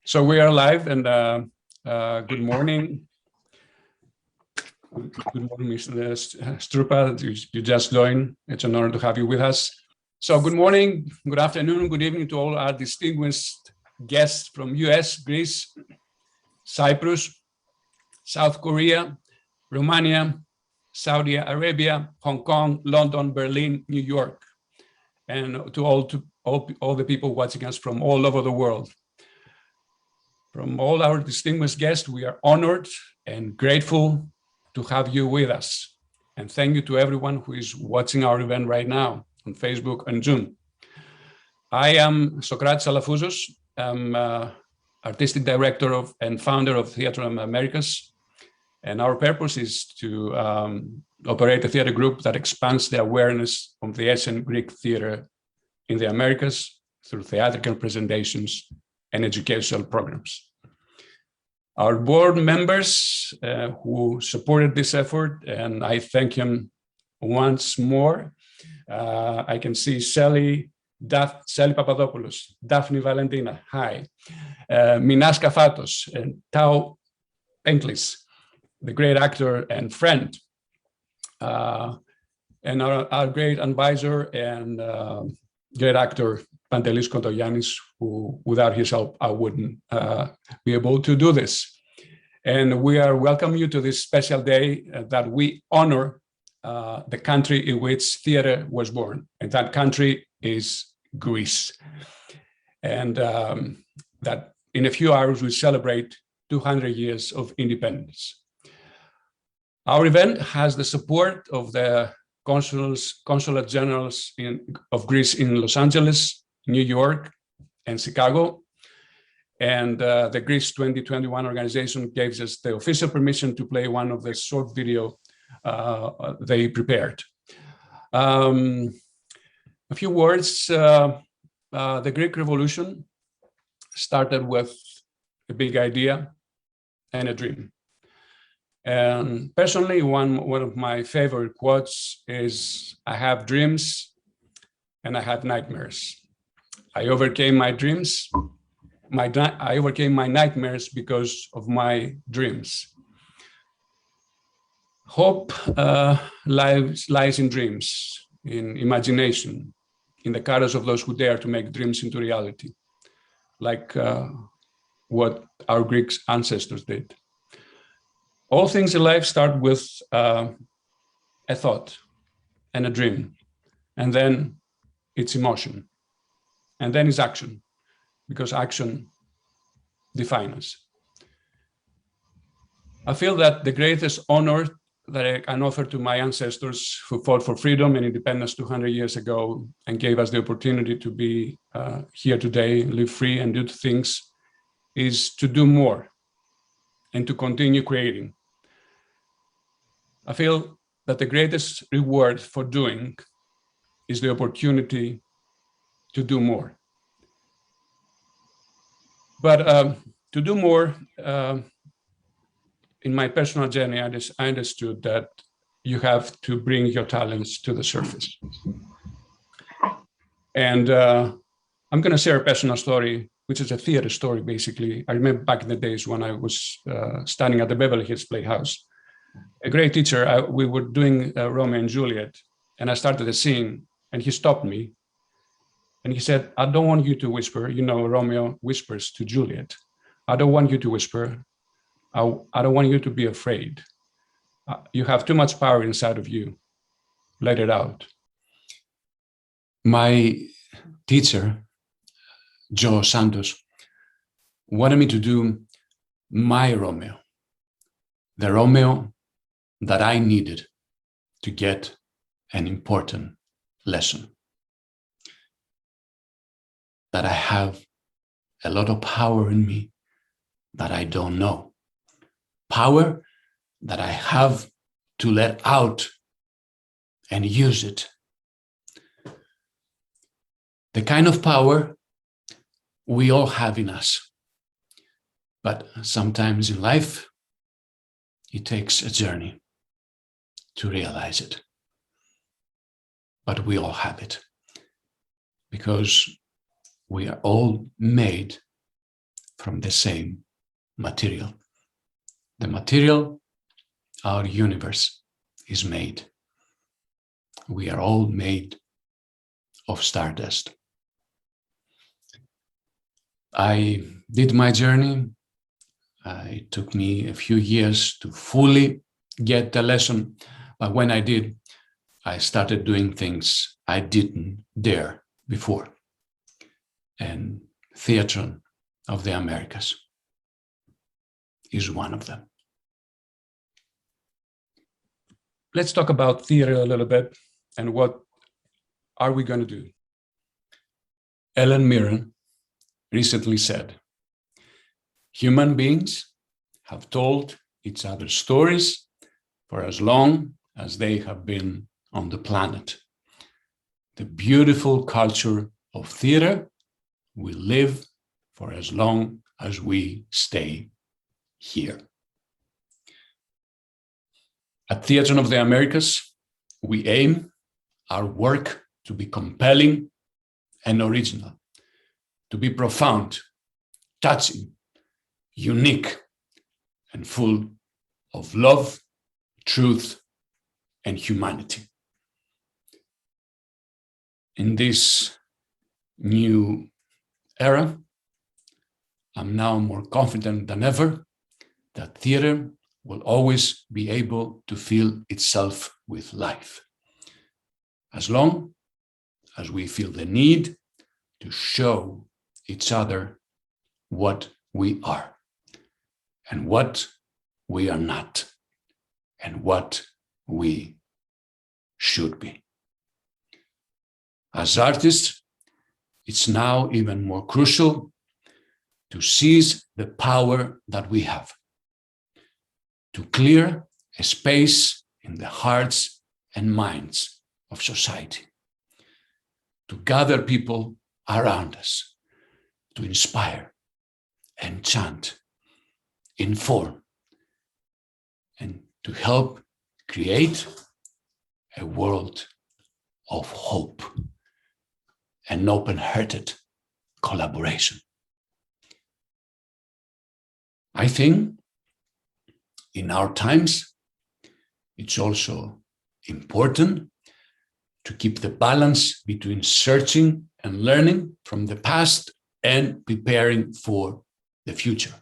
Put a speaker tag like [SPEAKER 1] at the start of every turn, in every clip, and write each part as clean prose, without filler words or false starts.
[SPEAKER 1] So we are live, and good morning. Good morning, Mr. Strupa. You just joined. It's an honor to have you with us. So good morning, good afternoon, good evening to all our distinguished guests from US, Greece, Cyprus, South Korea, Romania, Saudi Arabia, Hong Kong, London, Berlin, New York, and to all the people watching us from all over the world. From all our distinguished guests, we are honored and grateful to have you with us. And thank you to everyone who is watching our event right now on Facebook and Zoom. I am Socrates Alafouzos. I'm artistic director and founder of Theatron Americas. And our purpose is to operate a theater group that expands the awareness of the ancient Greek theater in the Americas through theatrical presentations and educational programs. Our board members who supported this effort, and I thank him once more. I can see Sally Papadopoulos, Daphne Valentina, hi. Menas Kafatos, and Tao Enklis, the great actor and friend. And our great advisor and great actor, Pantelis Kontogiannis, who without his help, I wouldn't be able to do this. And we are welcoming you to this special day that we honor the country in which theater was born. And that country is Greece. And that in a few hours, we celebrate 200 years of independence. Our event has the support of the consulate generals of Greece in Los Angeles, New York, and Chicago. And the Greece 2021 organization gave us the official permission to play one of the short video they prepared. A few words, the Greek Revolution started with a big idea and a dream. And personally, one of my favorite quotes is, "I have dreams and I have nightmares. I overcame my dreams. I overcame my nightmares because of my dreams." Hope lies in dreams, in imagination, in the courage of those who dare to make dreams into reality, like what our Greek ancestors did. All things in life start with a thought and a dream, and then it's emotion, and then it's action, because action defines us. I feel that the greatest honor that I can offer to my ancestors who fought for freedom and independence 200 years ago and gave us the opportunity to be here today, live free and do things, is to do more and to continue creating. I feel that the greatest reward for doing is the opportunity to do more. But to do more, in my personal journey, I understood that you have to bring your talents to the surface. And I'm going to share a personal story, which is a theater story, basically. I remember back in the days when I was studying at the Beverly Hills Playhouse. A great teacher, we were doing Romeo and Juliet, and I started a scene, and he stopped me. And he said, "I don't want you to whisper." You know, Romeo whispers to Juliet. "I don't want you to whisper. I don't want you to be afraid. You have too much power inside of you. Let it out."
[SPEAKER 2] My teacher, Joe Santos, wanted me to do my Romeo, the Romeo that I needed to get an important lesson. That I have a lot of power in me that I don't know. Power that I have to let out and use it. The kind of power we all have in us. But sometimes in life, it takes a journey to realize it. But we all have it. Because we are all made from the same material. The material our universe is made. We are all made of stardust. I did my journey. It took me a few years to fully get the lesson, but when I did, I started doing things I didn't dare before. And Theatron of the Americas is one of them.
[SPEAKER 1] Let's talk about theater a little bit and what are we going to do?
[SPEAKER 2] Ellen Mirren recently said, human beings have told each other stories for as long as they have been on the planet. The beautiful culture of theater will live for as long as we stay here. At Theatron of the Americas, we aim our work to be compelling and original, to be profound, touching, unique, and full of love, truth, and humanity. In this new era, I'm now more confident than ever that theater will always be able to fill itself with life, as long as we feel the need to show each other what we are and what we are not and what we should be. As artists, it's now even more crucial to seize the power that we have, to clear a space in the hearts and minds of society, to gather people around us, to inspire, enchant, inform, and to help create a world of hope and open-hearted collaboration. I think in our times, it's also important to keep the balance between searching and learning from the past and preparing for the future.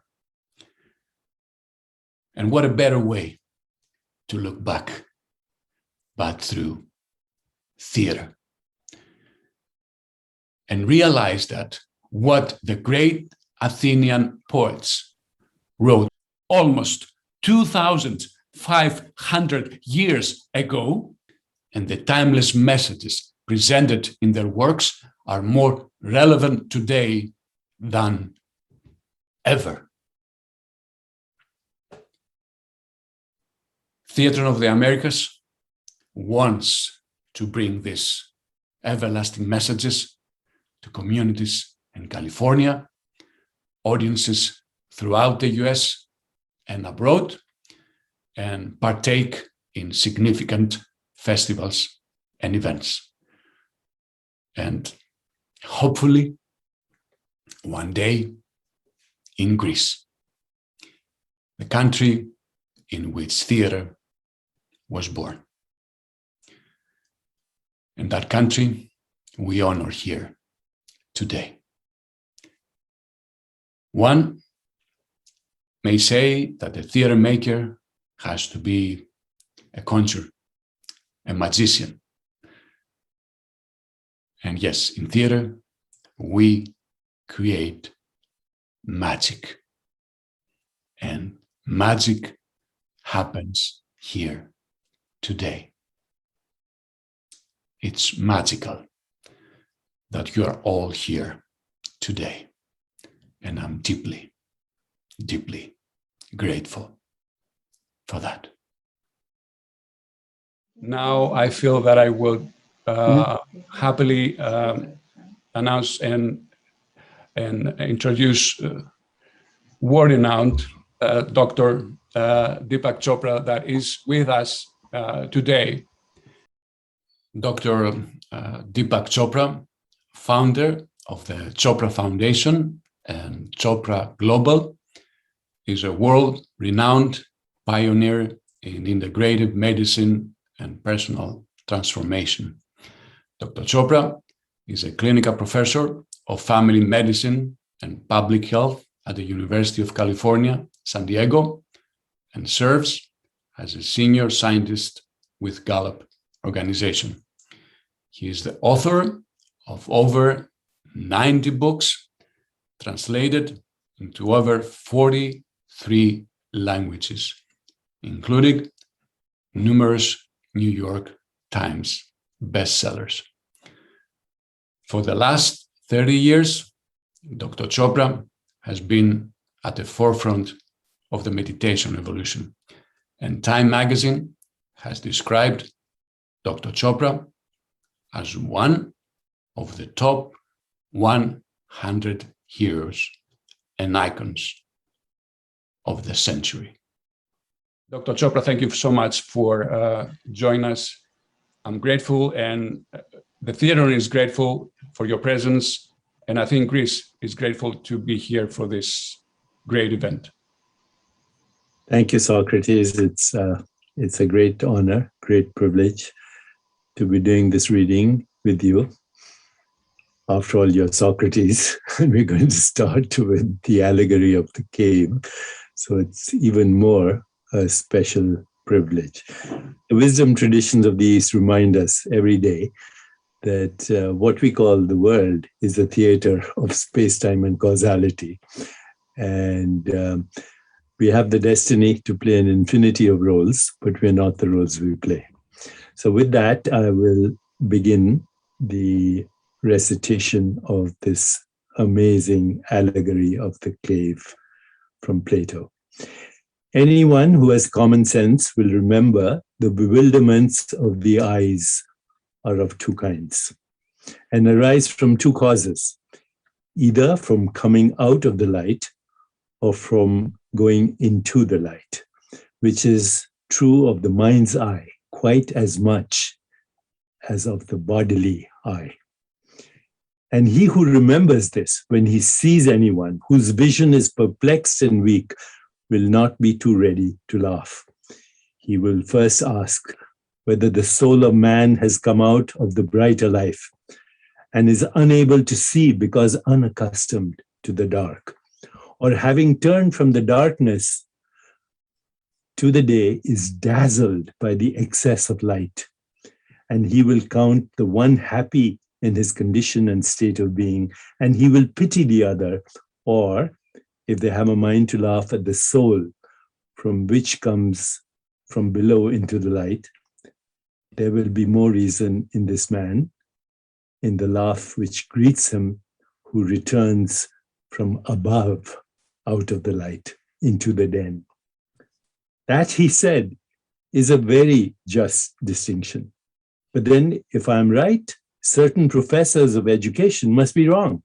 [SPEAKER 2] And what a better way to look back, but through theater. And realize that what the great Athenian poets wrote almost 2,500 years ago, and the timeless messages presented in their works are more relevant today than ever. Theatron of the Americas wants to bring these everlasting messages to communities in California, audiences throughout the US and abroad, and partake in significant festivals and events. And hopefully, one day in Greece, the country in which theater was born. And that country we honor here today. One may say that the theater maker has to be a conjurer, a magician. And yes, in theater, we create magic. And magic happens here today. It's magical that you are all here today. And I'm deeply, deeply grateful for that.
[SPEAKER 1] Now I feel that I will happily announce and introduce world-renowned Dr. Deepak Chopra that is with us today. Dr. Deepak Chopra, founder of the Chopra Foundation
[SPEAKER 2] and Chopra Global, is a world-renowned pioneer in integrative medicine and personal transformation. Dr. Chopra is a clinical professor of family medicine and public health at the University of California, San Diego, and serves as a senior scientist with Gallup organization. He is the author of over 90 books, translated into over 43 languages, including numerous New York Times bestsellers. For the last 30 years, Dr. Chopra has been at the forefront of the meditation revolution, and Time magazine has described Dr. Chopra as one of the top 100 heroes and icons of the century.
[SPEAKER 1] Dr. Chopra, thank you so much for joining us. I'm grateful, and the Theatron is grateful for your presence, and I think Greece is grateful to be here for this great event.
[SPEAKER 3] Thank you, Socrates. It's a great honor, great privilege to be doing this reading with you. After all, you're Socrates, and we're going to start with the allegory of the cave. So it's even more a special privilege. The wisdom traditions of the East remind us every day that what we call the world is a theater of space-time and causality. And we have the destiny to play an infinity of roles, but we're not the roles we play. So with that, I will begin the recitation of this amazing allegory of the cave from Plato. Anyone who has common sense will remember the bewilderments of the eyes are of two kinds and arise from two causes, either from coming out of the light or from going into the light, which is true of the mind's eye quite as much as of the bodily eye. And he who remembers this when he sees anyone whose vision is perplexed and weak will not be too ready to laugh. He will first ask whether the soul of man has come out of the brighter life and is unable to see because unaccustomed to the dark, or having turned from the darkness to the day is dazzled by the excess of light. And he will count the one happy in his condition and state of being, and he will pity the other, or if they have a mind to laugh at the soul from which comes from below into the light, there will be more reason in this man, in the laugh which greets him who returns from above out of the light into the den. That, he said, is a very just distinction. But then, if I'm right, certain professors of education must be wrong.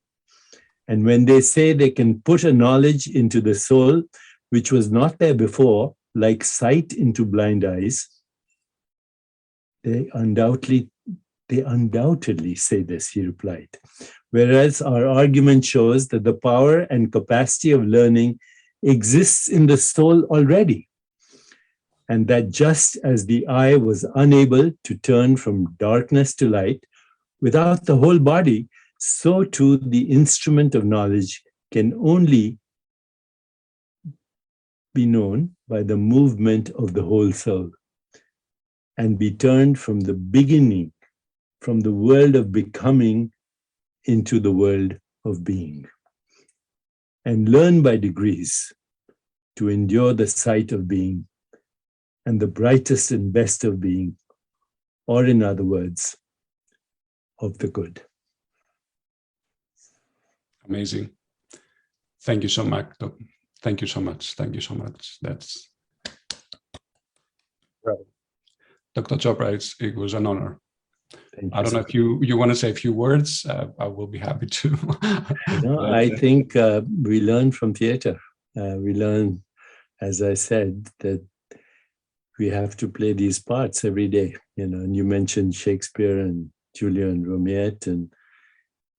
[SPEAKER 3] And when they say they can put a knowledge into the soul which was not there before, like sight into blind eyes, they undoubtedly say this, he replied. Whereas our argument shows that the power and capacity of learning exists in the soul already. And that just as the eye was unable to turn from darkness to light without the whole body, so too the instrument of knowledge can only be known by the movement of the whole soul and be turned from the beginning, from the world of becoming into the world of being, and learn by degrees to endure the sight of being and the brightest and best of being, or in other words, of the good.
[SPEAKER 1] Amazing. Thank you so much. Thank you so much. Thank you so much. That's right. Dr. Chopra, it was an honor. I don't know if you want to say a few words. I will be happy to.
[SPEAKER 3] I think we learn from theater. We learn, as I said, that we have to play these parts every day. And you mentioned Shakespeare and Julia and Romeo, and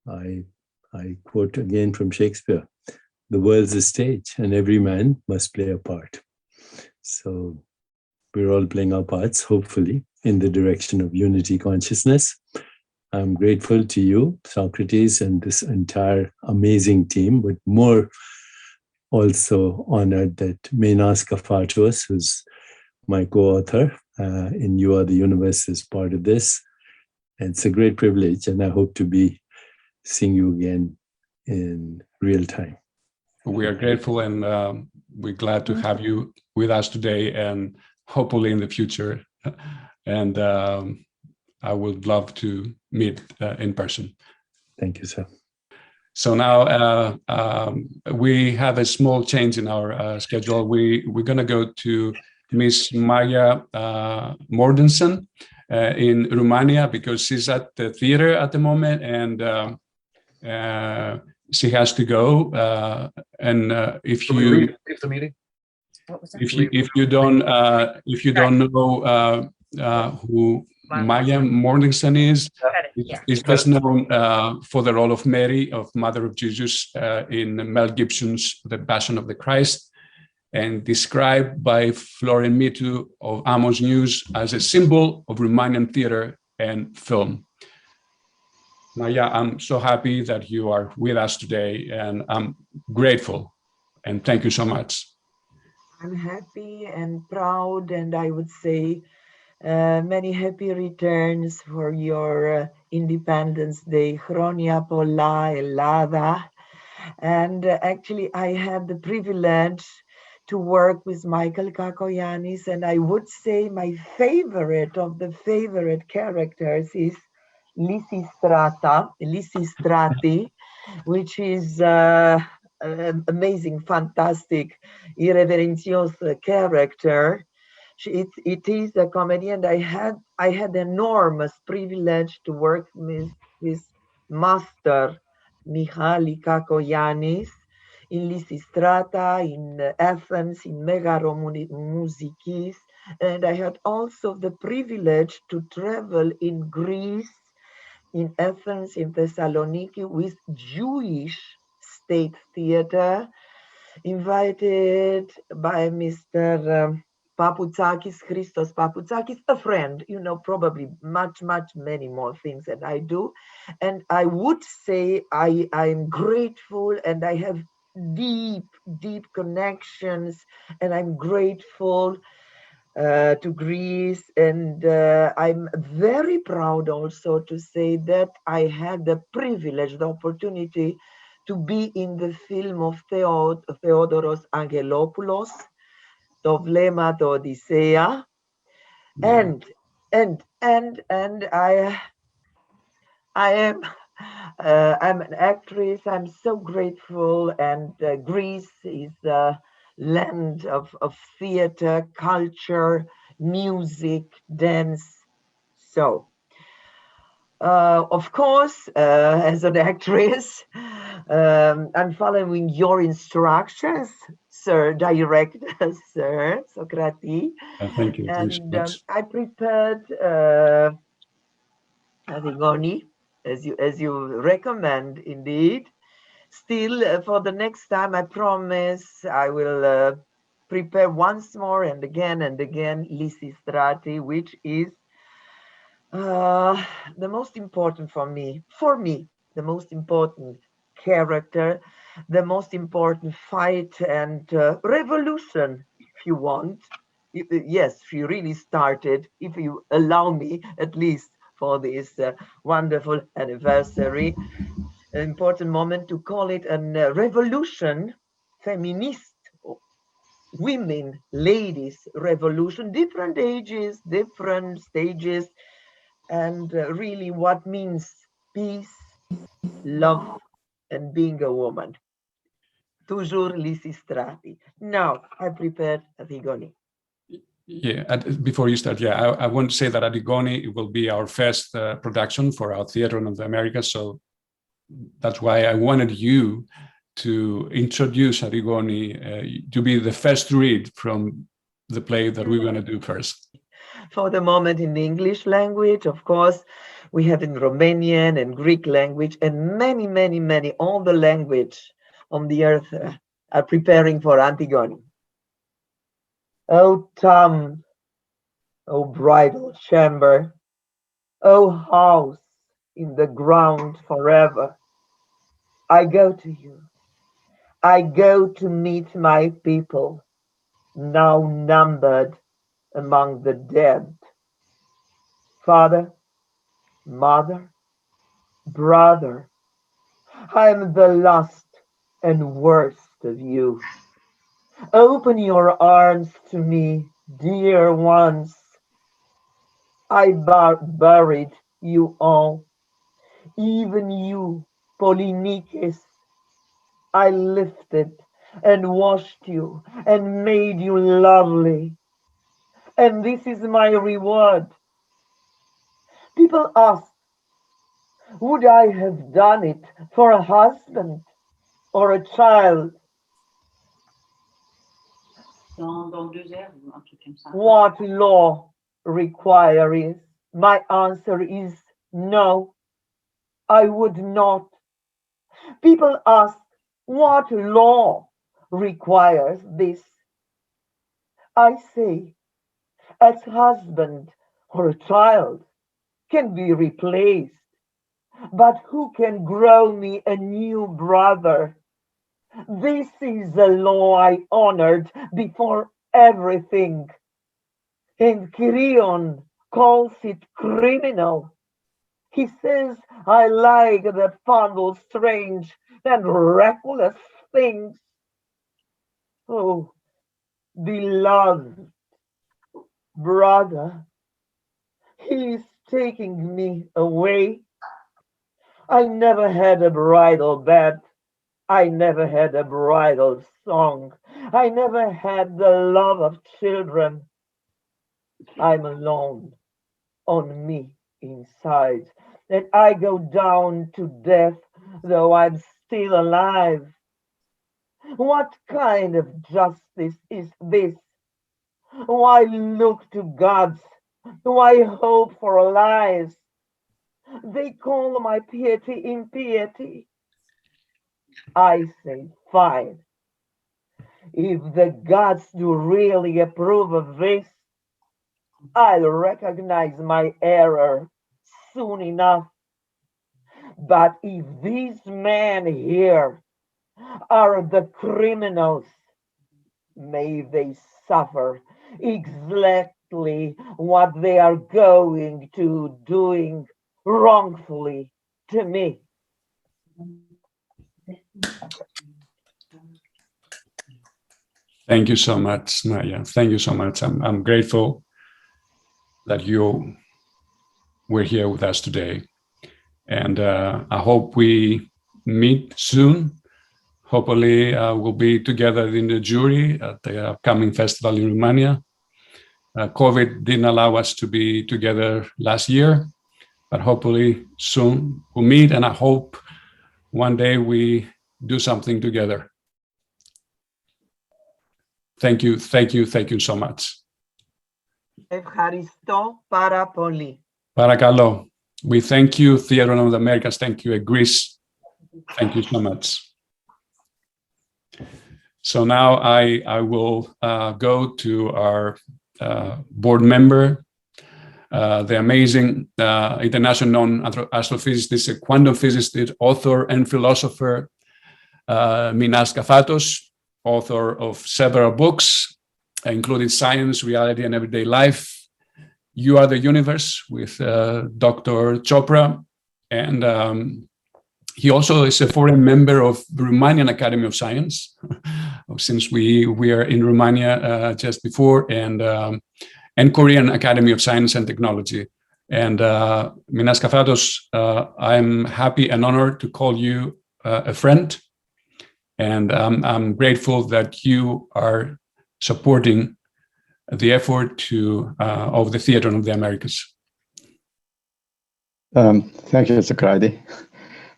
[SPEAKER 3] I quote again from Shakespeare. the world's a stage and every man must play a part. So we're all playing our parts, hopefully, in the direction of unity consciousness. I'm grateful to you, Socrates, and this entire amazing team, but more also honored that Menas Kafatos, who's my co-author in You Are the Universe, is part of this. And it's a great privilege, and I hope to be seeing you again in real time.
[SPEAKER 1] We are grateful, and we're glad to have you with us today, and hopefully in the future. And I would love to meet in person.
[SPEAKER 3] Thank you, sir.
[SPEAKER 1] So now we have a small change in our schedule. We're going to go to Miss Maia Morgenstern in Romania, because she's at the theater at the moment, and she has to go. And if you
[SPEAKER 4] leave the meeting,
[SPEAKER 1] if you don't know who Maia Morgenstern is best known for the role of Mary, of Mother of Jesus, in Mel Gibson's The Passion of the Christ, and described by Florin Mitu of AMOS News as a symbol of Romanian theater and film. Maia, I'm so happy that you are with us today, and I'm grateful, and thank you so much.
[SPEAKER 5] I'm happy and proud, and I would say many happy returns for your Independence Day. Chronia Pola Elada. And actually, I had the privilege to work with Michael Kakoyannis, and I would say my favorite of the favorite characters is Lysistrati, which is an amazing, fantastic, irreverentious character. It is a comedy, and I had enormous privilege to work with Master Mihaly Kakoyannis in Lysistrata, in Athens, in Megaromouzikis, and I had also the privilege to travel in Greece, in Athens, in Thessaloniki, with Jewish State Theater, invited by Mr. Papoutsakis, Christos Papoutsakis, a friend, probably many more things than I do. And I would say I'm grateful, and I have deep connections, and I'm grateful to Greece. And I'm very proud also to say that I had the privilege, the opportunity to be in the film of Theodoros Angelopoulos, Toβλema to Odyssea, and I'm an actress. I'm so grateful, and Greece is a land of theater, culture, music, dance. So, of course, as an actress, I'm following your instructions, Sir Director, Sir Socrates.
[SPEAKER 1] Thank you.
[SPEAKER 5] And I prepared Antigone, as you recommend, indeed. Still, for the next time, I promise I will prepare once more and again Lysistrati, which is the most important for me, the most important character, the most important fight and revolution, if you want. Yes, she really started, if you allow me, at least for this wonderful anniversary, an important moment to call it a revolution, feminist, women, ladies revolution, different ages, different stages, and really what means peace, love, and being a woman. Toujours Lysistrati. Now, I prepared Antigone.
[SPEAKER 1] Yeah, before you start, I want to say that Antigone will be our first production for our Theatron of the Americas, so that's why I wanted you to introduce Antigone, to be the first read from the play that we're going to do first.
[SPEAKER 5] For the moment in the English language, of course, we have in Romanian and Greek language, and many, all the language on the earth are preparing for Antigone. O tomb, O bridal chamber, O house in the ground forever, I go to you. I go to meet my people, now numbered among the dead. Father, mother, brother, I am the last and worst of you. Open your arms to me, dear ones. I buried you all, even you, Polynices. I lifted and washed you and made you lovely. And this is my reward. People ask, would I have done it for a husband or a child? What law requires? My answer is no, I would not. People ask, what law requires this? I say, as husband or a child can be replaced, but who can grow me a new brother? This is the law I honored before everything. And Kyrion calls it criminal. He says I like the fondle strange and reckless things. Oh, beloved brother, he is taking me away. I never had a bridal bed. I never had a bridal song. I never had the love of children. I'm alone on me inside, and I go down to death, though I'm still alive. What kind of justice is this? Why look to gods? Why hope for lies? They call my piety impiety. I say, fine. If the gods do really approve of this, I'll recognize my error soon enough. But if these men here are the criminals, may they suffer exactly what they are going to doing wrongfully to me.
[SPEAKER 1] Thank you so much, Maia. Thank you so much. I'm grateful that you were here with us today. And I hope we meet soon. Hopefully we'll be together in the jury at the upcoming festival in Romania. COVID didn't allow us to be together last year, but hopefully soon we'll meet, and I hope one day we do something together. Thank you so much.
[SPEAKER 5] Ευχαριστώ πάρα πολύ.
[SPEAKER 1] Παρακαλώ. We thank you, Theatron of the Americas. Thank you, Greece. Thank you so much. So now I will go to our board member, the amazing international known astrophysicist, a quantum physicist, author, and philosopher, Menas Kafatos, author of several books, including Science, Reality, and Everyday Life. You Are the Universe with Dr. Chopra. And he also is a foreign member of the Romanian Academy of Science, since we are in Romania just before, and Korean Academy of Science and Technology. And Menas Kafatos, I'm happy and honored to call you a friend. And I'm grateful that you are supporting the effort of the Theatron of the Americas.
[SPEAKER 4] Thank you, Socrates.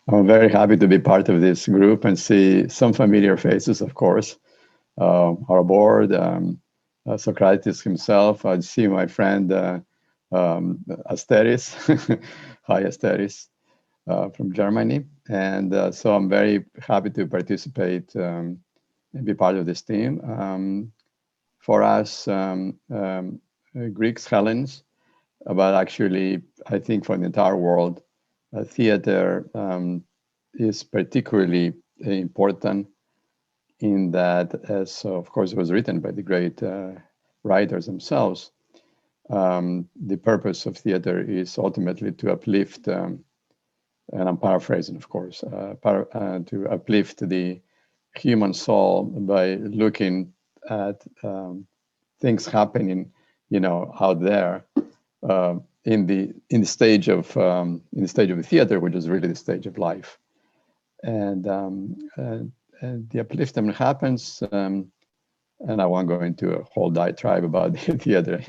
[SPEAKER 4] I'm very happy to be part of this group and see some familiar faces, of course. Our board, Socrates himself. I see my friend Asteris. Hi, Asteris. from Germany. And so I'm very happy to participate and be part of this team. For us, Greeks, Hellenes, but actually, I think for the entire world, theater is particularly important in that, as of course it was written by the great writers themselves, the purpose of theater is ultimately to uplift, and I'm paraphrasing, of course, to uplift the human soul by looking at things happening, out there in the stage of the theater, which is really the stage of life, and the upliftment happens. And I won't go into a whole diatribe about the theater.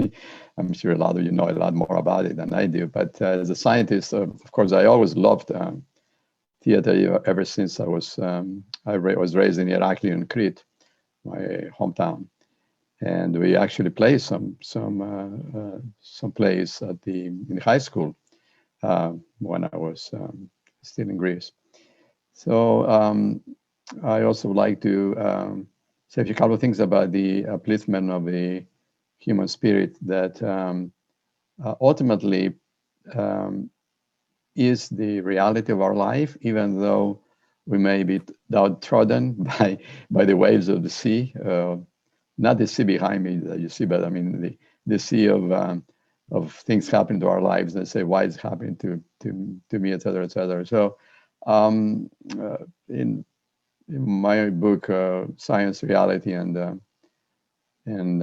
[SPEAKER 4] I'm sure a lot of you know a lot more about it than I do. But as a scientist, of course, I always loved theater ever since I was raised in Heraklion in Crete, my hometown, and we actually played some plays in high school when I was still in Greece. So I also would like to say a couple of things about the upliftment of the human spirit that ultimately is the reality of our life, even though we may be downtrodden by the waves of the sea. Not the sea behind me that you see, but I mean the sea of things happening to our lives and say, why is it happening to me, et cetera, et cetera. So in my book, Science, Reality, and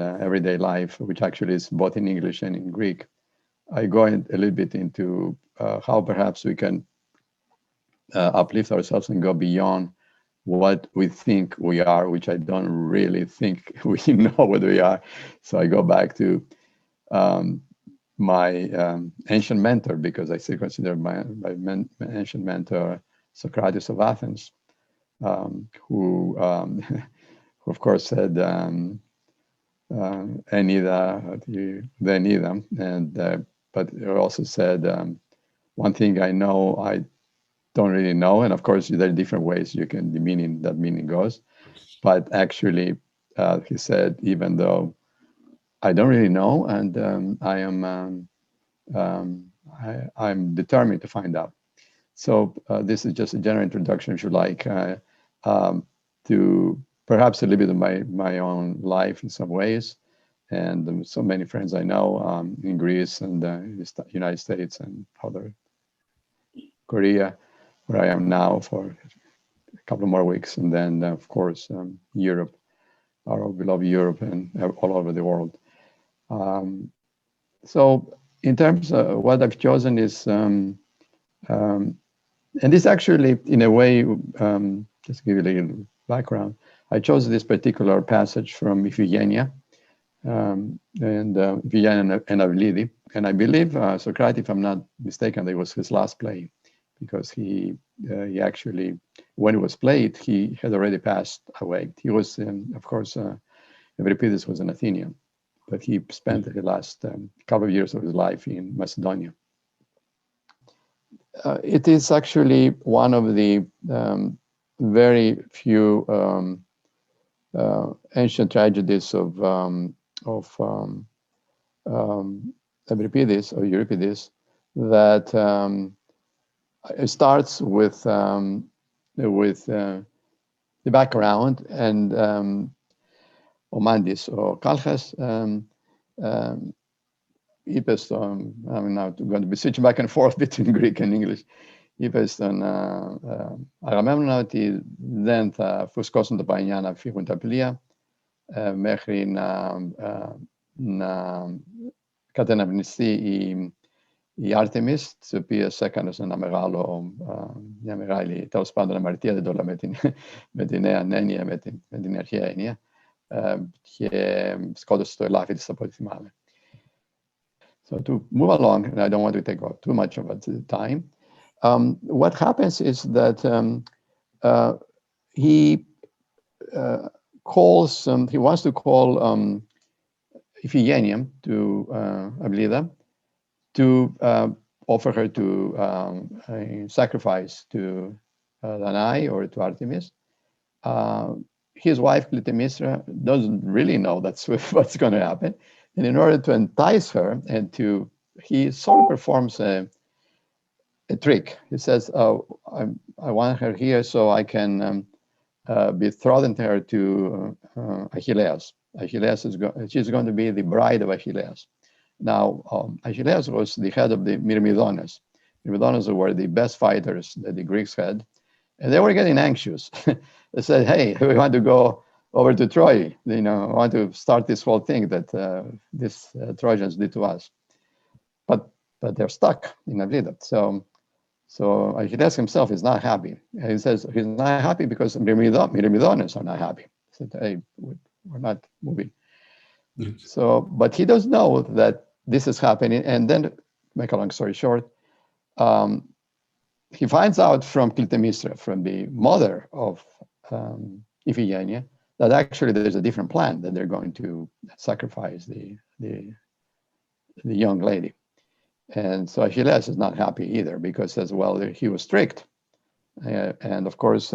[SPEAKER 4] Everyday Life, which actually is both in English and in Greek, I go a little bit into how perhaps we can uplift ourselves and go beyond what we think we are, which I don't really think we know what we are. So I go back to my ancient mentor, because I still consider my ancient mentor Socrates of Athens, who of course said "Enida, the and but he also said one thing I know I don't really know, and of course there are different ways the meaning goes, but actually he said, even though I don't really know, and I'm determined to find out. So this is just a general introduction, if you like, to perhaps a little bit of my own life in some ways, and so many friends I know in Greece and in the United States and other Korea, where I am now for a couple of more weeks, and then of course Europe, our beloved Europe, and all over the world. So in terms of what I've chosen is, and this actually, in a way, just to give you a little background, I chose this particular passage from Iphigenia, and Iphigenia and Aulidi. And I believe Socrates, if I'm not mistaken, that was his last play, because he actually, when it was played, he had already passed away. He was, of course, Euripides was an Athenian, but he spent the last couple of years of his life in Macedonia. It is actually one of the very few ancient tragedies of Euripides or Euripides that it starts with the background and Omandis or Kalchas. Είπες τον, I'm now going to be switching back and forth between Greek and English. Είπες τον Αγαμέμνονα ότι δεν θα φουσκώσουν τα πανιά να φύγουν τα πλοία μέχρι να καταναυνιστεί η Άρτεμις, της οποίας έκανε μια μεγάλη, τέλος πάντων, αμαρτία, δεν το λέω με την νέα έννοια, με την αρχαία έννοια, και σκότωσε το ελάφι της, από ό,τι θυμάμαι. So to move along, and I don't want to take up too much of the time, what happens is that he calls, he wants to call Iphigenia to Ablida to offer her to sacrifice to Danae or to Artemis. His wife Clytemnestra doesn't really know that's what's going to happen, and in order to entice her and he sort of performs a trick. He says, "Oh, I want her here so I can betroth her to Achilles. She's going to be the bride of Achilles." Now, Achilles was the head of the Myrmidones. Myrmidones were the best fighters that the Greeks had, and they were getting anxious. They said, "Hey, we want to go over to Troy. I want to start this whole thing that these Trojans did to us." But they're stuck in Abrida. So Achilles himself is not happy. And he says he's not happy because Myrmidones are not happy. He said, "Hey, we're not moving." Yes. So, but he does know that this is happening. And then, make a long story short, he finds out from Clytemnestra, from the mother of Iphigenia, that actually there's a different plan, that they're going to sacrifice the young lady. And so Achilles is not happy either, because as well, he was strict. And of course,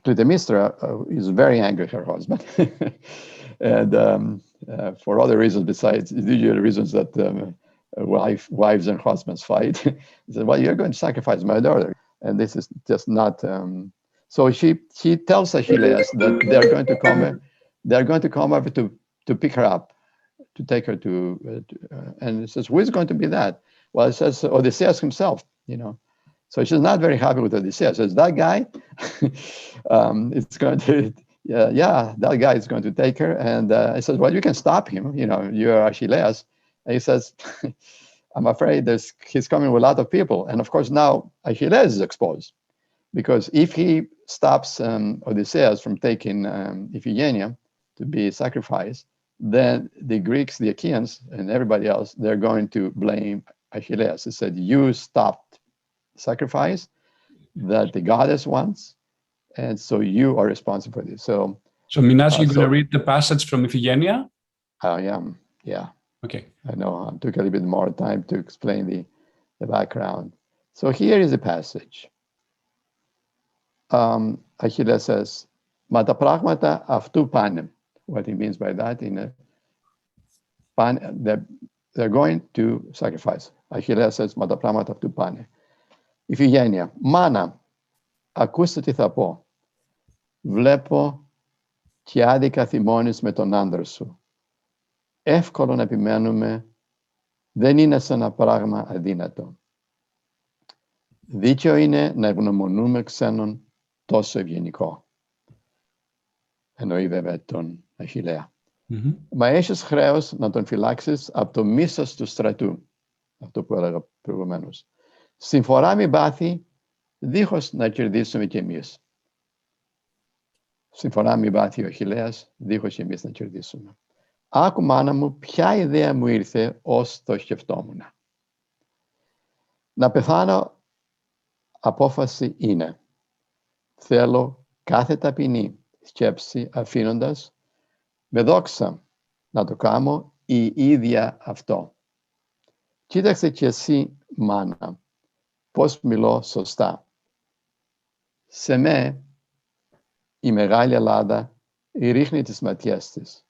[SPEAKER 4] Clytemnestra is very angry at her husband. And for other reasons besides the usual reasons that wives and husbands fight. He said, "Well, you're going to sacrifice my daughter." And this is just not... So she tells Achilles that they're going to come over to pick her up, to take her to and he says, "Who is going to be that?" Well, it says Odysseus himself, So she's not very happy with Odysseus. Says, "That guy, it's going to, that guy is going to take her." And I says, "Well, you can stop him. You're Achilles." And he says, "I'm afraid he's coming with a lot of people." And of course, now Achilles is exposed, because if he stops Odysseus from taking Iphigenia to be sacrificed, then the Greeks, the Achaeans, and everybody else, they're going to blame Achilles. He said, "You stopped sacrifice that the goddess wants, and so you are responsible for this." So
[SPEAKER 1] Menas, you're going to read the passage from Iphigenia?
[SPEAKER 4] Yeah.
[SPEAKER 1] Okay.
[SPEAKER 4] I know, I took a little bit more time to explain the background. So here is the passage. Achilles says, "Μα τα πράγματα αυτού πάνε." What he means by that, they're going to sacrifice. Achilles says, "Μα τα πράγματα αυτού πάνε." Iphigenia, "Μάνα, ακούστε τι θα πω. Βλέπω και άδικα θυμώνεις με τον άντρα σου. Εύκολο να επιμένουμε, δεν είναι σαν ένα πράγμα αδύνατο. Δίκαιο είναι να ευγνωμονούμε ξένον τόσο ευγενικό." Εννοεί βέβαια τον Αχιλλέα. Μα έχεις χρέος να τον φυλάξεις από το μίσος του στρατού. Αυτό που έλεγα προηγουμένως. Συμφορά μη πάθει, δίχως να κερδίσουμε κι εμείς. Συμφορά μη πάθει ο Αχιλλέας, δίχως κι εμείς να κερδίσουμε. Άκου, μάνα μου, ποια ιδέα μου ήρθε ως το σκεφτόμουν. Να πεθάνω, απόφαση είναι. Θέλω κάθε ταπεινή σκέψη αφήνοντας, με δόξα να το κάνω η ίδια αυτό. Κοίταξε κι εσύ, μάνα, πώς μιλώ σωστά. Σε με, η μεγάλη Ελλάδα ρίχνει τις ματιές της.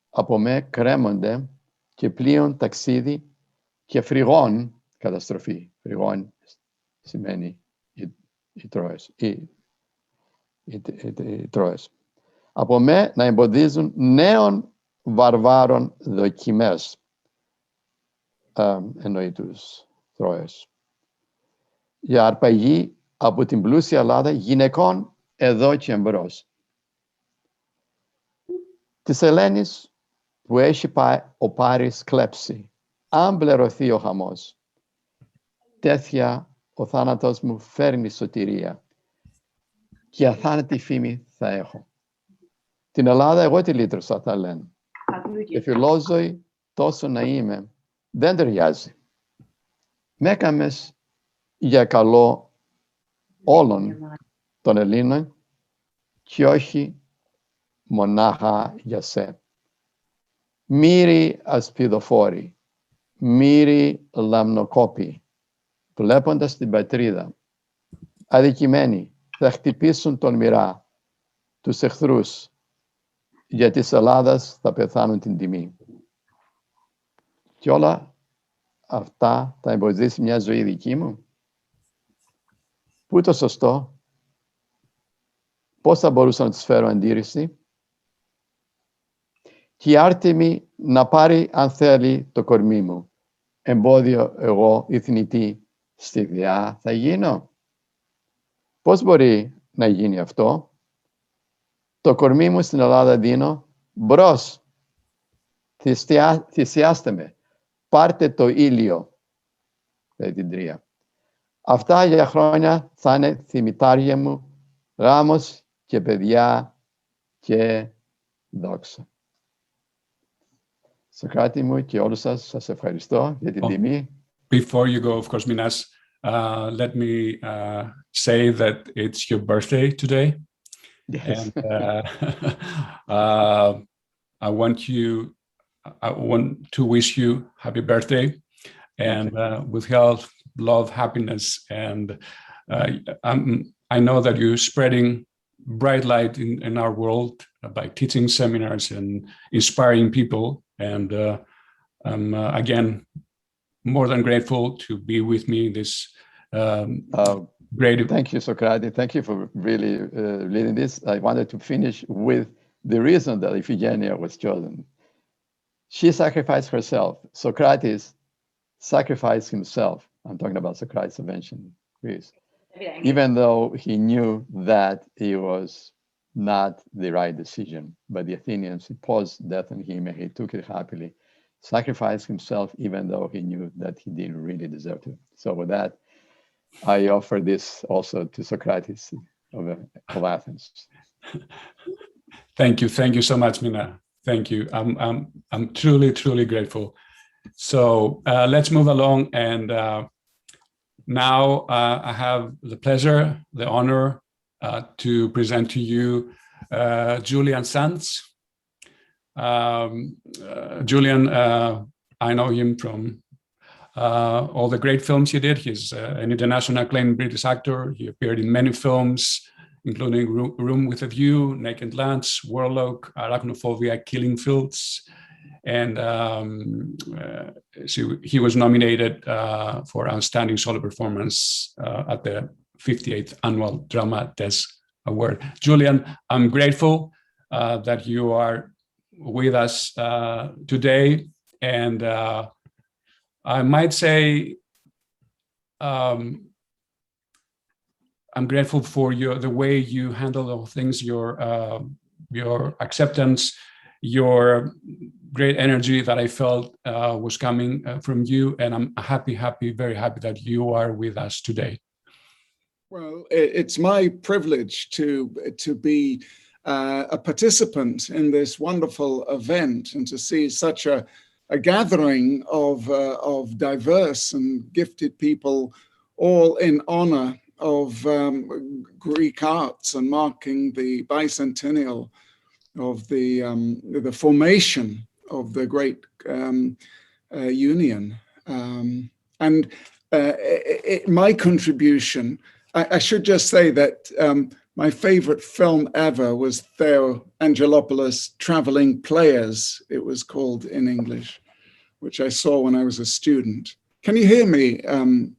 [SPEAKER 4] Από με κρέμονται και πλοίων ταξίδι και φρυγών καταστροφή. Φρυγών σημαίνει οι Τρώες. Από με να εμποδίζουν νέων βαρβάρων δοκιμές. Εννοεί τους Τρώες. Για αρπαγή από την πλούσια Ελλάδα γυναικών εδώ και εμπρός. Της Ελένης που έχει πάει ο Πάρης κλέψει, αν πληρωθεί ο χαμός. Τέτοια ο θάνατος μου φέρνει σωτηρία και αθάνατη φήμη θα έχω. Την Ελλάδα εγώ τη λύτρωσα, θα λένε. Και φιλόζωη τόσο να είμαι, δεν ταιριάζει. Μ' έκαμες για καλό όλων των Ελλήνων και όχι μονάχα για σε. Μύροι ασπιδοφόροι, μύροι λαμνοκόποι, βλέποντας την πατρίδα, αδικημένοι, θα χτυπήσουν τον μοιρά, τους εχθρούς, για της Ελλάδας θα πεθάνουν την τιμή. Και όλα αυτά θα εμποδίσει μια ζωή δική μου. Πού το σωστό, πώς θα μπορούσα να τους φέρω αντίρρηση. Και η Άρτεμη να πάρει αν θέλει το κορμί μου. Εμπόδιο εγώ η θνητή στη Θεά θα γίνω. Πώς μπορεί να γίνει αυτό. Το κορμί μου στην Ελλάδα δίνω. Μπρος. Θυσιάστε με. Πάρτε το ήλιο. Δηλαδή την τρία. Αυτά για χρόνια θα είναι θυμητάρια μου. Γάμος και παιδιά και δόξα. Σοκράτη μου και όλους σας ευχαριστώ για την τιμή.
[SPEAKER 1] Before you go, of course, Menas, let me say that it's your birthday today.
[SPEAKER 4] Yes.
[SPEAKER 1] And I want to wish you happy birthday and with health, love, happiness. And I know that you're spreading bright light in our world by teaching seminars and inspiring people. And I'm again more than grateful to be with me in this great.
[SPEAKER 4] Thank you, Socrates. Thank you for really leading this. I wanted to finish with the reason that Iphigenia was chosen. She sacrificed herself. Socrates sacrificed himself. I'm talking about Socrates' invention in Greece. Even though he knew that it was not the right decision, but the Athenians imposed death on him and he took it happily, sacrificed himself even though he knew that he didn't really deserve to. So with that, I offer this also to Socrates of Athens.
[SPEAKER 1] Thank you so much, Mina. Thank you. I'm truly grateful. So let's move along, and now I have the pleasure, the honor to present to you Julian Sands. Julian, I know him from all the great films he did. He's an international acclaimed British actor. He appeared in many films, including Room with a View, Naked Lunch, Warlock, Arachnophobia, Killing Fields. And he was nominated for Outstanding Solo Performance at the 58th Annual Drama Desk Award. Julian, I'm grateful that you are with us today. And I might say I'm grateful for the way you handle all things, your acceptance, your great energy that I felt was coming from you. And I'm very happy that you are with us today.
[SPEAKER 6] Well, it's my privilege to be a participant in this wonderful event and to see such a gathering of diverse and gifted people, all in honor of Greek arts and marking the bicentennial of the formation of the great union. And my contribution, I should just say that my favorite film ever was Theo Angelopoulos' Traveling Players, it was called in English, which I saw when I was a student. Can you hear me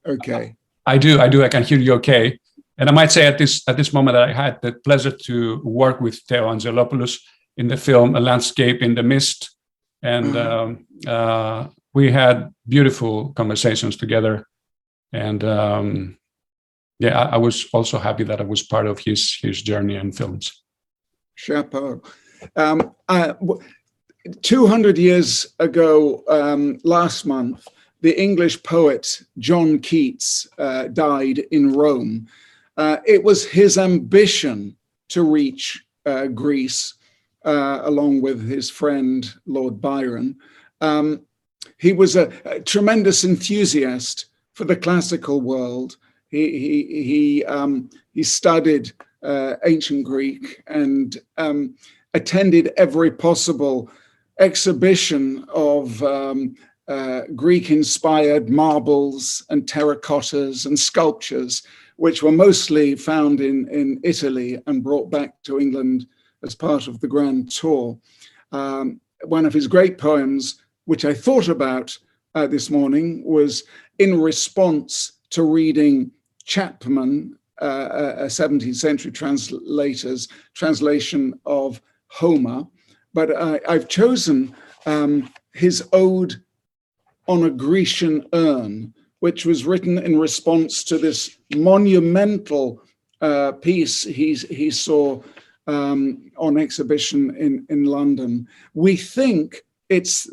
[SPEAKER 6] okay?
[SPEAKER 1] I do. I can hear you okay. And I might say at this moment that I had the pleasure to work with Theo Angelopoulos in the film A Landscape in the Mist. And we had beautiful conversations together. And I was also happy that I was part of his journey and films.
[SPEAKER 6] Chapeau. 200 years ago, last month, the English poet John Keats died in Rome. It was his ambition to reach Greece, along with his friend Lord Byron. He was a tremendous enthusiast for the classical world. He studied ancient Greek and attended every possible exhibition of Greek-inspired marbles and terracottas and sculptures, which were mostly found in Italy and brought back to England as part of the Grand Tour. One of his great poems, which I thought about this morning, was in response to reading Chapman, a 17th century translator's translation of Homer. But I've chosen his ode on a Grecian urn, which was written in response to this monumental piece he saw on exhibition in London. We think it's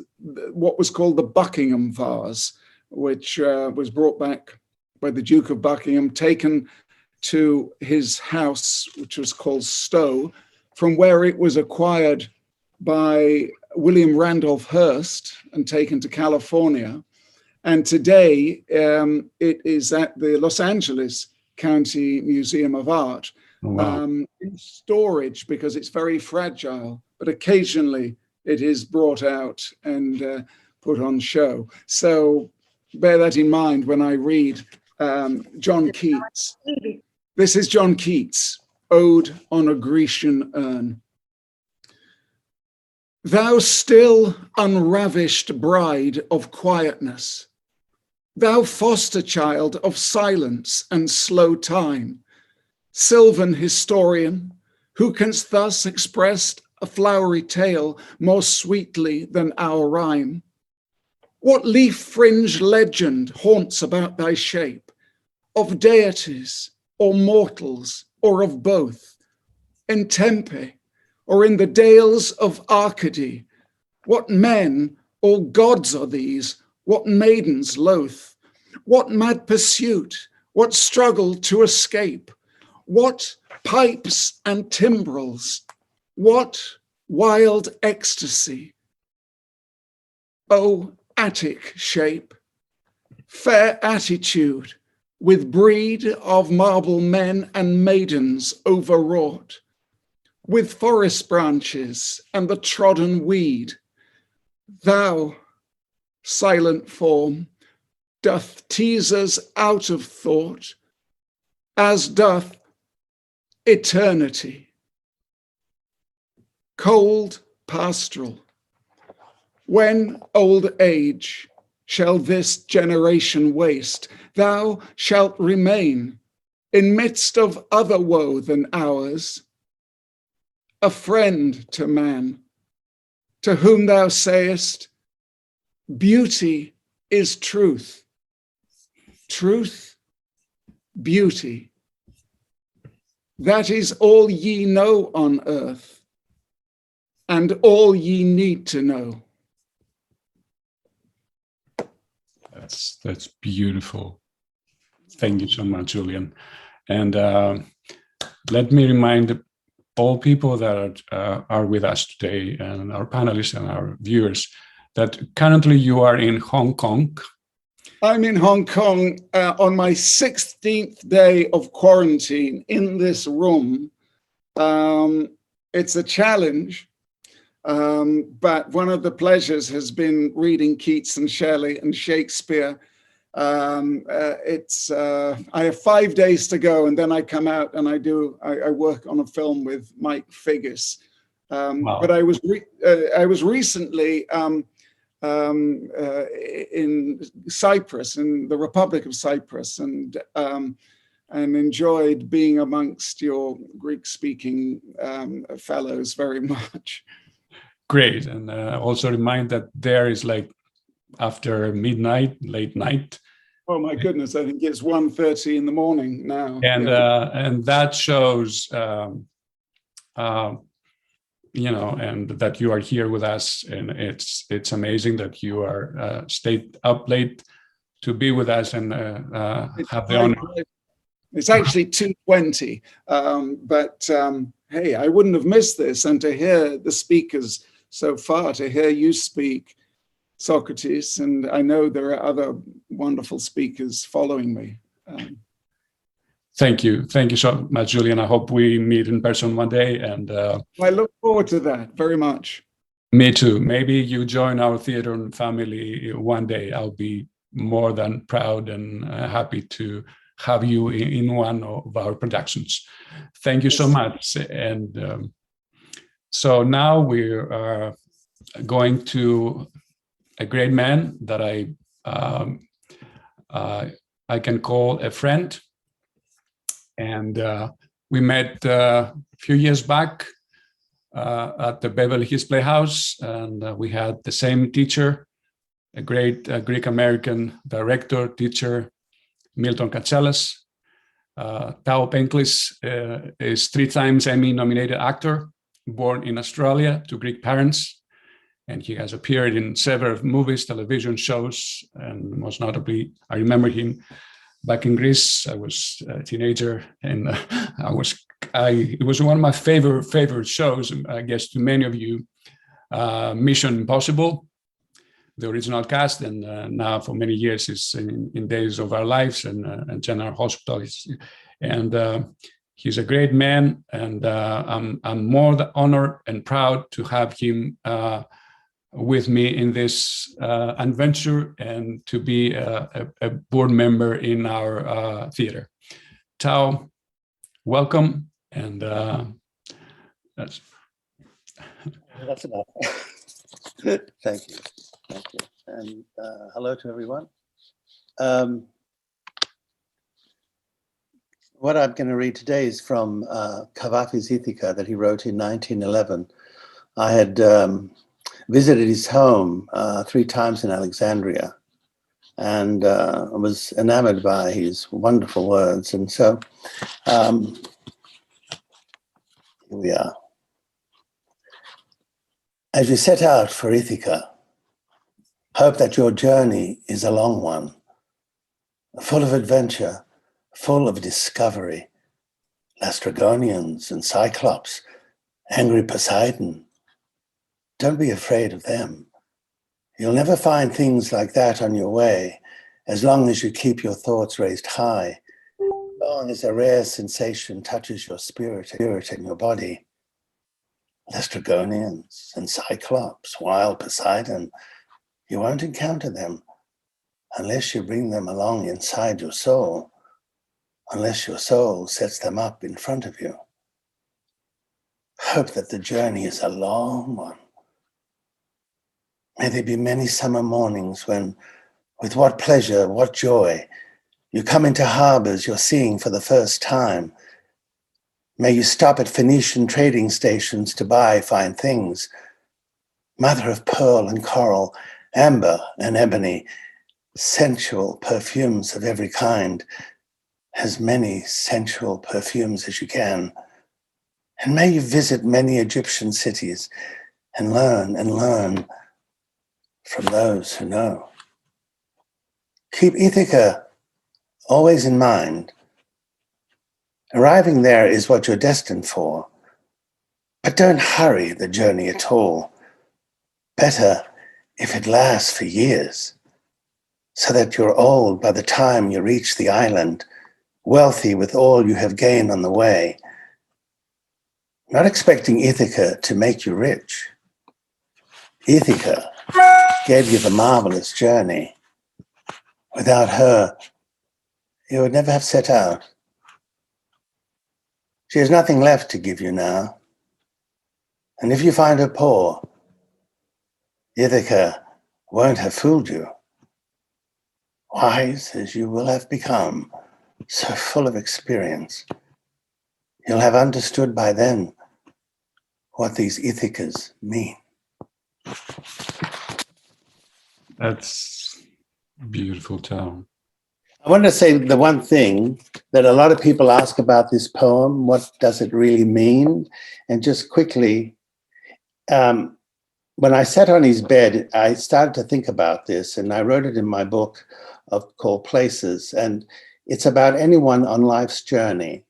[SPEAKER 6] what was called the Buckingham vase, which was brought back by the Duke of Buckingham, taken to his house, which was called Stowe, from where it was acquired by William Randolph Hearst and taken to California. And today it is at the Los Angeles County Museum of Art.
[SPEAKER 1] Wow.
[SPEAKER 6] In storage because it's very fragile, but occasionally it is brought out and put on show. So bear that in mind when I read John Keats. This is John Keats, Ode on a Grecian Urn. Thou still unravished bride of quietness, thou foster child of silence and slow time, sylvan historian, who canst thus express a flowery tale more sweetly than our rhyme. What leaf-fringed legend haunts about thy shape, of deities or mortals or of both, in Tempe or in the dales of Arcady? What men or gods are these? What maidens loath? What mad pursuit? What struggle to escape? What pipes and timbrels? What wild ecstasy? O Attic shape, fair attitude, with breed of marble men and maidens overwrought, with forest branches and the trodden weed, thou, silent form, doth tease us out of thought, as doth eternity. Cold pastoral, when old age shall this generation waste, thou shalt remain in midst of other woe than ours, a friend to man, to whom thou sayest, beauty is truth, truth, beauty. That is all ye know on earth, and all ye need to know.
[SPEAKER 1] That's beautiful. Thank you so much, Julian. And let me remind all people that are with us today, and our panelists and our viewers, that currently you are in Hong Kong.
[SPEAKER 6] I'm in Hong Kong on my 16th day of quarantine in this room. It's a challenge, but one of the pleasures has been reading Keats and Shelley and Shakespeare. I have 5 days to go, and then I come out and I work on a film with Mike Figgis.
[SPEAKER 1] Wow.
[SPEAKER 6] But I was recently in Cyprus, in the Republic of Cyprus, and enjoyed being amongst your Greek-speaking fellows very much.
[SPEAKER 1] Great. And also remind that there is like after midnight, late night.
[SPEAKER 6] Oh my goodness, I think it's 1:30 in the morning now.
[SPEAKER 1] And
[SPEAKER 6] yeah.
[SPEAKER 1] And that shows, you know, and that you are here with us, and it's amazing that you are stayed up late to be with us and have the honor.
[SPEAKER 6] It's actually 2:20, but hey, I wouldn't have missed this. And to hear the speakers so far, to hear you speak, Socrates, and I know there are other wonderful speakers following me.
[SPEAKER 1] Thank you so much, Julian. I hope we meet in person one day, and
[SPEAKER 6] I look forward to that very much.
[SPEAKER 1] Me too. Maybe you join our Theatron family one day. I'll be more than proud and happy to have you in one of our productions. Thank you so much. And so now we are going to a great man that I can call a friend. And we met a few years back at the Beverly Hills Playhouse, and we had the same teacher, a great Greek-American director, teacher, Milton Katselas. Tao Penklis is 3 times Emmy-nominated actor, born in Australia to Greek parents, and he has appeared in several movies, television shows, and most notably, I remember him back in Greece. I was a teenager, and it was one of my favorite shows, I guess, to many of you, Mission Impossible, the original cast, and now for many years is in Days of Our Lives and General Hospital. And he's a great man, and I'm more than honored and proud to have him with me in this adventure and to be a board member in our theater. Tao, welcome, and
[SPEAKER 7] that's enough. Thank you. Thank you. And hello to everyone. What I'm going to read today is from Kavafi's Ithaca that he wrote in 1911. I had visited his home 3 times in Alexandria, and was enamored by his wonderful words. And so here we are. As you set out for Ithaca, hope that your journey is a long one, full of adventure, full of discovery, Lastrygonians and Cyclops, angry Poseidon. Don't be afraid of them. You'll never find things like that on your way, as long as you keep your thoughts raised high, as long as a rare sensation touches your spirit and your body. Lastrygonians and Cyclops, wild Poseidon, you won't encounter them unless you bring them along inside your soul, unless your soul sets them up in front of you. Hope that the journey is a long one. May there be many summer mornings when, with what pleasure, what joy, you come into harbors you're seeing for the first time. May you stop at Phoenician trading stations to buy fine things, mother of pearl and coral, amber and ebony, sensual perfumes of every kind, as many sensual perfumes as you can. And may you visit many Egyptian cities and learn from those who know. Keep Ithaca always in mind. Arriving there is what you're destined for, but don't hurry the journey at all. Better if it lasts for years, so that you're old by the time you reach the island, wealthy with all you have gained on the way. Not expecting Ithaca to make you rich. Ithaca gave you the marvelous journey. Without her, you would never have set out. She has nothing left to give you now. And if you find her poor, Ithaca won't have fooled you. Wise as you will have become, so full of experience, you'll have understood by then what these Ithacas mean.
[SPEAKER 1] That's beautiful, Tao.
[SPEAKER 7] I want to say the one thing that a lot of people ask about this poem, what does it really mean? And just quickly, when I sat on his bed, I started to think about this, and I wrote it in my book called Places, and it's about anyone on life's journey.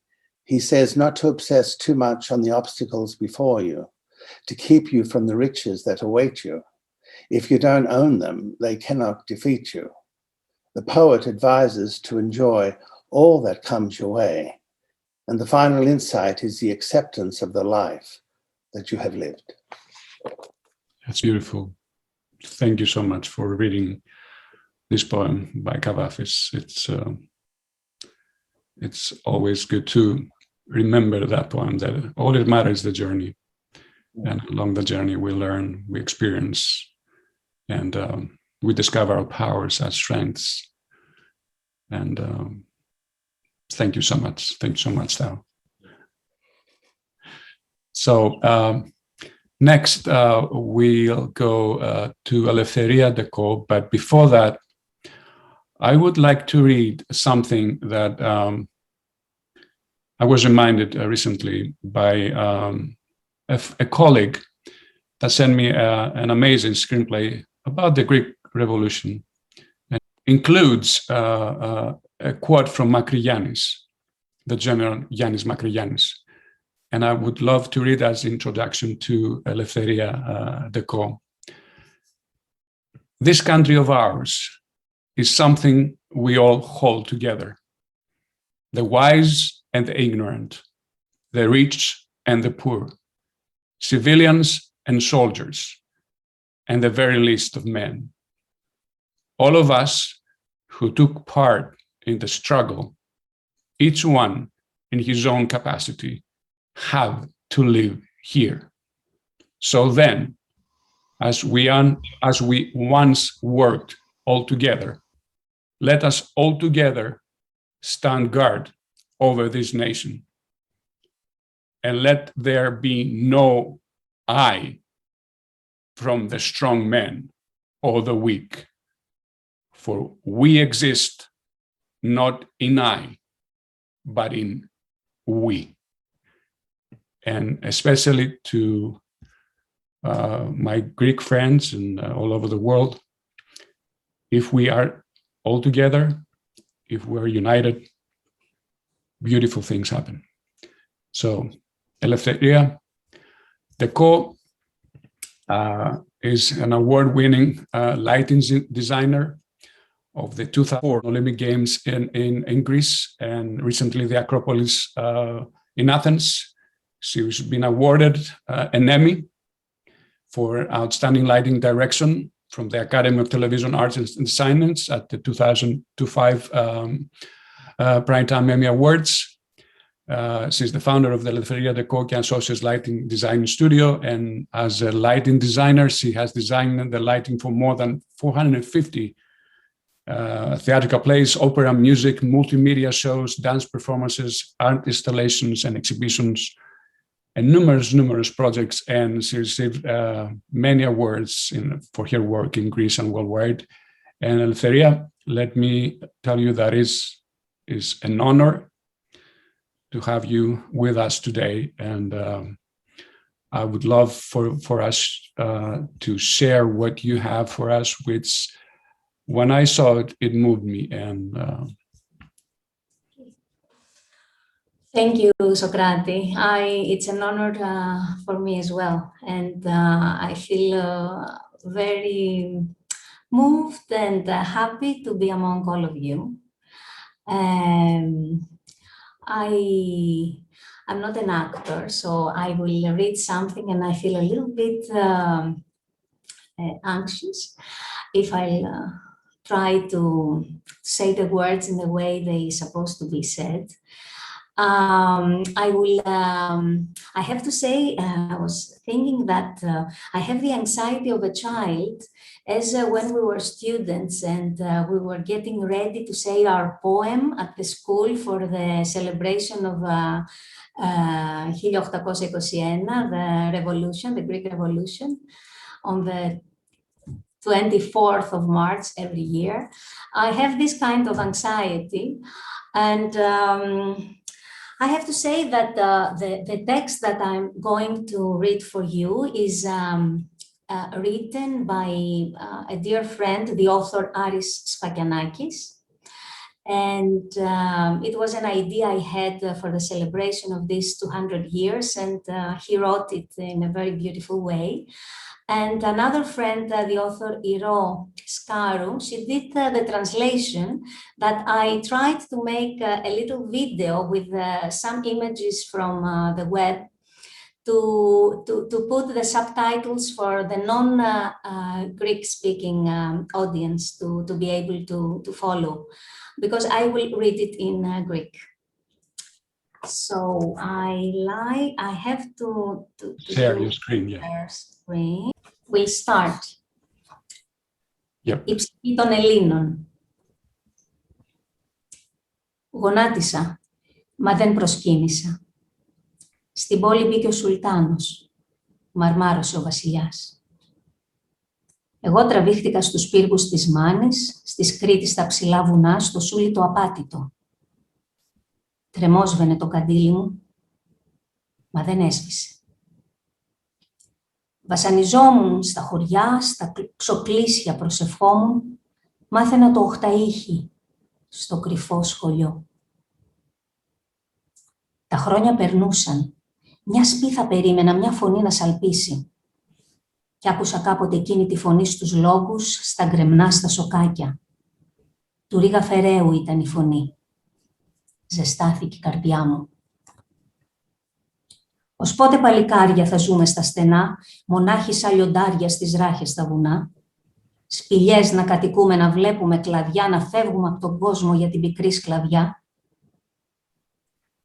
[SPEAKER 7] He says not to obsess too much on the obstacles before you, to keep you from the riches that await you. If you don't own them, they cannot defeat you. The poet advises to enjoy all that comes your way, and the final insight is the acceptance of the life that you have lived.
[SPEAKER 1] That's beautiful. Thank you so much for reading this poem by Kavafis. It's always good to remember that poem, that all it matters is the journey. And along the journey, we learn, we experience, and we discover our powers, our strengths. And thank you so much. Thank you so much, Tao. So next, we'll go to Eleftheria Deco. But before that, I would like to read something that I was reminded recently by a colleague that sent me an amazing screenplay about the Greek Revolution. It includes a quote from Makrigiannis, the general Yannis Makrigiannis. And I would love to read as introduction to Eleftheria Deco. This country of ours is something we all hold together. The wise and the ignorant, the rich and the poor, civilians and soldiers, and the very least of men. All of us who took part in the struggle, each one in his own capacity, have to live here. So then, as we once worked all together, let us all together stand guard over this nation. And let there be no I from the strong men or the weak. For we exist not in I, but in we. And especially to my Greek friends and all over the world, if we are all together, if we're united, beautiful things happen. So Eleftheria Deco is an award-winning lighting designer of the 2004 Olympic Games in Greece, and recently the Acropolis in Athens. She's been awarded an Emmy for outstanding lighting direction from the Academy of Television Arts and Science at the 2005 Primetime Emmy Awards. She's the founder of the Eleftheria Deco and Associates Lighting Design Studio, and as a lighting designer, she has designed the lighting for more than 450 theatrical plays, opera, music, multimedia shows, dance performances, art installations, and exhibitions, and numerous projects. And she received many awards for her work in Greece and worldwide. And Eleftheria, let me tell you that is an honor to have you with us today, and I would love for us to share what you have for us, which when I saw it, it moved me. And
[SPEAKER 8] thank you, Socrates. It's an honor for me as well, and I feel very moved and happy to be among all of you. I'm not an actor, so I will read something and I feel a little bit anxious if I try to say the words in the way they're supposed to be said. I have to say, I was thinking that I have the anxiety of a child as when we were students and we were getting ready to say our poem at the school for the celebration of 1821, the revolution, the Greek Revolution, on the 24th of March every year. I have this kind of anxiety, and I have to say that the text that I'm going to read for you is written by a dear friend, the author Aris Spakianakis. And it was an idea I had for the celebration of these 200 years, and he wrote it in a very beautiful way. And another friend, the author Iro Skaru, she did the translation that I tried to make a little video with some images from the web to put the subtitles for the non-Greek-speaking audience to be able to follow, because I will read it in Greek. So I have to
[SPEAKER 1] share your screen. Yeah.
[SPEAKER 8] Screen. We'll start.
[SPEAKER 1] Yep.
[SPEAKER 8] Η ψυχή των Ελλήνων. Γονάτισα, μα δεν προσκύνησα. Στην πόλη μπήκε ο Σουλτάνος, μαρμάρωσε ο βασιλιάς. Εγώ τραβήχτηκα στους πύργους της Μάνης, στις Κρήτης στα ψηλά βουνά, στο σούλι το απάτητο. Τρεμόσβαινε το καντήλι μου, μα δεν έσβησε. Βασανιζόμουν στα χωριά, στα ξοκλήσια προσευχόμουν, μάθαινα το οχταΐχι στο κρυφό σχολιό. Τα χρόνια περνούσαν. Μια σπίθα περίμενα, μια φωνή να σαλπίσει. Κι άκουσα κάποτε εκείνη τη φωνή στους λόγους, στα γκρεμνά, στα σοκάκια. Του Ρίγα Φεραίου ήταν η φωνή. Ζεστάθηκε η καρδιά μου. Ως πότε παλικάρια θα ζούμε στα στενά, μονάχοι σαν λιοντάρια στις ράχες στα βουνά. Σπηλιές να κατοικούμε, να βλέπουμε κλαδιά, να φεύγουμε από τον κόσμο για την πικρή σκλαβιά.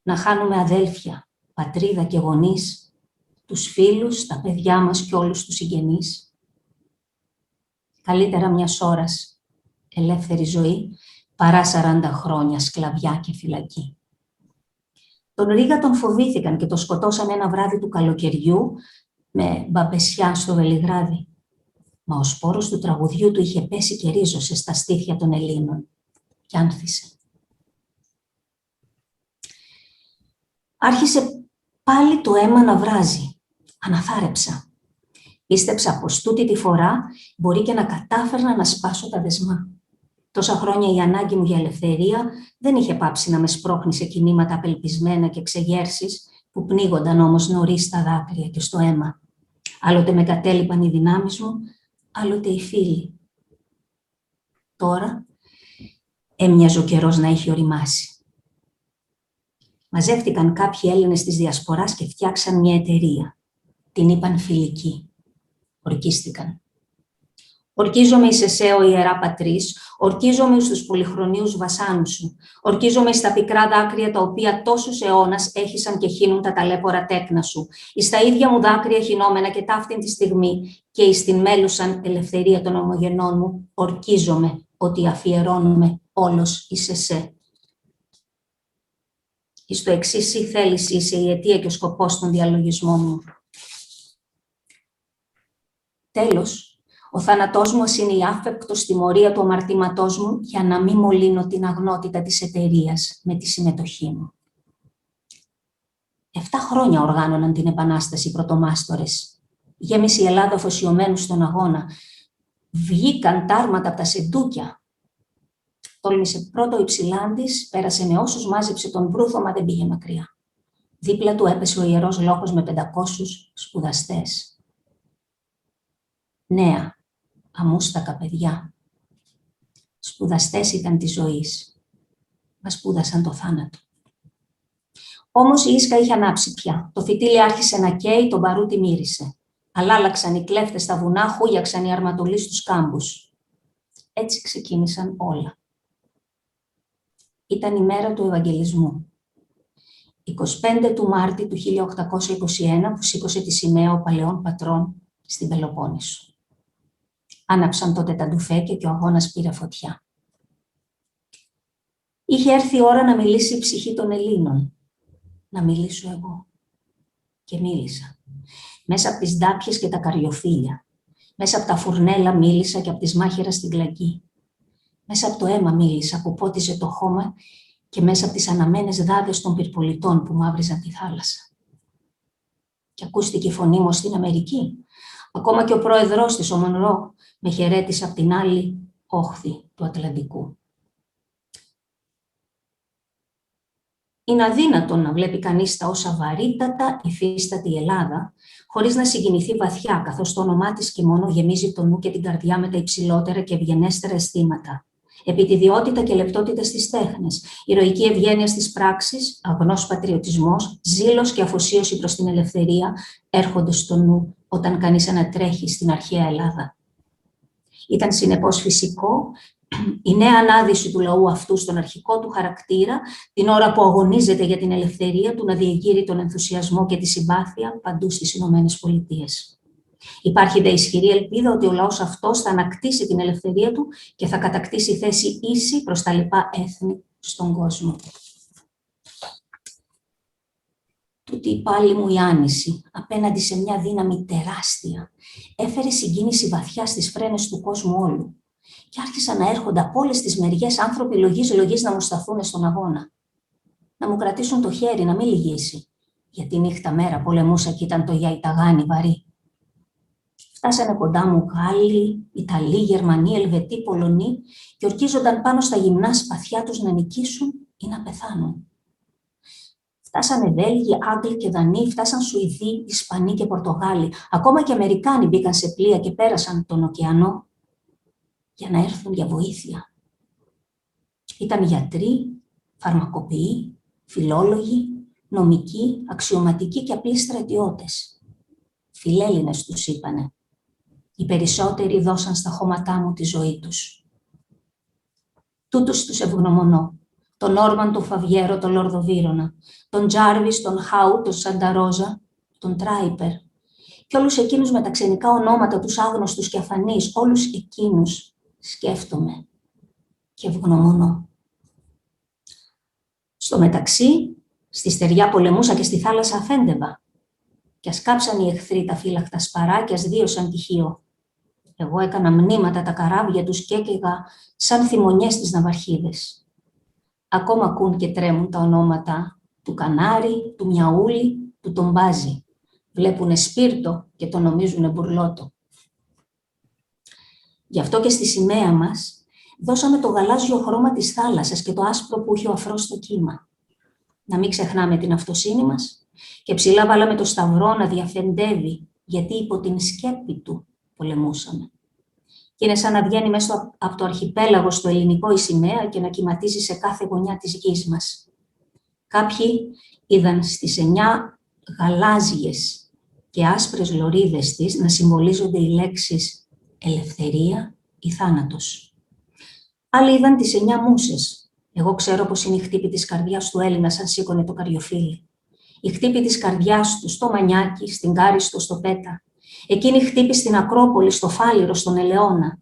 [SPEAKER 8] Να χάνουμε αδέλφια, πατρίδα και γονείς, τους φίλους, τα παιδιά μας και όλους τους συγγενείς. Καλύτερα μιας ώρας ελεύθερη ζωή, παρά 40 χρόνια σκλαβιά και φυλακή. Τον Ρίγα τον φοβήθηκαν και τον σκοτώσαν ένα βράδυ του καλοκαιριού με μπαμπεσιά στο Βελιγράδι. Μα ο σπόρος του τραγουδιού του είχε πέσει και ρίζωσε στα στήθια των Ελλήνων και άνθησε. Άρχισε πάλι το αίμα να βράζει. Αναθάρεψα. Πίστεψα πως τούτη τη φορά μπορεί και να κατάφερνα να σπάσω τα δεσμά. Τόσα χρόνια η ανάγκη μου για ελευθερία δεν είχε πάψει να με σπρώχνει σε κινήματα απελπισμένα και ξεγέρσεις που πνίγονταν όμως νωρίς στα δάκρυα και στο αίμα. Άλλοτε με κατέλειπαν οι δυνάμεις μου, άλλοτε οι φίλοι. Τώρα έμοιαζε ο καιρός να έχει οριμάσει. Μαζεύτηκαν κάποιοι Έλληνες της Διασποράς και φτιάξαν μια εταιρεία. Την είπαν Φιλική. Ορκίστηκαν. Ορκίζομαι εις εσέ, ο Ιερά Πατρίς, ορκίζομαι στους πολυχρονίους βασάνους σου, ορκίζομαι στα πικρά δάκρυα τα οποία τόσους αιώνας έχησαν και χύνουν τα ταλέπορα τέκνα σου, εις τα ίδια μου δάκρυα χυνόμενα και ταύτην τη στιγμή και εις την μέλουσαν ελευθερία των ομογενών μου, ορκίζομαι ότι αφιερώνομαι όλος εις εσέ. Εις το εξής η θέληση είσαι η αιτία και ο σκοπός των διαλογισμών μου. Τέλος, ο θάνατός μου είναι η άφευκτος τιμωρία του αμαρτήματός μου για να μην μολύνω την αγνότητα της εταιρείας με τη συμμετοχή μου. 7 χρόνια οργάνωναν την Επανάσταση οι πρωτομάστορες. Γέμισε η Ελλάδα αφοσιωμένους στον αγώνα. Βγήκαν τάρματα από τα σεντούκια. Τόλμησε πρώτο ο Υψηλάντης, πέρασε με όσους μάζεψε τον Προύθο, μα δεν πήγε μακριά. Δίπλα του έπεσε ο Ιερός Λόγος με 500 σπουδαστές. Νέα, αμούστακα παιδιά. Σπουδαστές ήταν της ζωής. Μα σπούδασαν το θάνατο. Όμως η ίσκα είχε ανάψει πια. Το φυτίλι άρχισε να καίει, τον παρούτι μύρισε. Αλλάλαξαν οι κλέφτες στα βουνά, χούλιαξαν οι αρματολοί στους κάμπους. Έτσι ξεκίνησαν όλα. Ήταν η μέρα του Ευαγγελισμού. 25 του Μάρτη του 1821 που σήκωσε τη σημαία ο παλαιών πατρών στην Πελοπόννησο. Άναψαν τότε τα ντουφέκια και ο αγώνας πήρε φωτιά. Είχε έρθει η ώρα να μιλήσει η ψυχή των Ελλήνων. Να μιλήσω εγώ. Και μίλησα. Μέσα από τις ντάπιες και τα καριοφύλια. Μέσα από τα φουρνέλα μίλησα και από τις μάχαιρας στην κλακή. Μέσα από το αίμα μίλησα που πότιζε το χώμα και μέσα από τις αναμένες δάδες των πυρπολιτών που μαύριζαν τη θάλασσα. Και ακούστηκε η φωνή μου στην Αμερική. Ακόμα και ο πρόεδρος της, ο Μονρό, με χαιρέτησε από την άλλη όχθη του Ατλαντικού. Είναι αδύνατο να βλέπει κανείς τα όσα βαρύτατα υφίσταται η Ελλάδα, χωρίς να συγκινηθεί βαθιά, καθώς το όνομά της και μόνο γεμίζει το νου και την καρδιά με τα υψηλότερα και ευγενέστερα αισθήματα. Επιτιδιότητα και λεπτότητα στις τέχνες, ηρωική ευγένεια στις πράξεις, αγνός πατριωτισμός, ζήλος και αφοσίωση προς την ελευθερία έρχονται στο νου όταν κανείς ανατρέχει στην αρχαία Ελλάδα. Ήταν συνεπώς φυσικό η νέα ανάδυση του λαού αυτού στον αρχικό του χαρακτήρα, την ώρα που αγωνίζεται για την ελευθερία του, να διεγείρει τον ενθουσιασμό και τη συμπάθεια παντού στις Ηνωμένες Πολιτείες. Υπάρχει δε ισχυρή ελπίδα ότι ο λαός αυτός θα ανακτήσει την ελευθερία του και θα κατακτήσει θέση ίση προς τα λοιπά έθνη στον κόσμο. Τούτη η πάλι μου η άνηση, απέναντι σε μια δύναμη τεράστια, έφερε συγκίνηση βαθιά στις φρένες του κόσμου όλου. Και άρχισαν να έρχονται από όλες τις μεριές άνθρωποι λογής να μου σταθούν στον αγώνα. Να μου κρατήσουν το χέρι, να μην λυγίσει. Γιατί νύχτα μέρα πολεμούσα και ήταν το γιαϊταγάνι βαρύ. Φτάσανε κοντά μου Γάλλοι, Ιταλοί, Γερμανοί, Ελβετοί, Πολωνοί και ορκίζονταν πάνω στα γυμνά σπαθιά τους να νικήσουν ή να πεθάνουν. Φτάσανε Βέλγοι, Άγγλοι και Δανείοι, φτάσαν Σουηδοί, Ισπανοί και Πορτογάλοι. Ακόμα και Αμερικάνοι μπήκαν σε πλοία και πέρασαν τον ωκεανό για να έρθουν για βοήθεια. Ήταν γιατροί, φαρμακοποιοί, φιλόλογοι, νομικοί, αξιωματικοί και απλοί στρατιώτες. Φιλέλληνες τους είπανε. Οι περισσότεροι δώσαν στα χώματά μου τη ζωή τους. Τούτους τους ευγνωμονώ. Τον Όρμαν, τον Φαβιέρο, τον Λόρδο Βύρωνα, τον Τζάρβις, τον Χάου, τον Σανταρόζα, τον Τράιπερ και όλους εκείνους με τα ξενικά ονόματα, τους άγνωστους και αφανείς, όλους εκείνους σκέφτομαι και ευγνωμονώ. Στο μεταξύ, στη στεριά πολεμούσα και στη θάλασσα αφέντευα. Κι ας κάψαν οι εχθροί τα φύλακτα σπαρά κι ας δίωσαν τυχείο. Εγώ έκανα μνήματα τα καράβια τους και έκαιγα σαν θυμονιές τις ναυαρχίδες. Ακόμα ακούν και τρέμουν τα ονόματα του Κανάρι, του Μιαούλη, του Τομπάζη. Βλέπουνε σπίρτο και το νομίζουνε μπουρλότο. Γι' αυτό και στη σημαία μας δώσαμε το γαλάζιο χρώμα της θάλασσας και το άσπρο που είχε ο αφρός στο κύμα. Να μην ξεχνάμε την αυτοσύνη μας και ψηλά βάλαμε το σταυρό να διαφεντεύει, γιατί υπό την σκέπη του πολεμούσαμε. Και είναι σαν να βγαίνει μέσα από το αρχιπέλαγο στο ελληνικό η σημαία και να κυματίζει σε κάθε γωνιά της γης μας. Κάποιοι είδαν στις 9 γαλάζιες και άσπρες λωρίδες της να συμβολίζονται οι λέξεις ελευθερία ή θάνατος. Άλλοι είδαν τις 9 μούσες. Εγώ ξέρω πως είναι η χτύπη της καρδιάς του Έλληνα σαν σήκωνε το καριοφύλι. Η χτύπη της καρδιάς του στο Μανιάκι, στην Κάριστο, στο Πέτα. Εκείνη η χτύπη στην Ακρόπολη, στο Φάληρο, στον Ελαιώνα.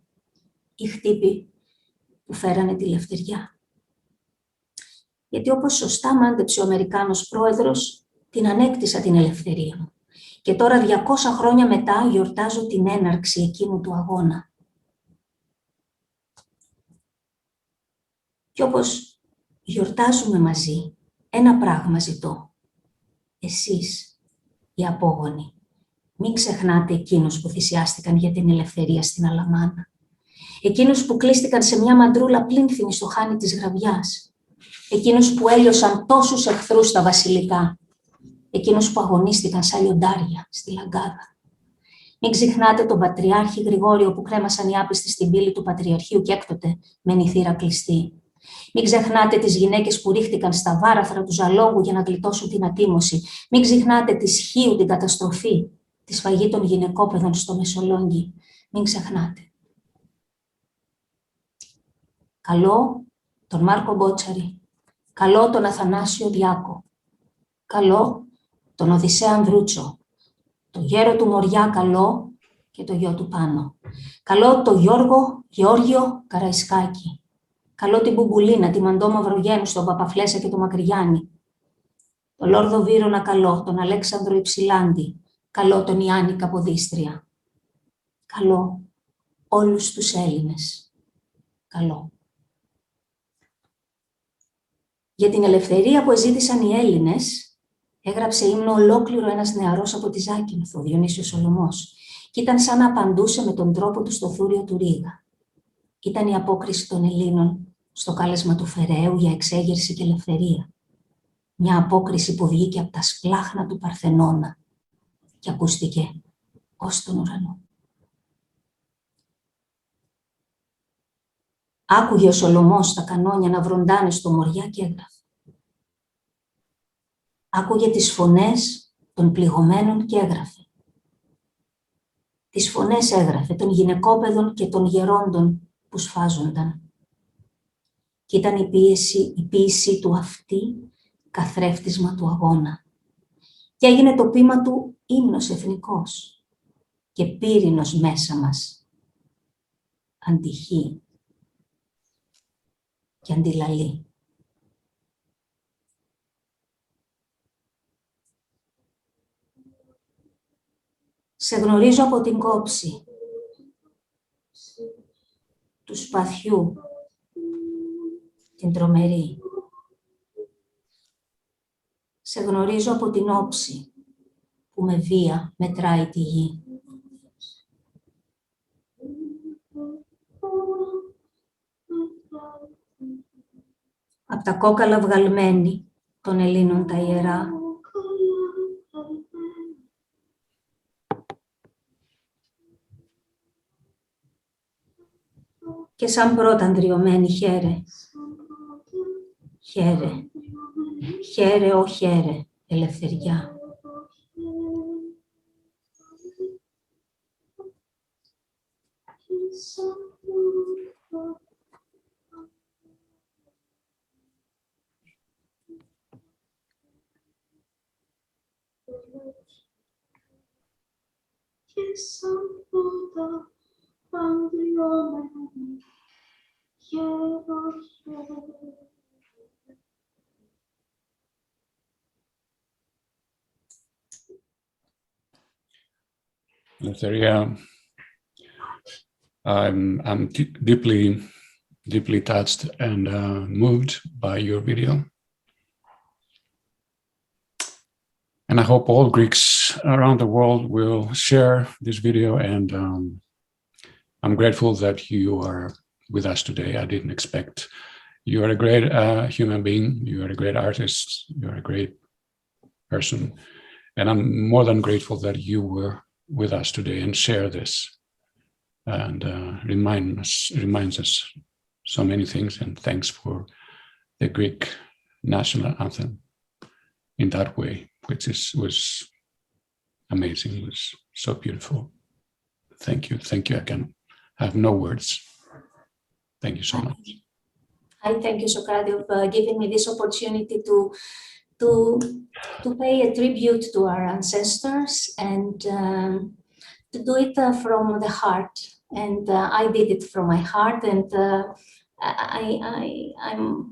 [SPEAKER 8] Η χτύπη που φέρανε τη λευτεριά. Γιατί όπως σωστά μάντεψε ο Αμερικάνος πρόεδρος, την ανέκτησα την ελευθερία μου. Και τώρα 200 χρόνια μετά γιορτάζω την έναρξη εκείνου του αγώνα. Και όπως γιορτάζουμε μαζί, ένα πράγμα ζητώ. Εσείς, οι απόγονοι, μην ξεχνάτε εκείνους που θυσιάστηκαν για την ελευθερία στην Αλαμάνα. Εκείνους που κλείστηκαν σε μια μαντρούλα πλήνθινη στο χάνι της Γραβιάς. Εκείνους που έλειωσαν τόσους εχθρούς στα βασιλικά. Εκείνους που αγωνίστηκαν σαν λιοντάρια στη Λαγκάδα. Μην ξεχνάτε τον Πατριάρχη Γρηγόριο που κρέμασαν οι άπιστοι στην πύλη του Πατριαρχείου και έκτοτε με νηθήρα κλειστή. Μην ξεχνάτε τις γυναίκες που ρίχτηκαν στα βάραθρα του Ζαλόγου για να γλιτώσουν την ατίμωση. Μην ξεχνάτε τη Σχίου την καταστροφή, τη σφαγή των γυναικόπαιδων στο Μεσολόγγι. Μην ξεχνάτε. Καλώ τον Μάρκο Μπότσαρη. Καλώ τον Αθανάσιο Διάκο. Καλώ τον Οδυσσέα Ανδρούτσο. Το γέρο του Μοριά καλώ και το γιο του Πάνο. Καλώ τον Γεώργιο Καραϊσκάκη. Καλώ την Μπουμπουλίνα, τη Μαντώ Μαυρογένου, τον Παπαφλέσσα και τον Μακρυγιάννη. Τον Λόρδο Βύρωνα καλώ, τον Αλέξανδρο Υψηλάντη. Καλώ τον Ιάννη Καποδίστρια. Καλώ όλους τους Έλληνες. Καλώ. Για την ελευθερία που εζήτησαν οι Έλληνες, έγραψε ύμνο ολόκληρο ένας νεαρός από τη Ζάκυνθο, ο Διονύσιος Σολωμός, και ήταν σαν να απαντούσε με τον τρόπο του στο θούριο του Ρήγα. Ήταν η απόκριση των Ελλήνων στο κάλεσμα του Φεραίου για εξέγερση και ελευθερία. Μια απόκριση που βγήκε από τα σπλάχνα του Παρθενώνα και ακούστηκε ως τον ουρανό. Άκουγε ο Σολομός τα κανόνια να βροντάνε στο Μοριά και έγραφε. Άκουγε τις φωνές των πληγωμένων και έγραφε. Τις φωνές έγραφε των γυναικόπαιδων και των γερόντων που σφάζονταν. Και ήταν η ποίηση του αυτή καθρέφτισμα του αγώνα. Και έγινε το ποίημα του ύμνος εθνικός και πύρινος μέσα μας. Αντυχεί και αντιλαλεί. Σε γνωρίζω από την κόψη του σπαθιού, την τρομερή. Σε γνωρίζω από την όψη που με βία μετράει τη γη. Απ' τα κόκαλα βγαλμένη των Ελλήνων τα ιερά, και σαν πρώτα αντριωμένη χαίρε, χαίρε, χαίρε, ω χαίρε, ελευθεριά. Και σαν πρώτα αντριωμένη χαίρε, χαίρε.
[SPEAKER 1] Eleftheria, I'm deeply touched and moved by your video. And I hope all Greeks around the world will share this video, and I'm grateful that you are with us today. I didn't expect. You are a great human being, you are a great artist, you are a great person, and I'm more than grateful that you were with us today and share this, and reminds us so many things. And thanks for the Greek national anthem in that way, which was amazing, was so beautiful. Thank you. I can have no words. Thank you so much.
[SPEAKER 8] I thank you, Socrates, for giving me this opportunity to pay a tribute to our ancestors and to do it from the heart. And I did it from my heart, and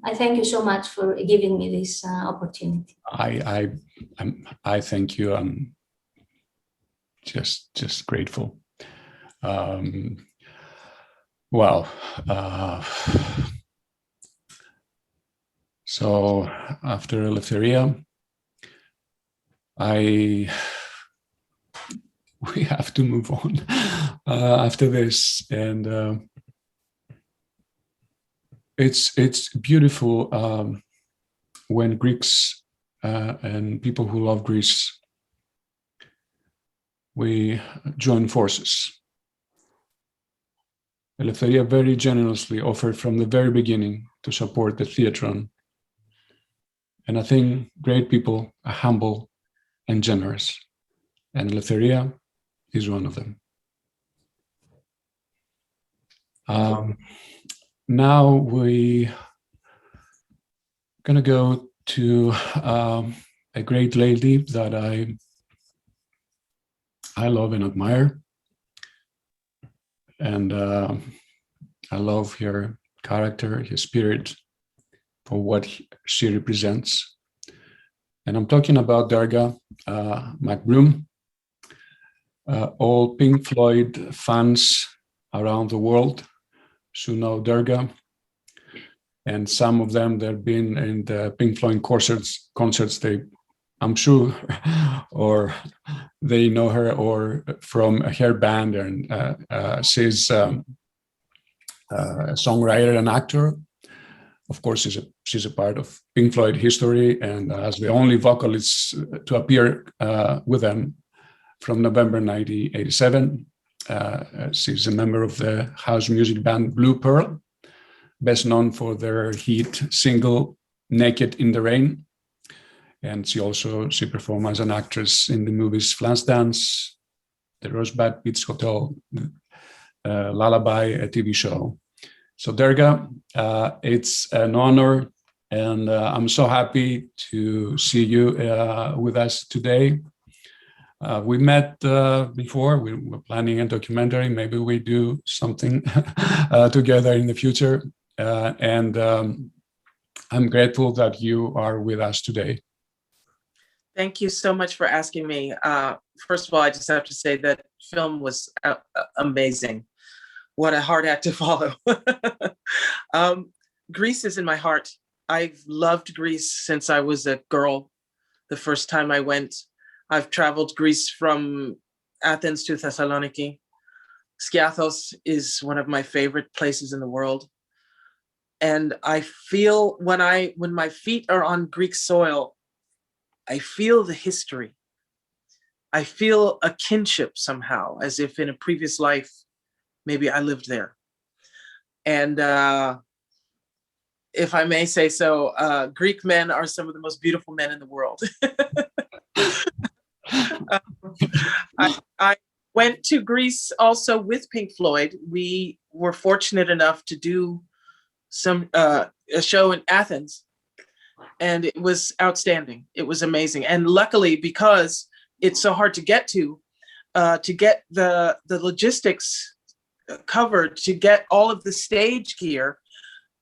[SPEAKER 8] I thank you so much for giving me this opportunity.
[SPEAKER 1] I thank you. I'm just grateful. Wow. So after Eleftheria, we have to move on after this, and it's beautiful when Greeks and people who love Greece, we join forces. Eleftheria very generously offered from the very beginning to support the Theatron. And I think great people are humble and generous. And Eleftheria is one of them. Now we're gonna go to a great lady that I love and admire. And I love her character, her spirit, for what she represents. And I'm talking about Darga McBroom. All Pink Floyd fans around the world should know Darga. And some of them that have been in the Pink Floyd concerts, I'm sure, or they know her, or from her band, and she's a songwriter and actor. Of course, she's a part of Pink Floyd history, and as the only vocalist to appear with them from November 1987, she's a member of the house music band Blue Pearl, best known for their hit single Naked in the Rain. And she performed as an actress in the movies Flashdance, The Rosebud Beach Hotel, Lullaby, a TV show. So Durga, it's an honor, and I'm so happy to see you with us today. We met before. We were planning a documentary. Maybe we do something together in the future. And I'm grateful that you are with us today.
[SPEAKER 9] Thank you so much for asking me. First of all, I just have to say that film was amazing. What a hard act to follow. Greece is in my heart. I've loved Greece since I was a girl. The first time I went, I've traveled Greece from Athens to Thessaloniki. Skiathos is one of my favorite places in the world. And I feel when my feet are on Greek soil, I feel the history. I feel a kinship somehow, as if in a previous life, maybe I lived there. And if I may say so, Greek men are some of the most beautiful men in the world. I went to Greece also with Pink Floyd. We were fortunate enough to do a show in Athens, and it was outstanding. It was amazing. And luckily, because it's so hard to get the logistics covered, to get all of the stage gear,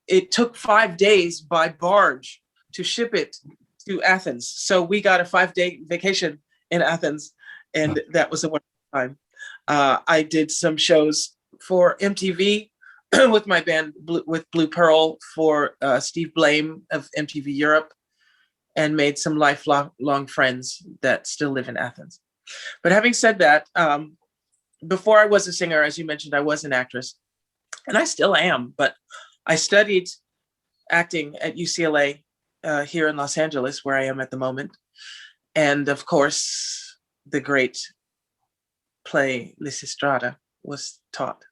[SPEAKER 9] it took 5 days by barge to ship it to Athens. So we got a 5-day vacation in Athens, and that was a wonderful time. I did some shows for MTV with my band, with Blue Pearl, for Steve Blame of MTV Europe, and made some lifelong friends that still live in Athens. But having said that, before I was a singer, as you mentioned, I was an actress, and I still am, but I studied acting at UCLA here in Los Angeles, where I am at the moment. And of course, the great play Lysistrata was taught,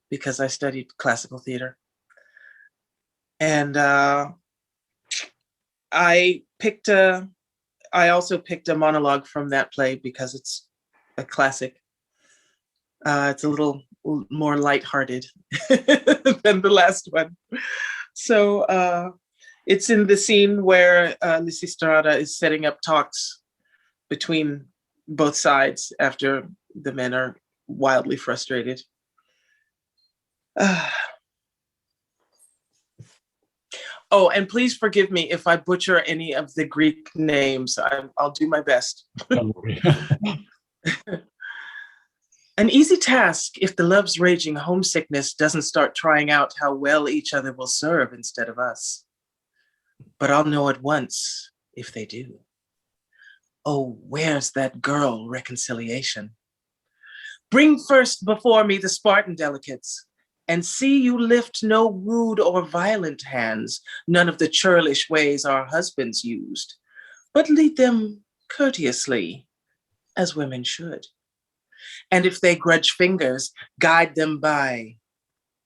[SPEAKER 9] because I studied classical theater. And I also picked a monologue from that play because it's a classic. It's a little more lighthearted than the last one. So it's in the scene where Lysistrata is setting up talks between both sides after the men are wildly frustrated. Oh, and please forgive me if I butcher any of the Greek names. I'll do my best.
[SPEAKER 1] Don't worry.
[SPEAKER 9] An easy task if the love's raging homesickness doesn't start trying out how well each other will serve instead of us. But I'll know at once if they do. Oh, where's that girl reconciliation? Bring first before me the Spartan delegates, and see you lift no rude or violent hands, none of the churlish ways our husbands used, but lead them courteously, as women should. And if they grudge fingers, guide them by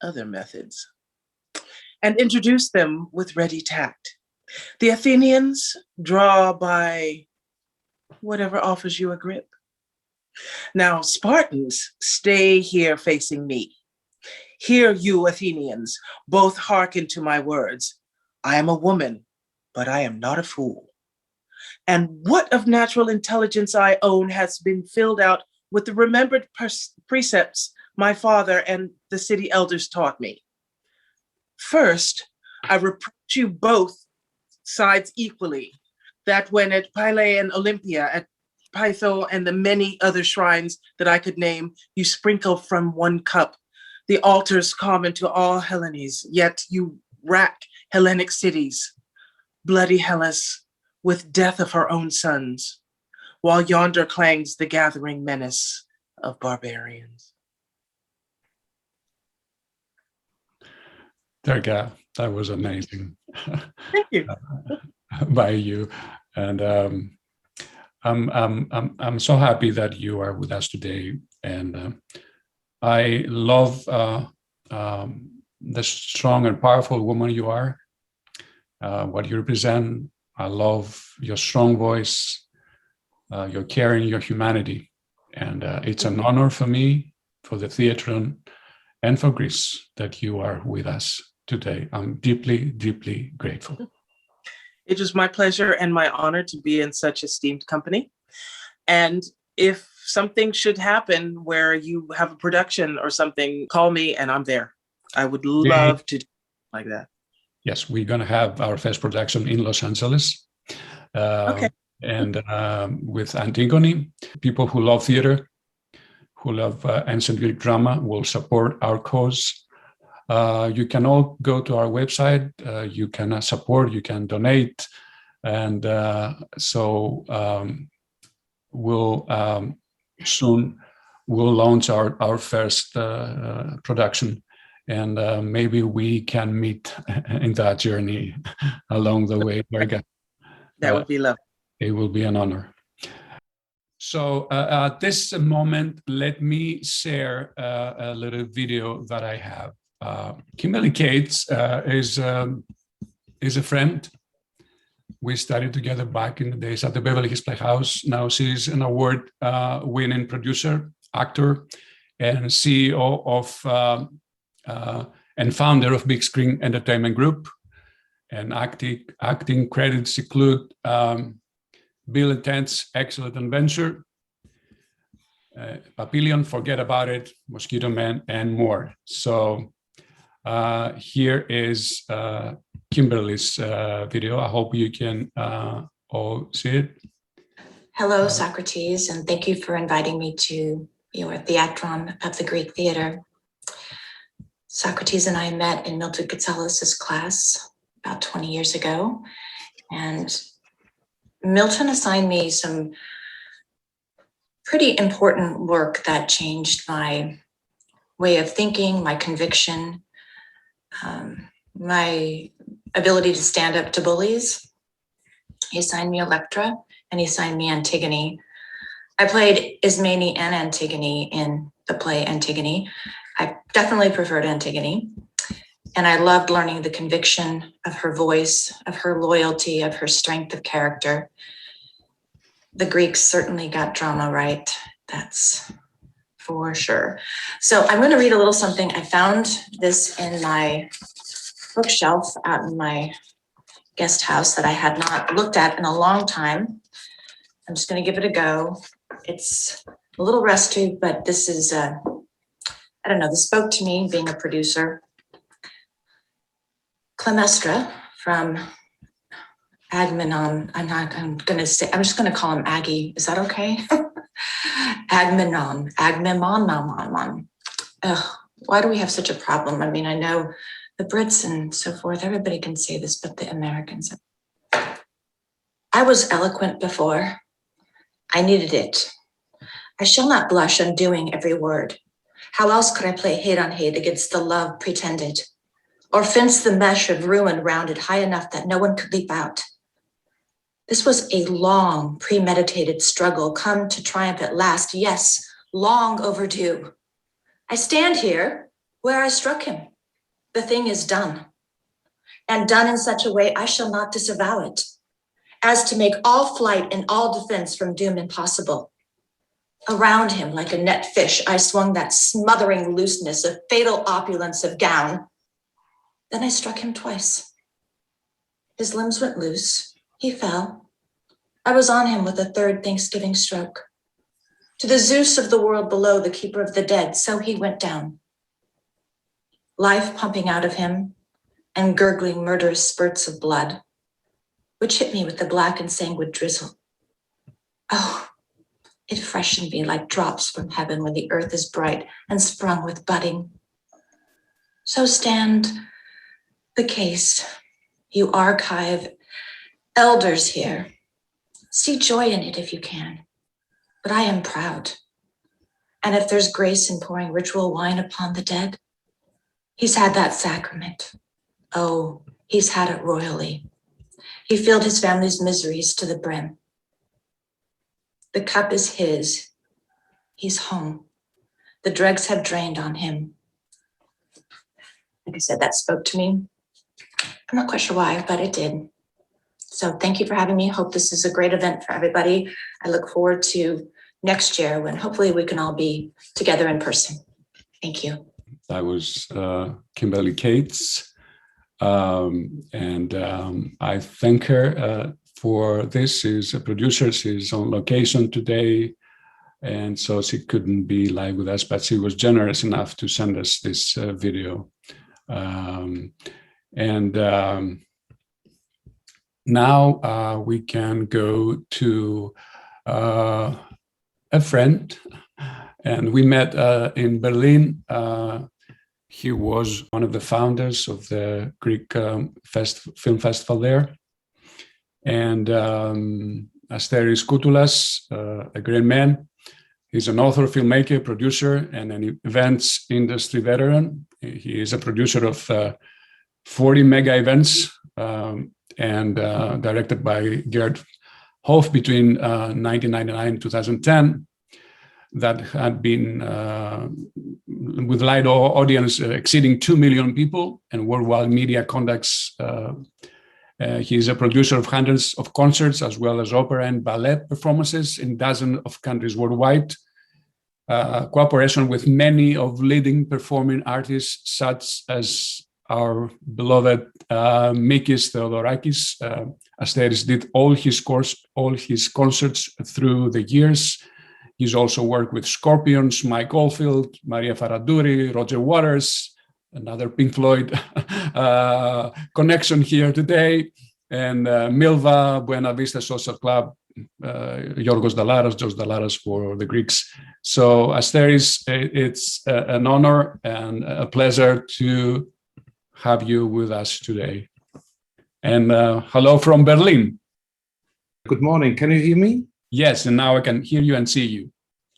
[SPEAKER 9] other methods, and introduce them with ready tact. The Athenians draw by whatever offers you a grip. Now, Spartans, stay here facing me. Hear you, Athenians, both hearken to my words. I am a woman, but I am not a fool. And what of natural intelligence I own has been filled out with the remembered precepts my father and the city elders taught me. First, I reproach you both sides equally, that when at Pylae and Olympia, at Pytho and the many other shrines that I could name, you sprinkle from one cup the altars common to all Hellenes, yet you rack Hellenic cities, bloody Hellas, with death of her own sons, while yonder clangs the gathering menace of barbarians.
[SPEAKER 1] Durga, that was amazing.
[SPEAKER 9] Thank you.
[SPEAKER 1] By you. And I'm so happy that you are with us today. And I love the strong and powerful woman you are, what you represent. I love your strong voice, your caring, your humanity. And it's an honor for me, for the Theatron, and for Greece that you are with us today. I'm deeply, deeply grateful.
[SPEAKER 9] It was my pleasure and my honor to be in such esteemed company. And if something should happen where you have a production or something, call me and I'm there. I would love to do like that.
[SPEAKER 1] Yes, we're going to have our first production in Los Angeles.
[SPEAKER 9] Okay.
[SPEAKER 1] And with Antigone, people who love theater, who love ancient Greek drama will support our cause. You can all go to our website. You can support, you can donate. And we'll soon launch our first production. And maybe we can meet in that journey along the way.
[SPEAKER 9] That would be lovely.
[SPEAKER 1] It will be an honor. So at this moment, let me share a little video that I have. Kimberly Cates is a friend. We studied together back in the days at the Beverly Hills Playhouse. Now she's an award-winning producer, actor, and CEO of and founder of Big Screen Entertainment Group. And acting credits include Bill and Ted's Excellent Adventure, Papillion, Forget About It, Mosquito Man, and more. So here is Kimberly's video. I hope you can all see it.
[SPEAKER 10] Hello, Socrates, and thank you for inviting me to your Theatron of the Greek theater. Socrates and I met in Milton Gonzalez's class about 20 years ago, and Milton assigned me some pretty important work that changed my way of thinking, my conviction, my ability to stand up to bullies. He assigned me Electra, and he assigned me Antigone. I played Ismene and Antigone in the play Antigone. I definitely preferred Antigone. And I loved learning the conviction of her voice, of her loyalty, of her strength of character. The Greeks certainly got drama right, that's for sure. So I'm going to read a little something. I found this in my bookshelf out in my guest house that I had not looked at in a long time. I'm just going to give it a go. It's a little rusty, but this is, I don't know, this spoke to me being a producer. Clemestra from Agmenon. I'm just going to call him Aggie. Is that okay? Agmenon. Why do we have such a problem? I mean, I know the Brits and so forth, everybody can say this, but the Americans. I was eloquent before. I needed it. I shall not blush undoing every word. How else could I play hate on hate against the love pretended? Or fence the mesh of ruin round it high enough that no one could leap out? This was a long, premeditated struggle come to triumph at last. Yes, long overdue. I stand here where I struck him. The thing is done, and done in such a way I shall not disavow it, as to make all flight and all defense from doom impossible. Around him, like a net fish, I swung that smothering looseness of fatal opulence of gown. Then I struck him twice. His limbs went loose. He fell. I was on him with a third Thanksgiving stroke. To the Zeus of the world below, the keeper of the dead, so he went down. Life pumping out of him and gurgling murderous spurts of blood, which hit me with the black and sanguine drizzle. Oh, it freshened me like drops from heaven when the earth is bright and sprung with budding. So stand the case, you archive elders here. See joy in it if you can, but I am proud. And if there's grace in pouring ritual wine upon the dead, he's had that sacrament. Oh, he's had it royally. He filled his family's miseries to the brim. The cup is his. He's home. The dregs have drained on him. Like I said, that spoke to me. I'm not quite sure why, but it did. So thank you for having me. Hope this is a great event for everybody. I look forward to next year when hopefully we can all be together in person. Thank you. That
[SPEAKER 1] was Kimberly Cates. I thank her for this. She's a producer. She's on location today. And so she couldn't be live with us, but she was generous enough to send us this video. Now we can go to a friend, and we met in Berlin. He was one of the founders of the Greek film festival there. And Asteris Koutoulas, a great man. He's an author, filmmaker, producer, and an events industry veteran. He is a producer of 40 mega events and directed by Gerd Hof between 1999 and 2010. That had been with live audience exceeding 2 million people, and worldwide media conducts. He's a producer of hundreds of concerts, as well as opera and ballet performances in dozens of countries worldwide. Cooperation with many of leading performing artists, such as our beloved Mikis Theodorakis. Asteris did all his concerts through the years. He's also worked with Scorpions, Mike Oldfield, Maria Faraduri, Roger Waters, another Pink Floyd connection here today, and Milva, Buena Vista Social Club, Yorgos Dallaras, George Dallaras for the Greeks. So Asteris, it's an honor and a pleasure to have you with us today. And hello from Berlin.
[SPEAKER 11] Good morning. Can you hear me?
[SPEAKER 1] Yes, and now I can hear you and see you.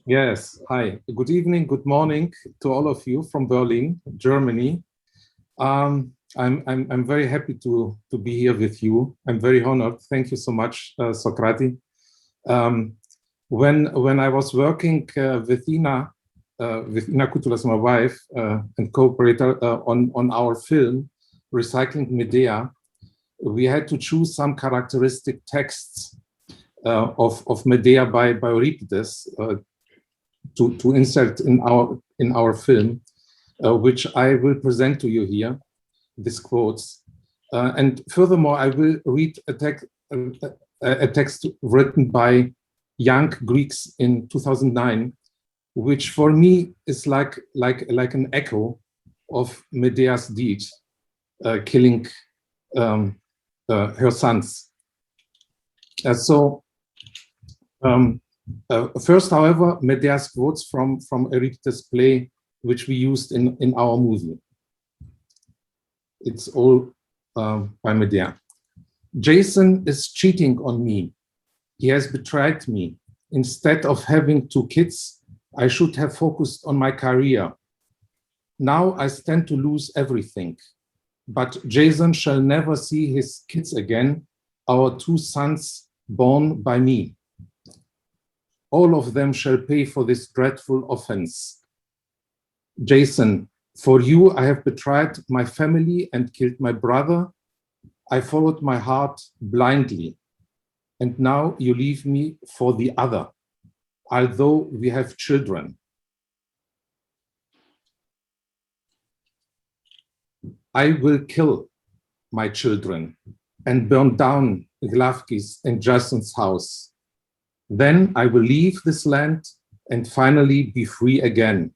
[SPEAKER 11] Yes. Hi. Good evening. Good morning to all of you from Berlin, Germany. I'm very happy to be here with you. I'm very honored. Thank you so much, Socrates. When I was working with Ina Koutoulas, my wife, and co-operator on our film, Recycling Medea, we had to choose some characteristic texts of Medea by Euripides to insert in our film, which I will present to you here, these quotes. And furthermore, I will read a text written by young Greeks in 2009, which for me is like an echo of Medea's deed, killing her sons. First, however, Medea's quotes from Euripides' play, which we used in our movie. It's all by Medea. Jason is cheating on me. He has betrayed me. Instead of having 2 kids, I should have focused on my career. Now I stand to lose everything. But Jason shall never see his kids again, our 2 sons born by me. All of them shall pay for this dreadful offense. Jason, for you I have betrayed my family and killed my brother. I followed my heart blindly. And now you leave me for the other, although we have children. I will kill my children and burn down Glavki's and Jason's house. Then I will leave this land and finally be free again.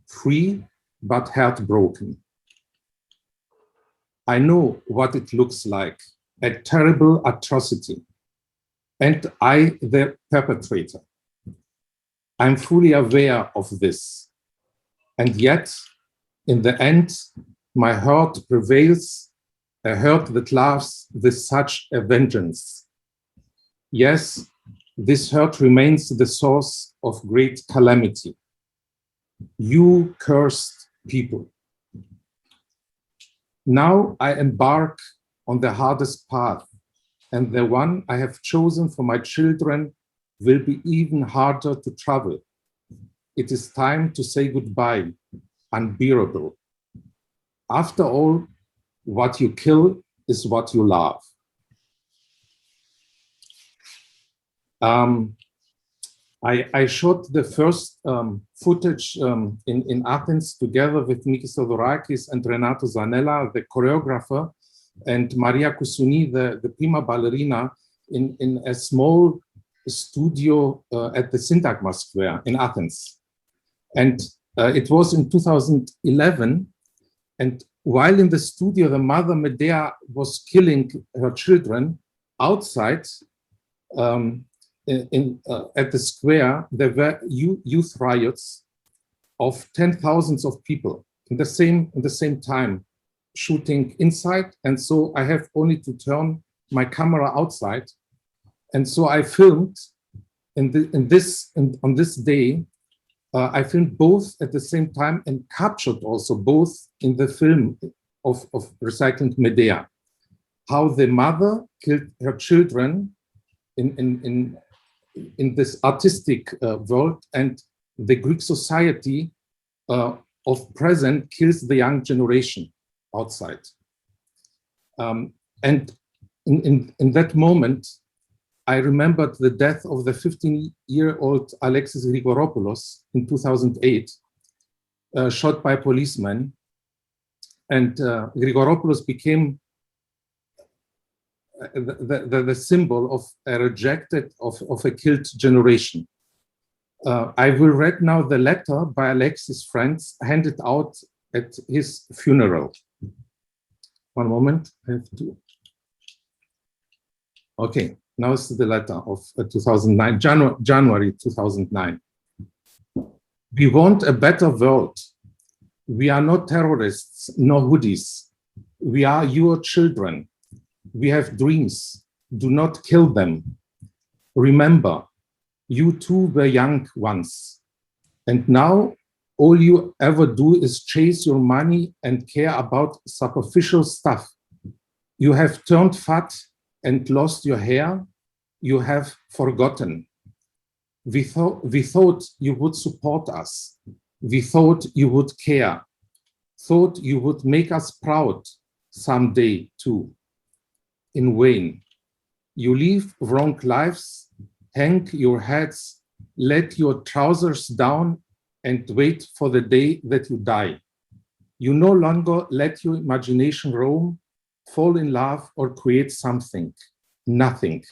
[SPEAKER 11] Free, but heartbroken. I know what it looks like, a terrible atrocity. And I, the perpetrator. I'm fully aware of this. And yet, in the end, my heart prevails, a heart that laughs with such a vengeance. Yes, this hurt remains the source of great calamity. You cursed people. Now I embark on the hardest path, and the one I have chosen for my children will be even harder to travel. It is time to say goodbye, unbearable. after all, what you kill is what you love. I shot the first footage in Athens together with Nikis Theodorakis and Renato Zanella, the choreographer, and Maria Koussouni, the prima ballerina, in a small studio at the Syntagma Square in Athens. And it was in 2011. And while in the studio, the mother Medea was killing her children outside at the square, there were youth riots of 10,000s of people in the same time, shooting inside. And so I have only to turn my camera outside. And so I filmed on this day, I filmed both at the same time and captured also both in the film of Recycling Medea, how the mother killed her children in this artistic world, and the Greek society of present kills the young generation outside. And in that moment, I remembered the death of the 15-year-old Alexis Grigoropoulos in 2008, shot by policemen. And Grigoropoulos became the symbol of a rejected, of a killed generation. I will read now the letter by Alexis' friends handed out at his funeral. One moment, I have to. Okay, now it's the letter of 2009, January 2009. We want a better world. We are not terrorists, nor hoodies. We are your children. We have dreams. Do not kill them. Remember, you too were young once. And now all you ever do is chase your money and care about superficial stuff. You have turned fat and lost your hair. You have forgotten. We thought you would support us. We thought you would care. Thought you would make us proud someday too. In vain. You live wrong lives, hang your heads, let your trousers down, and wait for the day that you die. You no longer let your imagination roam, fall in love, or create something. Nothing.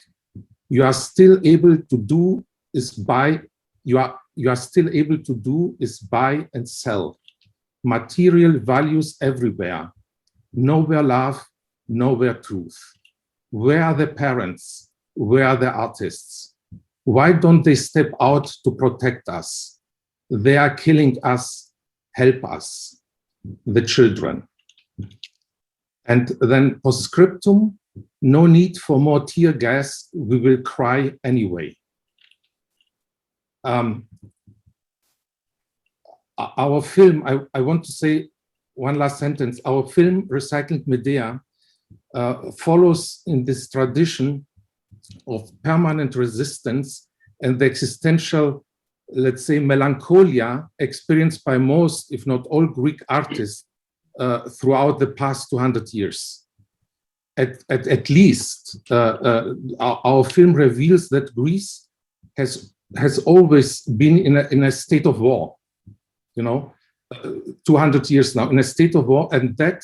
[SPEAKER 11] You are still able to do is buy. You are still able to do is buy and sell. Material values everywhere. Nowhere love, nowhere truth. Where are the parents? Where are the artists? Why don't they step out to protect us? They are killing us. Help us, the children. And then postscriptum, no need for more tear gas. We will cry anyway. Our film, I want to say one last sentence. Our film, Recycling Medea, follows in this tradition of permanent resistance and the existential, let's say, melancholia experienced by most, if not all, Greek artists throughout the past 200 years. At least, our film reveals that Greece has always been in a state of war, 200 years now, in a state of war, and that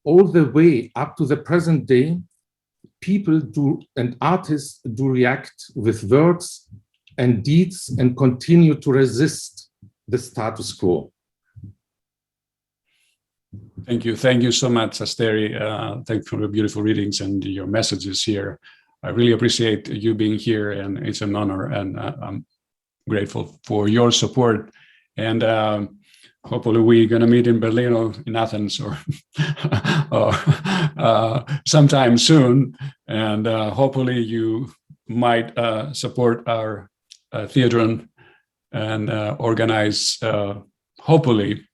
[SPEAKER 11] all the way up to the present day, people do and artists do react with words and deeds and continue to resist the status quo.
[SPEAKER 1] Thank you. Thank you so much, Asteri. Thank you for the beautiful readings and your messages here. I really appreciate you being here, and it's an honor, and I'm grateful for your support. And hopefully we're going to meet in Berlin or in Athens or sometime soon. And hopefully you might support our Theatron and organize, hopefully,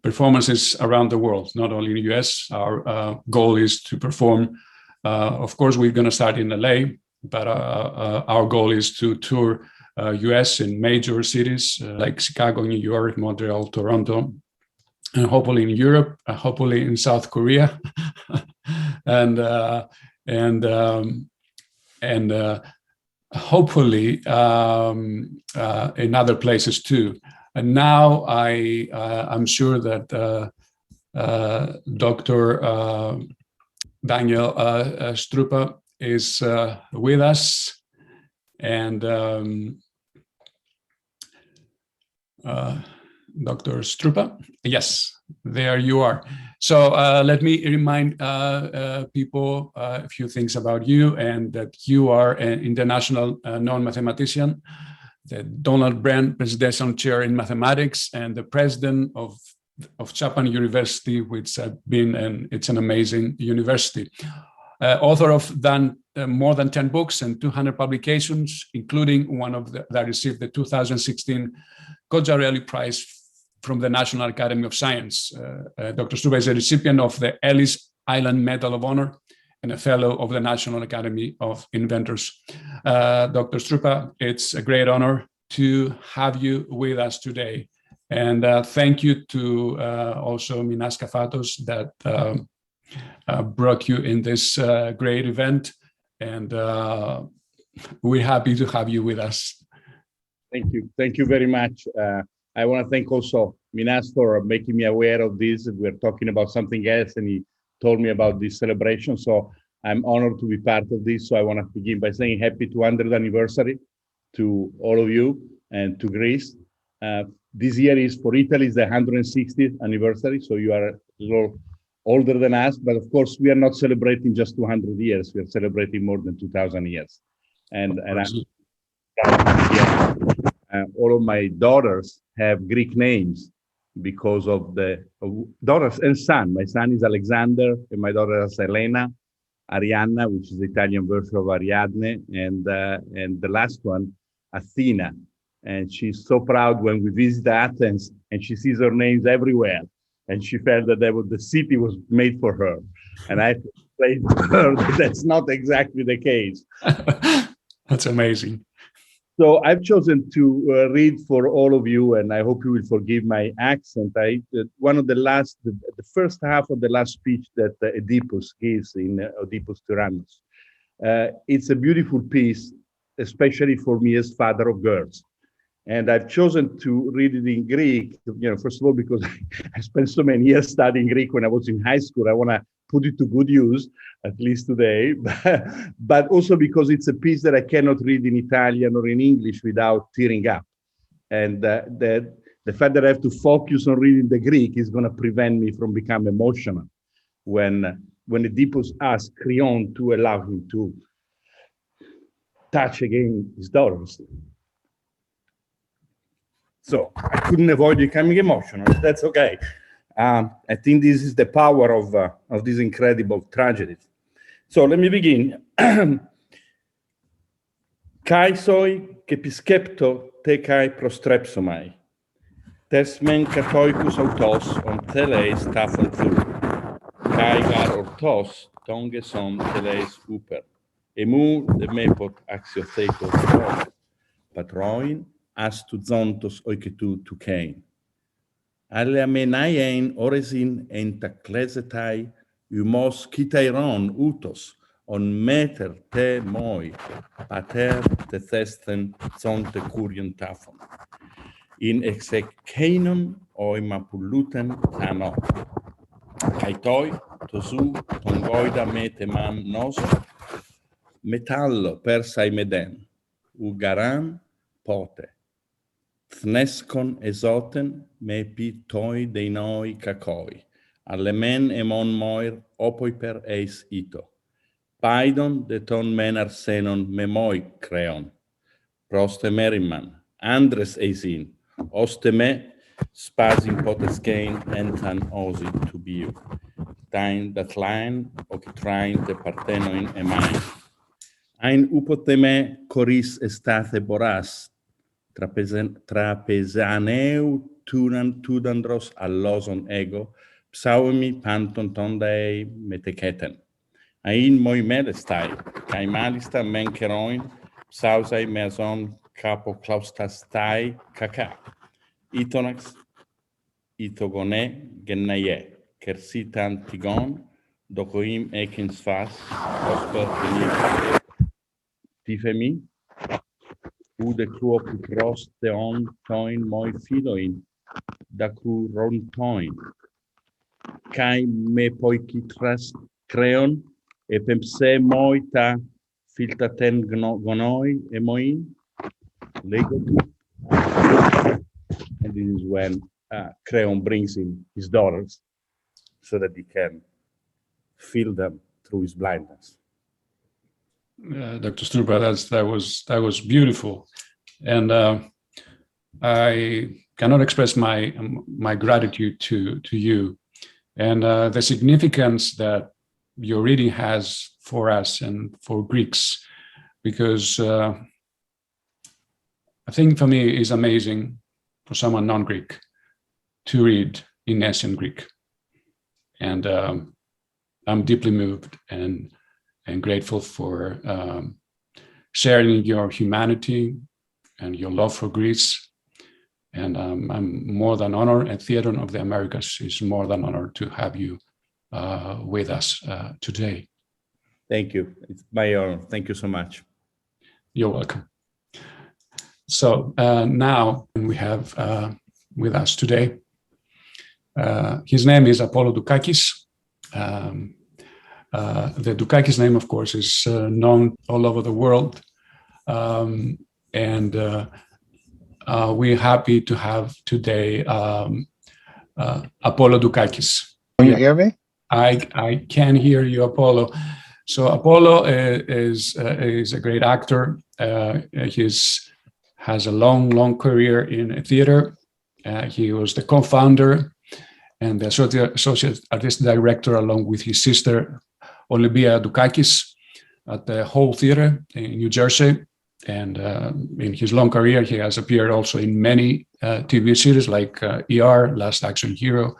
[SPEAKER 1] performances around the world, not only in the US. Our goal is to perform. Of course, we're going to start in LA, but our goal is to tour US in major cities like Chicago, New York, Montreal, Toronto, and hopefully in Europe, hopefully in South Korea, and hopefully in other places too. And now I'm sure that Dr. Daniel Strupa is with us, and Dr. Strupa, yes, there you are. So let me remind people a few things about you, and that you are an international known mathematician, the Donald Brand Presidential Chair in Mathematics, and the president of Chapman University, which has been, it's an amazing university. Author of more than 10 books and 200 publications, including one of that received the 2016 Kojarelli Prize from the National Academy of Science. Dr. Strupa is a recipient of the Ellis Island Medal of Honor and a fellow of the National Academy of Inventors. Dr. Strupa, it's a great honor to have you with us today. And thank you to also Menas Kafatos that brought you in this great event. And we're happy to have you with us.
[SPEAKER 12] Thank you. Thank you very much. I want to thank also Menas for making me aware of this. We're talking about something else, and he told me about this celebration. So I'm honored to be part of this. So I want to begin by saying happy 200th anniversary to all of you and to Greece. This year is for Italy is the 160th anniversary. So you are a little older than us, but of course we are not celebrating just 200 years. We are celebrating more than 2,000 years. And all of my daughters have Greek names because of the daughters and son. My son is Alexander, and my daughter is Elena, Arianna, which is the Italian version of Ariadne, and the last one, Athena. And she's so proud when we visit Athens, and she sees her names everywhere. And she felt that the city was made for her. And I explained to her that that's not exactly the case.
[SPEAKER 1] That's amazing.
[SPEAKER 12] So I've chosen to read for all of you, and I hope you will forgive my accent. One of the first half of the last speech that Oedipus gives in Oedipus Tyrannus. It's a beautiful piece, especially for me as father of girls. And I've chosen to read it in Greek, first of all, because I spent so many years studying Greek when I was in high school. I want to put it to good use, at least today, but also because it's a piece that I cannot read in Italian or in English without tearing up. And the fact that I have to focus on reading the Greek is going to prevent me from becoming emotional when Oedipus asked Creon to allow him to touch again his daughters. So I couldn't avoid becoming emotional. That's okay. I think this is the power of this incredible tragedy. So let me begin. Kai soi kepiskepto te kai prostrepsomai. Tesmen katoikus autos on teleis tafon thu. Kai gar ortos tongeson teleis uper. Emu de mepot axiothetos patroin astu zontos oiketu tukein. Alle amenaien oresin entaclesetai umos kitairon utos on meter te moi pater te thesten zonte curion tafon. In execanon oi mapuluten tano. Caitoi tosu tongoida meteman nos metallo persai meden ugaran pote. Thnescon esoten mepi toi de noi kakoi, allemen emon moir opoiper eis ito. Paidon de ton men arsenon memoi creon. Proste meriman, andres eisin, oste me spasin poteskein entan osi tubiu. Tain dat lain, train de partenoin emain. Ein upoteme coris estate boras, trapesaneu tudandros alloson ego, psaumi panton tondei meteketen. Ain moi medestai, kai malista menkeroin, psausai meson capo claustastai kaka. Itonax Itogone Genaye, Kersitan Tigon, Dokoim Ekinsfas, Osper Denis, Tifemi, Ude Kruoku Cross Theon Toin Moi Filoin, Daku Ron Toin, Kai Me Poikitras Creon, Epemse Moita Filtaten Gonoi Emoin, Legotu. And this is when Creon brings in his daughters so that he can feel them through his blindness.
[SPEAKER 1] Dr. Strupa, that was beautiful, and I cannot express my gratitude to you and the significance that your reading has for us and for Greeks, because I think for me it's amazing for someone non-Greek to read in ancient Greek, and I'm deeply moved and grateful for sharing your humanity and your love for Greece. And I'm more than honored, and Theatron of the Americas is more than honored to have you with us today.
[SPEAKER 12] Thank you. It's my honor. Thank you so much.
[SPEAKER 1] You're welcome. So now we have with us today, his name is Apollo Dukakis. The Dukakis name, of course, is known all over the world. And we're happy to have today Apollo Dukakis.
[SPEAKER 13] Can you hear me?
[SPEAKER 1] I can hear you, Apollo. So Apollo is a great actor. He has a long career in theater. He was the co-founder and the associate artistic director, along with his sister, Olivia Dukakis, at the Whole Theater in New Jersey. And in his long career, he has appeared also in many TV series like ER, Last Action Hero,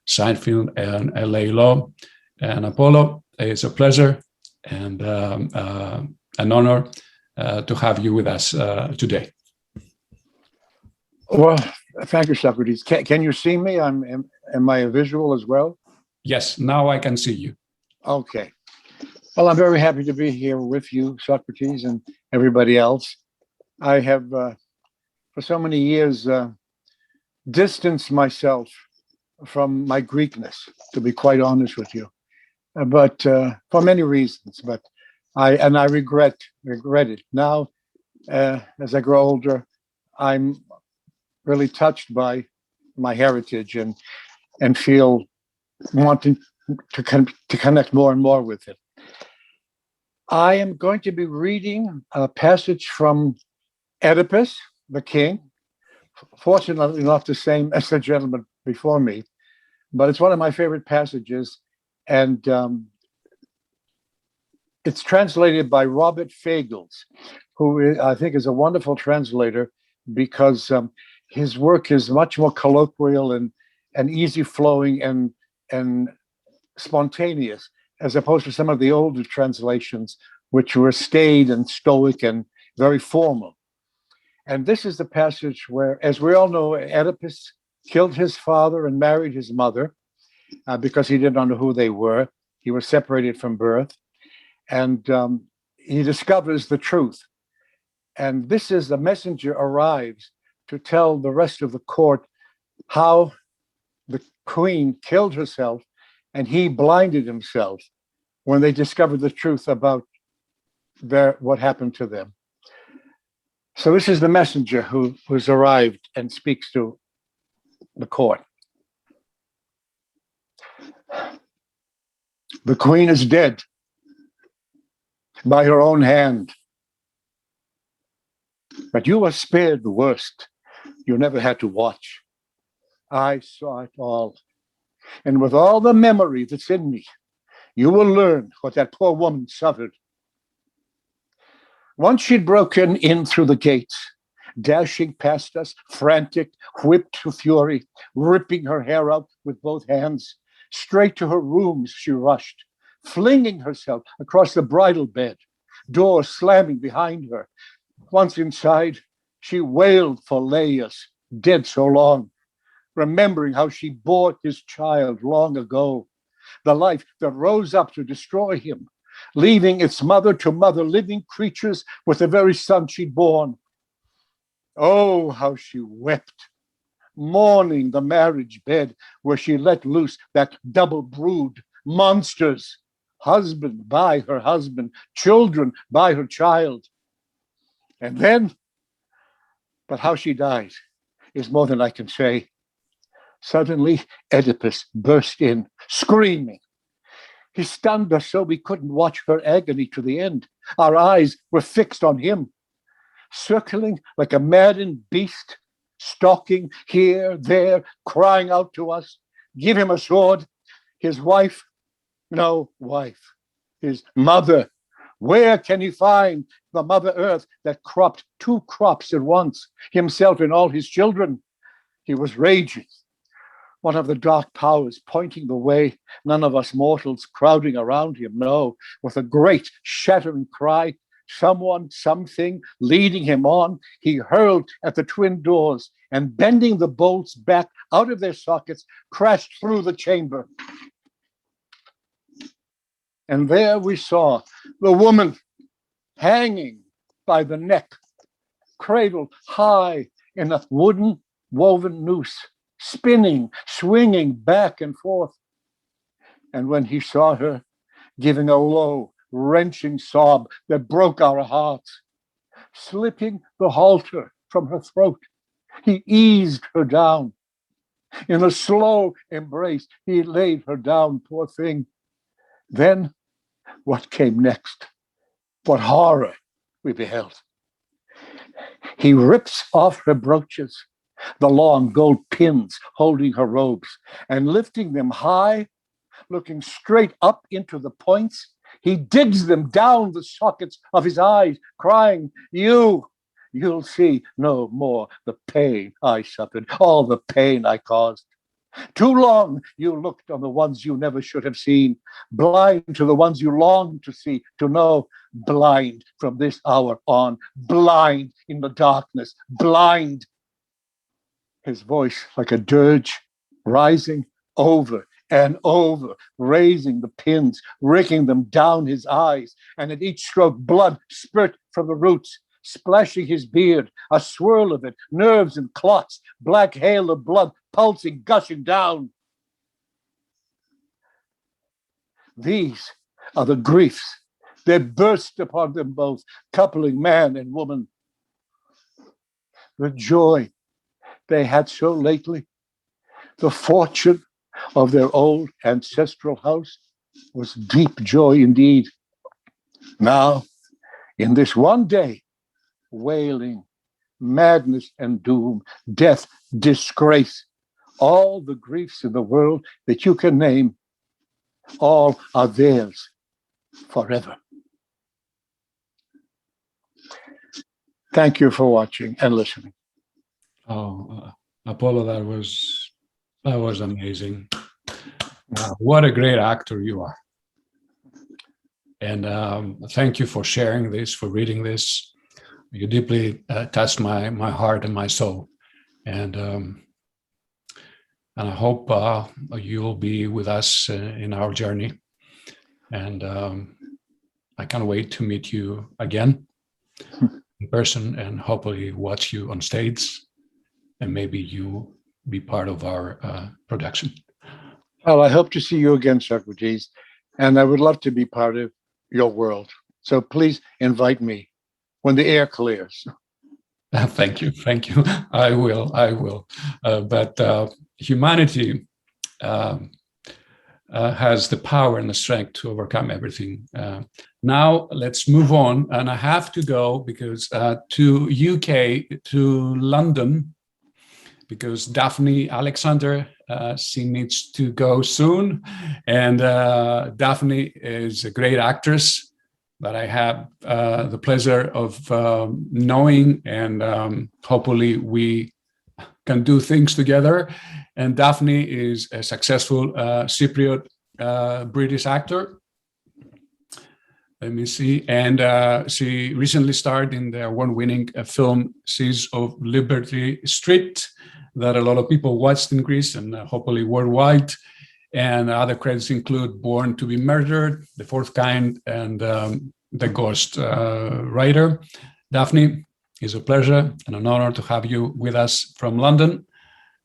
[SPEAKER 1] Seinfeld, and LA Law. And Apollo, it's a pleasure and an honor to have you with us today.
[SPEAKER 13] Well, thank you, Socrates. Can you see me? Am I a visual as well?
[SPEAKER 1] Yes, now I can see you.
[SPEAKER 13] Okay. Well, I'm very happy to be here with you, Socrates, and everybody else. I have, for so many years, distanced myself from my Greekness, to be quite honest with you, but for many reasons. But I regret it. Now, as I grow older, I'm really touched by my heritage and feel wanting to connect more and more with it. I am going to be reading a passage from Oedipus, the king, fortunately not the same as the gentleman before me, but it's one of my favorite passages, and it's translated by Robert Fagles, who I think is a wonderful translator because his work is much more colloquial and easy flowing and spontaneous, as opposed to some of the older translations, which were staid and stoic and very formal. And this is the passage where, as we all know, Oedipus killed his father and married his mother because he didn't know who they were. He was separated from birth. And he discovers the truth. And this is the messenger arrives to tell the rest of the court how the queen killed herself and he blinded himself when they discovered the truth about what happened to them. So this is the messenger who's arrived and speaks to the court. The queen is dead by her own hand. But you were spared the worst. You never had to watch. I saw it all. And with all the memory that's in me, you will learn what that poor woman suffered. Once she'd broken in through the gates, dashing past us, frantic, whipped to fury, ripping her hair out with both hands. Straight to her rooms she rushed, flinging herself across the bridal bed, door slamming behind her. Once inside, she wailed for Laius, dead so long. remembering how she bore his child long ago, the life that rose up to destroy him, leaving its mother to mother living creatures with the very son she'd born. Oh, how she wept, mourning the marriage bed where she let loose that double brood, monsters, husband by her husband, children by her child. And then, but how she died is more than I can say. Suddenly, Oedipus burst in, screaming. He stunned us so we couldn't watch her agony to the end. Our eyes were fixed on him, circling like a maddened beast, stalking here, there, crying out to us, give him a sword. His wife, no wife, his mother. Where can he find the Mother Earth that cropped 2 crops at once, himself and all his children? He was raging. One of the dark powers pointing the way, none of us mortals crowding around him, no, with a great shattering cry, someone, something leading him on, he hurled at the twin doors and bending the bolts back out of their sockets, crashed through the chamber. And there we saw the woman hanging by the neck, cradled high in a wooden woven noose, spinning, swinging back and forth. And when he saw her giving a low, wrenching sob that broke our hearts, slipping the halter from her throat, he eased her down. In a slow embrace, he laid her down, poor thing. Then what came next? What horror we beheld. He rips off her brooches, the long gold pins holding her robes, and lifting them high, looking straight up into the points, he digs them down the sockets of his eyes, crying, you'll see no more the pain I suffered, all the pain I caused. Too long you looked on the ones you never should have seen, blind to the ones you longed to see, to know, blind from this hour on, blind in the darkness, blind. His voice like a dirge, rising over and over, raising the pins, raking them down his eyes, and at each stroke blood spurt from the roots, splashing his beard, a swirl of it, nerves and clots, black hail of blood pulsing, gushing down. These are the griefs that burst upon them both, coupling man and woman. The joy they had so lately, the fortune of their old ancestral house was deep joy indeed. Now, in this one day, wailing, madness and doom, death, disgrace, all the griefs in the world that you can name, all are theirs forever. Thank you for watching and listening.
[SPEAKER 1] Oh, Apollo, that was amazing. What a great actor you are. And thank you for sharing this, for reading this. You deeply touched my heart and my soul. And I hope you'll be with us in our journey. And I can't wait to meet you again in person and hopefully watch you on stage and maybe you be part of our production.
[SPEAKER 13] Well, I hope to see you again, Socrates, and I would love to be part of your world. So please invite me when the air clears.
[SPEAKER 1] Thank you. I will. But humanity has the power and the strength to overcome everything. Now let's move on, and I have to go because to UK, to London, because Daphne Alexander, she needs to go soon, and Daphne is a great actress that I have the pleasure of knowing, and hopefully we can do things together. And Daphne is a successful Cypriot British actor. Let me see. And she recently starred in the award-winning film Seas of Liberty Street. that a lot of people watched in Greece and hopefully worldwide. And other credits include Born to be Murdered, The Fourth Kind, and The Ghost Writer. Daphne, it's a pleasure and an honor to have you with us from London.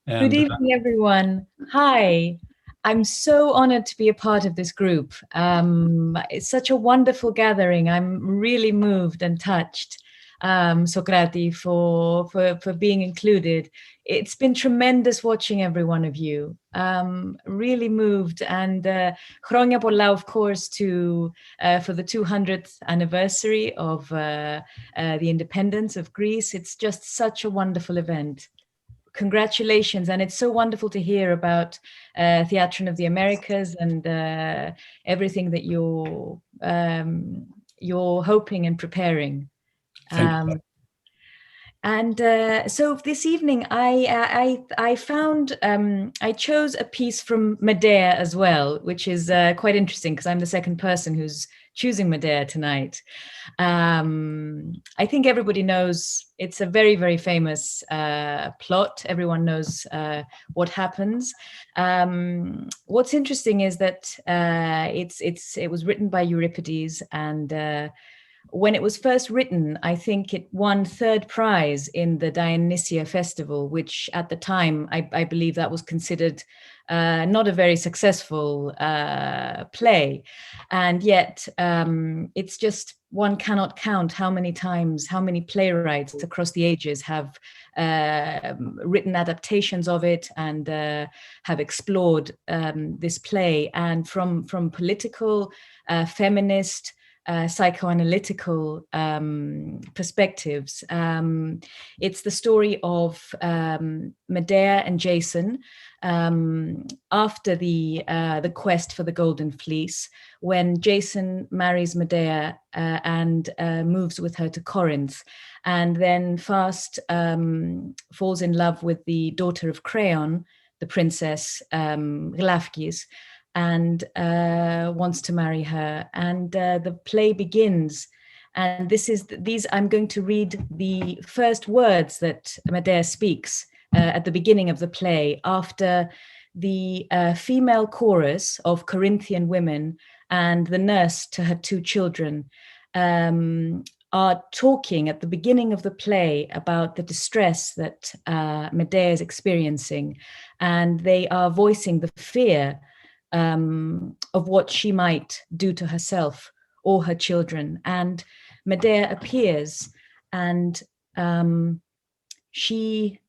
[SPEAKER 1] And,
[SPEAKER 14] good evening, everyone. Hi. I'm so honored to be a part of this group. It's such a wonderful gathering. I'm really moved and touched, Socrates, for being included. It's been tremendous watching every one of you. Really moved, and Χρόνια πολλά, of course, for the 200th anniversary of the independence of Greece. It's just such a wonderful event. Congratulations, and it's so wonderful to hear about Theatron of the Americas and everything that you're hoping and preparing. So this evening, I found I chose a piece from Medea as well, which is quite interesting because I'm the second person who's choosing Medea tonight. I think everybody knows it's a very, very famous plot. Everyone knows what happens. What's interesting is that it was written by Euripides, and when it was first written, I think it won third prize in the Dionysia Festival, which at the time, I believe that was considered not a very successful play. And yet it's just, one cannot count how many times, how many playwrights across the ages have written adaptations of it and have explored this play. And from political, feminist, psychoanalytical perspectives. It's the story of Medea and Jason after the quest for the Golden Fleece, when Jason marries Medea and moves with her to Corinth, and then fast falls in love with the daughter of Creon, the princess Glafkis, and wants to marry her. And the play begins. And I'm going to read the first words that Medea speaks at the beginning of the play, after the female chorus of Corinthian women and the nurse to her two children are talking at the beginning of the play about the distress that Medea is experiencing. And they are voicing the fear of what she might do to herself or her children. And Medea appears, and she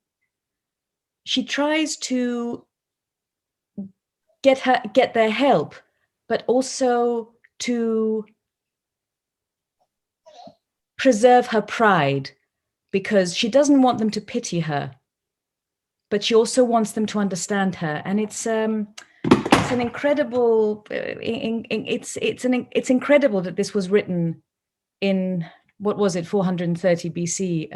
[SPEAKER 14] tries to get their help, but also to preserve her pride, because she doesn't want them to pity her, but she also wants them to understand her. And it's an incredible. It's incredible that this was written in, what was it, 430 BC.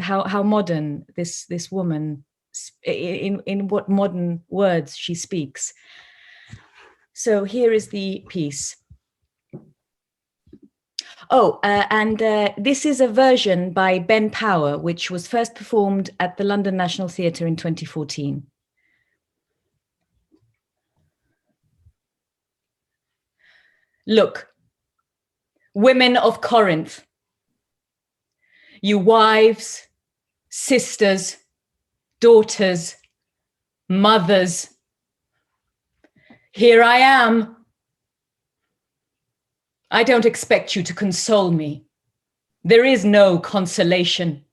[SPEAKER 14] How modern this woman, in what modern words she speaks. So here is the piece. This is a version by Ben Power, which was first performed at the London National Theatre in 2014. Look, women of Corinth, you wives, sisters, daughters, mothers, here I am. I don't expect you to console me. There is no consolation.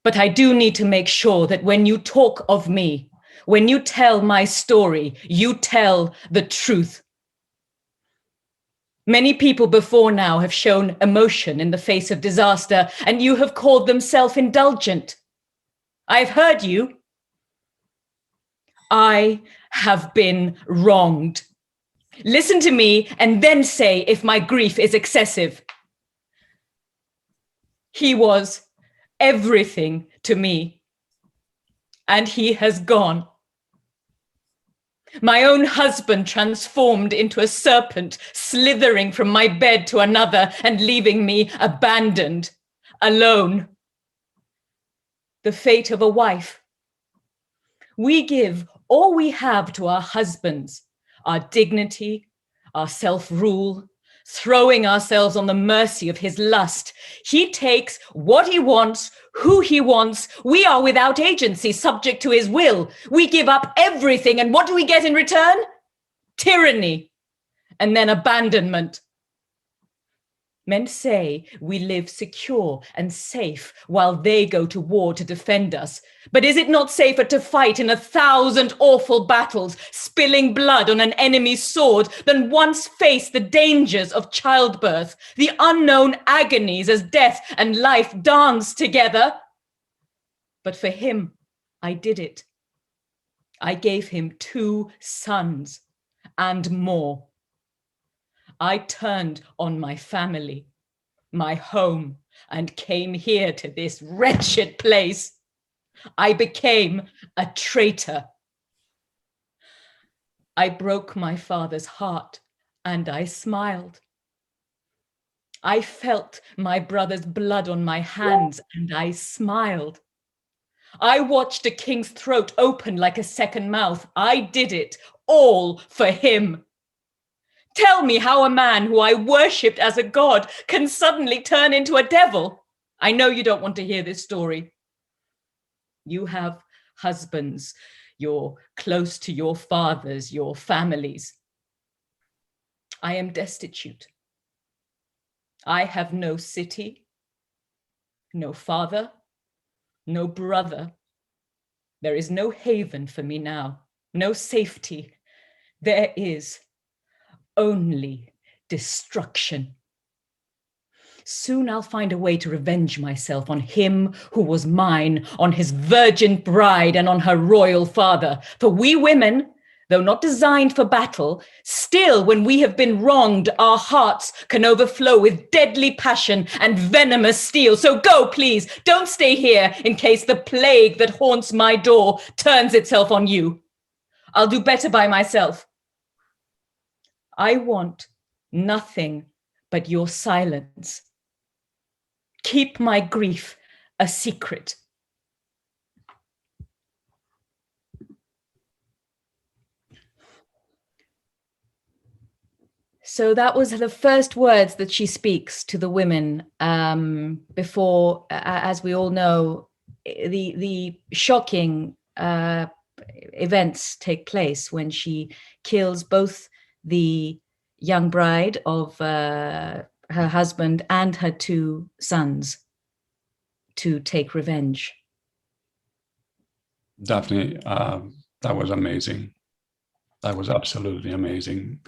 [SPEAKER 14] But I do need to make sure that when you talk of me, when you tell my story, you tell the truth. Many people before now have shown emotion in the face of disaster, and you have called them self-indulgent. I've heard you. I have been wronged. Listen to me and then say if my grief is excessive. He was everything to me, and he has gone. My own husband transformed into a serpent, slithering from my bed to another and leaving me abandoned, alone. the fate of a wife. We give all we have to our husbands, our dignity, our self-rule, throwing ourselves on the mercy of his lust. He takes what he wants, who he wants. We are without agency, subject to his will. We give up everything, and what do we get in return? Tyranny, and then abandonment. Men say we live secure and safe while they go to war to defend us. But is it not safer to fight in 1,000 awful battles, spilling blood on an enemy's sword, than once face the dangers of childbirth, the unknown agonies as death and life dance together? But for him, I did it. I gave him 2 sons and more. I turned on my family, my home, and came here to this wretched place. I became a traitor. I broke my father's heart, and I smiled. I felt my brother's blood on my hands, and I smiled. I watched a king's throat open like a second mouth. I did it all for him. Tell me how a man who I worshipped as a god can suddenly turn into a devil. I know you don't want to hear this story. You have husbands. You're close to your fathers, your families. I am destitute. I have no city, no father, no brother. There is no haven for me now, no safety. There is only destruction. Soon I'll find a way to revenge myself on him who was mine, on his virgin bride and on her royal father. For we women, though not designed for battle, still when we have been wronged, our hearts can overflow with deadly passion and venomous steel. So go, please, don't stay here in case the plague that haunts my door turns itself on you. I'll do better by myself. I want nothing but your silence. Keep my grief a secret. So that was the first words that she speaks to the women before, as we all know, the shocking events take place when she kills both the young bride of her husband and her 2 sons to take revenge.
[SPEAKER 1] Daphne, that was amazing. That was absolutely amazing.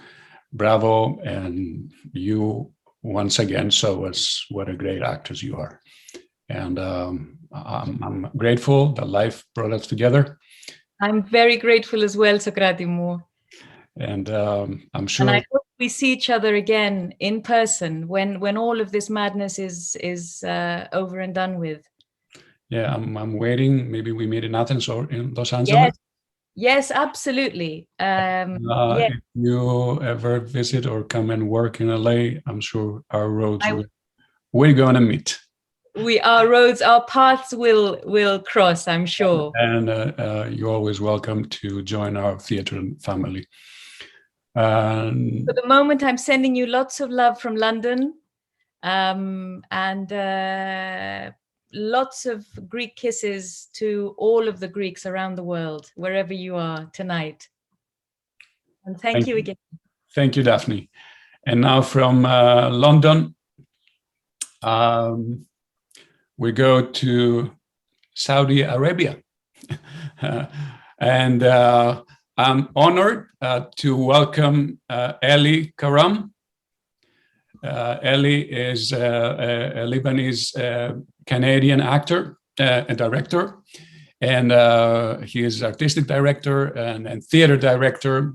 [SPEAKER 1] Bravo, and you once again show us what a great actress you are. And I'm grateful that life brought us together. I'm
[SPEAKER 14] very grateful as well, Socrates.
[SPEAKER 1] And I'm sure.
[SPEAKER 14] And I hope we see each other again in person when all of this madness is over and done with.
[SPEAKER 1] Yeah, I'm waiting. Maybe we meet in Athens or in Los Angeles.
[SPEAKER 14] Yes, absolutely. Yes.
[SPEAKER 1] If you ever visit or come and work in LA, I'm sure our roads we're going to meet.
[SPEAKER 14] Our paths will cross, I'm sure.
[SPEAKER 1] And you're always welcome to join our Theatron family.
[SPEAKER 14] For the moment, I'm sending you lots of love from London, and lots of Greek kisses to all of the Greeks around the world, wherever you are tonight. And thank you again.
[SPEAKER 1] Thank you, Daphne. And now from London, we go to Saudi Arabia. And I'm honored to welcome Eli Karam. Eli is a Lebanese Canadian actor and director, and he is artistic director and theater director.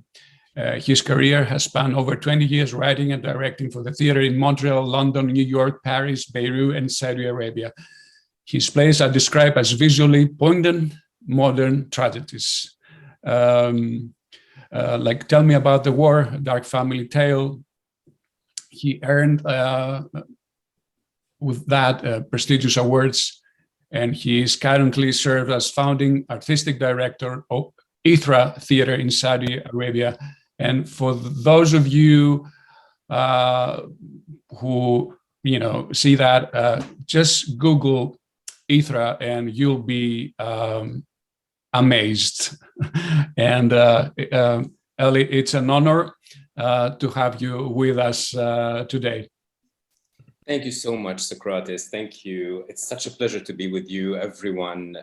[SPEAKER 1] His career has spanned over 20 years writing and directing for the theater in Montreal, London, New York, Paris, Beirut, and Saudi Arabia. His plays are described as visually poignant modern tragedies. Like Tell Me About the War, Dark Family Tale. He earned with that prestigious awards and he is currently served as founding artistic director of ITHRA Theater in Saudi Arabia. And for those of you who see that, just Google ITHRA and you'll be amazed. And Eli, it's an honor to have you with us today.
[SPEAKER 15] Thank you so much, Socrates. Thank you. It's such a pleasure to be with you, everyone.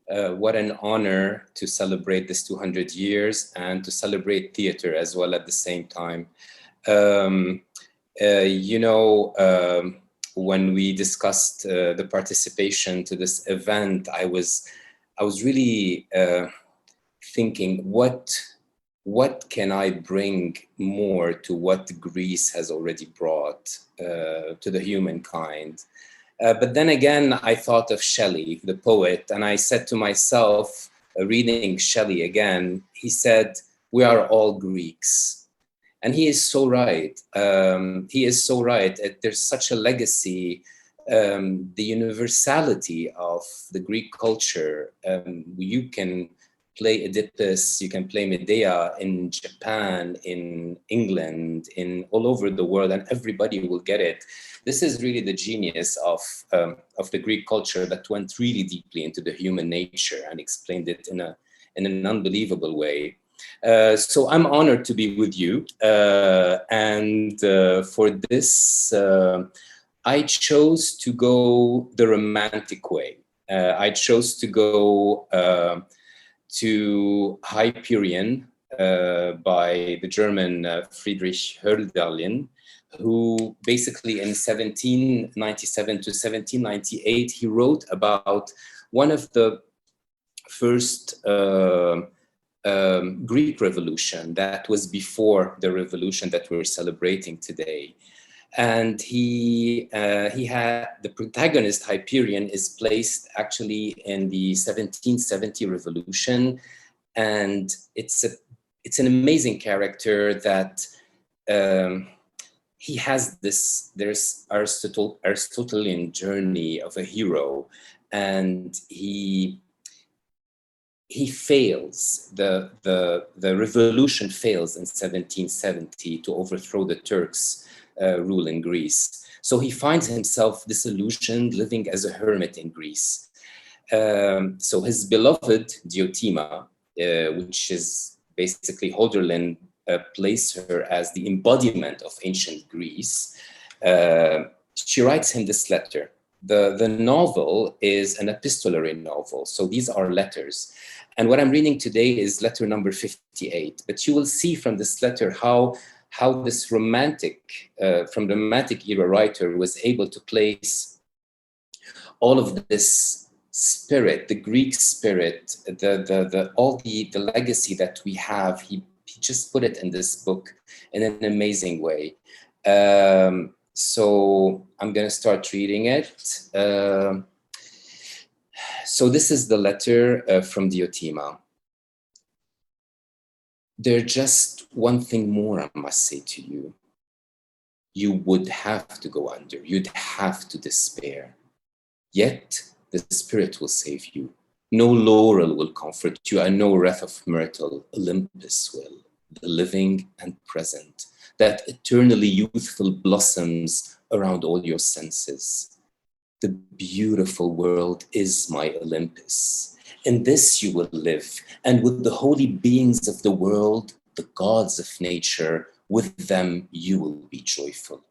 [SPEAKER 15] What an honor to celebrate this 200 years and to celebrate theater as well at the same time. When we discussed the participation to this event, I was really thinking, what can I bring more to what Greece has already brought to the humankind? But then again, I thought of Shelley, the poet, and I said to myself, reading Shelley again, he said, "We are all Greeks." And he is so right. He is so right. There's such a legacy, the universality of the Greek culture. You can play Oedipus, you can play Medea in Japan, in England, in all over the world, and everybody will get it. This is really the genius of the Greek culture that went really deeply into the human nature and explained it in an unbelievable way. So I'm honored to be with you, and for this, I chose to go the romantic way. I chose to go to Hyperion by the German Friedrich Hölderlin, who basically in 1797 to 1798, he wrote about one of the first Greek revolution that was before the revolution that we're celebrating today. And he had, the protagonist Hyperion is placed actually in the 1770 revolution, and it's an amazing character that he has there's Aristotelian journey of a hero, and he fails, the revolution fails in 1770 to overthrow the Turks' rule in Greece. So he finds himself disillusioned, living as a hermit in Greece. So his beloved Diotima, which is basically Hölderlin placed her as the embodiment of ancient Greece, she writes him this letter. The novel is an epistolary novel, so these are letters. And what I'm reading today is letter number 58. But you will see from this letter how this romantic, from the romantic era writer was able to place all of this spirit, the Greek spirit, all the legacy that we have. He just put it in this book in an amazing way. So I'm going to start reading it. So this is the letter from Diotima. There's just one thing more I must say to you. You would have to go under. You'd have to despair. Yet the Spirit will save you. No laurel will comfort you, and no wreath of myrtle. Olympus will, the living and present, that eternally youthful blossoms around all your senses. The beautiful world is my Olympus. In this you will live, and with the holy beings of the world, the gods of nature, with them you will be joyful.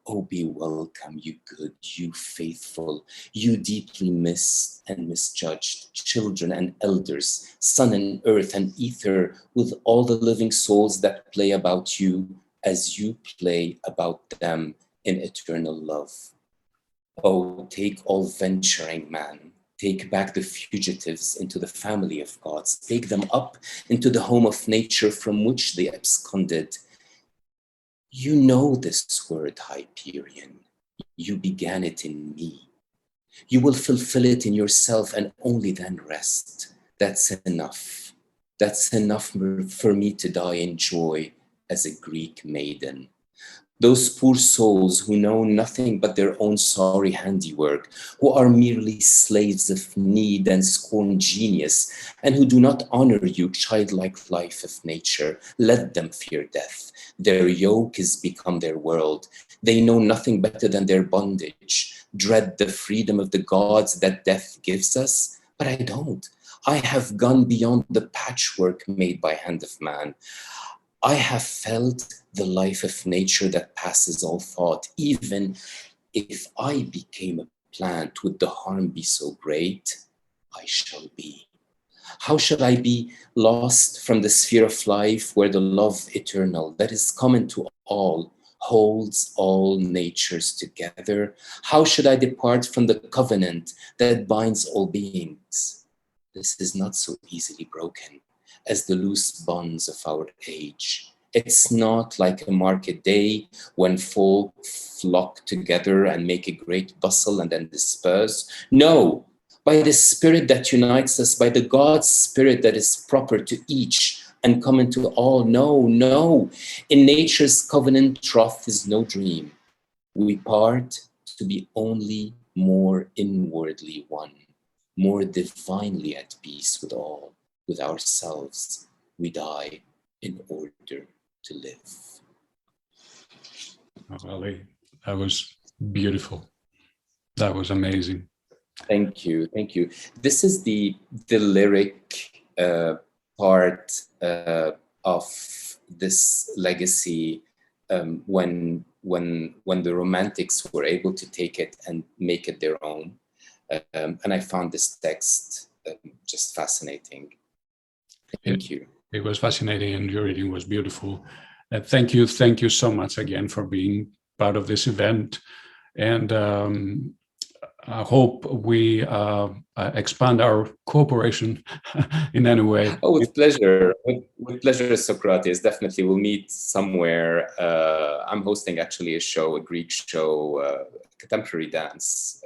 [SPEAKER 15] Oh, be welcome, you good, you faithful, you deeply missed and misjudged, children and elders, sun and earth and ether, with all the living souls that play about you as you play about them in eternal love. Oh, take all venturing man, take back the fugitives into the family of gods, take them up into the home of nature from which they absconded. You know this word, Hyperion. You began it in me. You will fulfill it in yourself and only then rest. That's enough. That's enough for me to die in joy as a Greek maiden. Those poor souls who know nothing but their own sorry handiwork, who are merely slaves of need and scorn genius, and who do not honor you, childlike life of nature, let them fear death. Their yoke is become their world. They know nothing better than their bondage, dread the freedom of the gods that death gives us, but I don't. I have gone beyond the patchwork made by hand of man. I have felt the life of nature that passes all thought. Even if I became a plant, would the harm be so great? I shall be. How shall I be lost from the sphere of life where the love eternal that is common to all holds all natures together? How should I depart from the covenant that binds all beings? This is not so easily broken as the loose bonds of our age. It's not like a market day when folk flock together and make a great bustle and then disperse. No, by the spirit that unites us, by the God's spirit that is proper to each and common to all. No, no. In nature's covenant, troth is no dream. We part to be only more inwardly one, more divinely at peace with all. With ourselves, we die in order to live.
[SPEAKER 1] Oh, Ali, that was beautiful. That was amazing.
[SPEAKER 15] Thank you, thank you. This is the lyric part of this legacy when the Romantics were able to take it and make it their own. And I found this text just fascinating. Thank you.
[SPEAKER 1] It was fascinating and your reading was beautiful. Thank you so much again for being part of this event. And I hope we expand our cooperation in any way.
[SPEAKER 15] Oh, with pleasure. With pleasure, Socrates. Definitely we'll meet somewhere. I'm hosting actually a Greek show, contemporary dance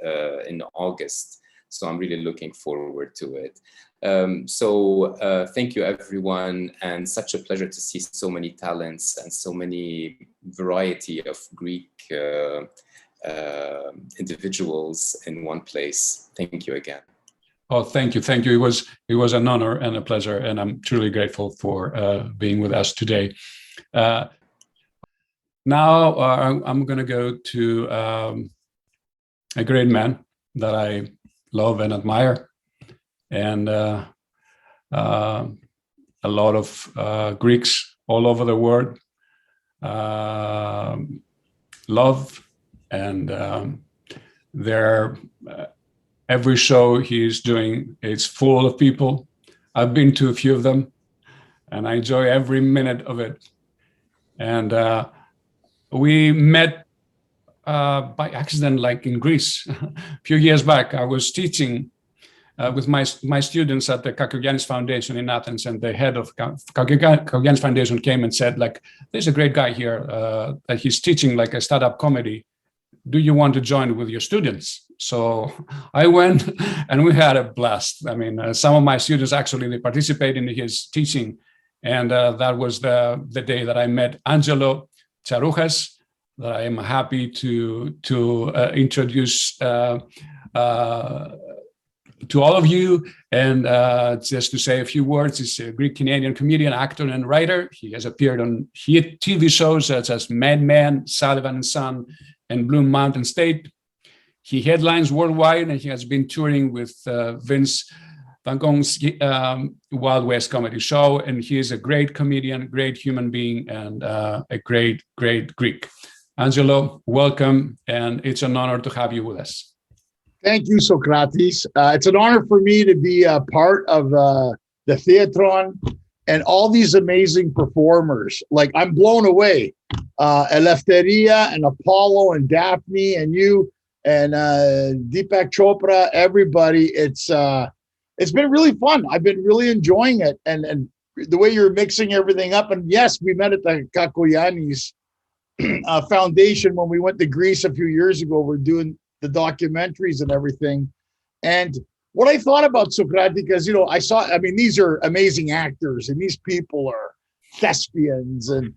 [SPEAKER 15] in August. So I'm really looking forward to it. Thank you, everyone, and such a pleasure to see so many talents and so many variety of Greek individuals in one place. Thank you again.
[SPEAKER 1] Oh, thank you. It was an honor and a pleasure, and I'm truly grateful for being with us today. Now I'm going to go to a great man that I love and admire. And a lot of Greeks all over the world love, and every show he's doing, it's full of people. I've been to a few of them, and I enjoy every minute of it. And we met by accident, like in Greece, a few years back. I was teaching with my students at the Kakougiannis Foundation in Athens, and the head of Kakougiannis Foundation came and said, like, there's a great guy here that he's teaching like a startup comedy. Do you want to join with your students? So I went, and we had a blast. I mean, some of my students actually, they participated in his teaching, and that was the day that I met Angelo Charoujas, that I am happy to introduce to all of you, and just to say a few words. He's a Greek-Canadian comedian, actor, and writer. He has appeared on TV shows such as Mad Men, Sullivan and Son, and Blue Mountain State. He headlines worldwide, and he has been touring with Vince Van Gogh's Wild West comedy show, and he is a great comedian, great human being, and a great, great Greek. Angelo, welcome, and it's an honor to have you with us.
[SPEAKER 13] Thank you, Socrates. It's an honor for me to be a part of the Theatron and all these amazing performers. Like, I'm blown away. Eleftheria and Apollo and Daphne and you and Deepak Chopra, everybody. It's been really fun. I've been really enjoying it, and the way you're mixing everything up. And yes, we met at the Kakougiannis Foundation when we went to Greece a few years ago. We're doing the documentaries and everything. And what I thought about Socrates, because, these are amazing actors, and these people are thespians, and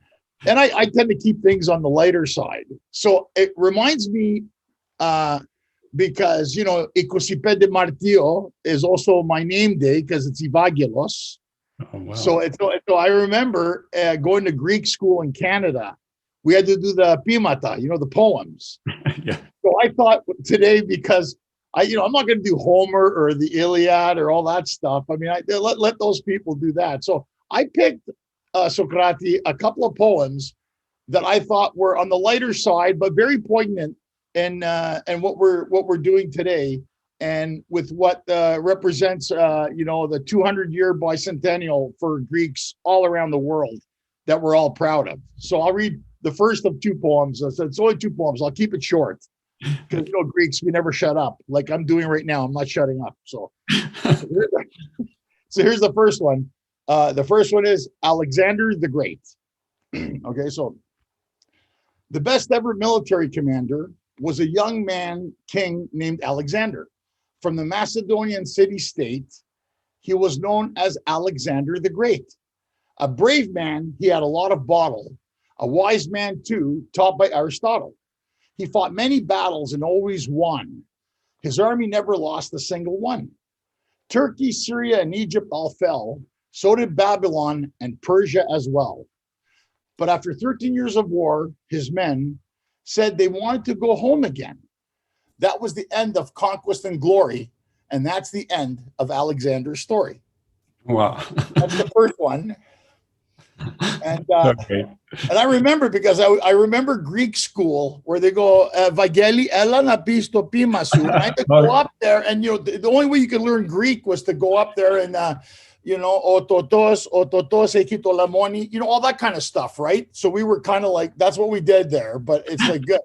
[SPEAKER 16] And I tend to keep things on the lighter side. So it reminds me, because, you know, Icosipe de Martillo is also my name day because it's Evangelos.
[SPEAKER 1] Oh, wow.
[SPEAKER 16] So I remember going to Greek school in Canada. We had to do the Pimata, you know, the poems.
[SPEAKER 1] Yeah.
[SPEAKER 16] So I thought today, because I'm not going to do Homer or the Iliad or all that stuff. I mean, let those people do that. So I picked Socrates, a couple of poems that I thought were on the lighter side, but very poignant and what we're doing today, and with what represents the 200-year bicentennial for Greeks all around the world that we're all proud of. So I'll read the first of two poems. It's only two poems. I'll keep it short because Greeks, we never shut up. Like I'm doing right now. I'm not shutting up. So here's the first one. The first one is Alexander the Great. Okay, so the best ever military commander was a young man king named Alexander. From the Macedonian city-state, he was known as Alexander the Great. A brave man, he had a lot of bottle. A wise man too, taught by Aristotle. He fought many battles and always won. His army never lost a single one. Turkey, Syria, and Egypt all fell. So did Babylon and Persia as well. But after 13 years of war, his men said they wanted to go home again. That was the end of conquest and glory, and that's the end of Alexander's story.
[SPEAKER 1] Wow.
[SPEAKER 16] That's the first one. And
[SPEAKER 1] Okay.
[SPEAKER 16] and I remember, because I remember Greek school where they go, Vageli ela na pisto pimasu. And I had to go up there, and the only way you could learn Greek was to go up there and ototos ekitolamoni, all that kind of stuff, right? So we were kind of like, that's what we did there, but it's like good.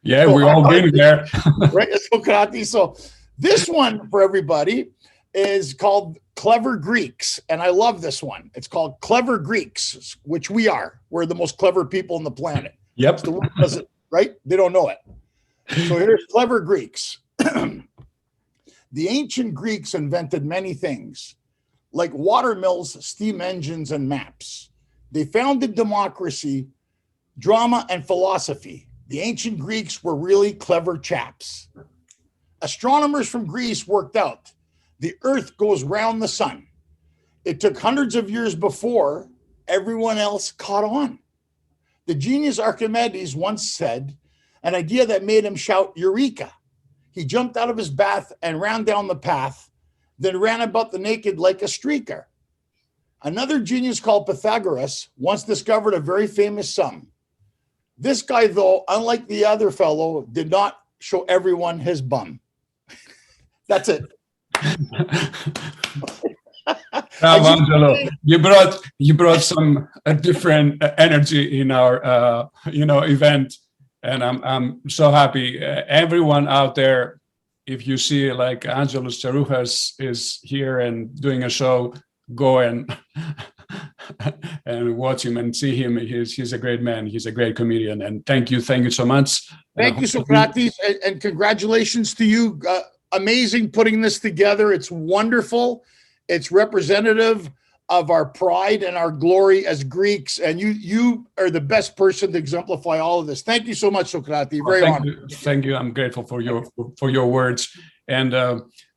[SPEAKER 1] Yeah,
[SPEAKER 16] So
[SPEAKER 1] we've all been there.
[SPEAKER 16] Right, Socrates. So this one for everybody is called Clever Greeks, and I love this one. It's called Clever Greeks, which we are. We're the most clever people on the planet.
[SPEAKER 1] Yep.
[SPEAKER 16] The world doesn't, right? They don't know it. So here's Clever Greeks. The ancient Greeks invented many things, like water mills, steam engines, and maps. They founded democracy, drama, and philosophy. The ancient Greeks were really clever chaps. Astronomers from Greece worked out the earth goes round the sun. It took hundreds of years before everyone else caught on. The genius Archimedes once said an idea that made him shout, Eureka. He jumped out of his bath and ran down the path, then ran about the naked like a streaker. Another genius called Pythagoras once discovered a very famous sum. This guy, though, unlike the other fellow, did not show everyone his bum. That's it.
[SPEAKER 1] Angelo, you brought some different energy in our event, and I'm so happy. Everyone out there, if you see like Angelos Charujas is here and doing a show, go and watch him and see him. He's a great man. He's a great comedian. And thank you so much.
[SPEAKER 16] Thank you, Socrates, and congratulations to you. Amazing putting this together. It's wonderful. It's representative of our pride and our glory as Greeks. And you are the best person to exemplify all of this. Thank you so much, Socrates. Very honored.
[SPEAKER 1] Thank you. I'm grateful for your words. And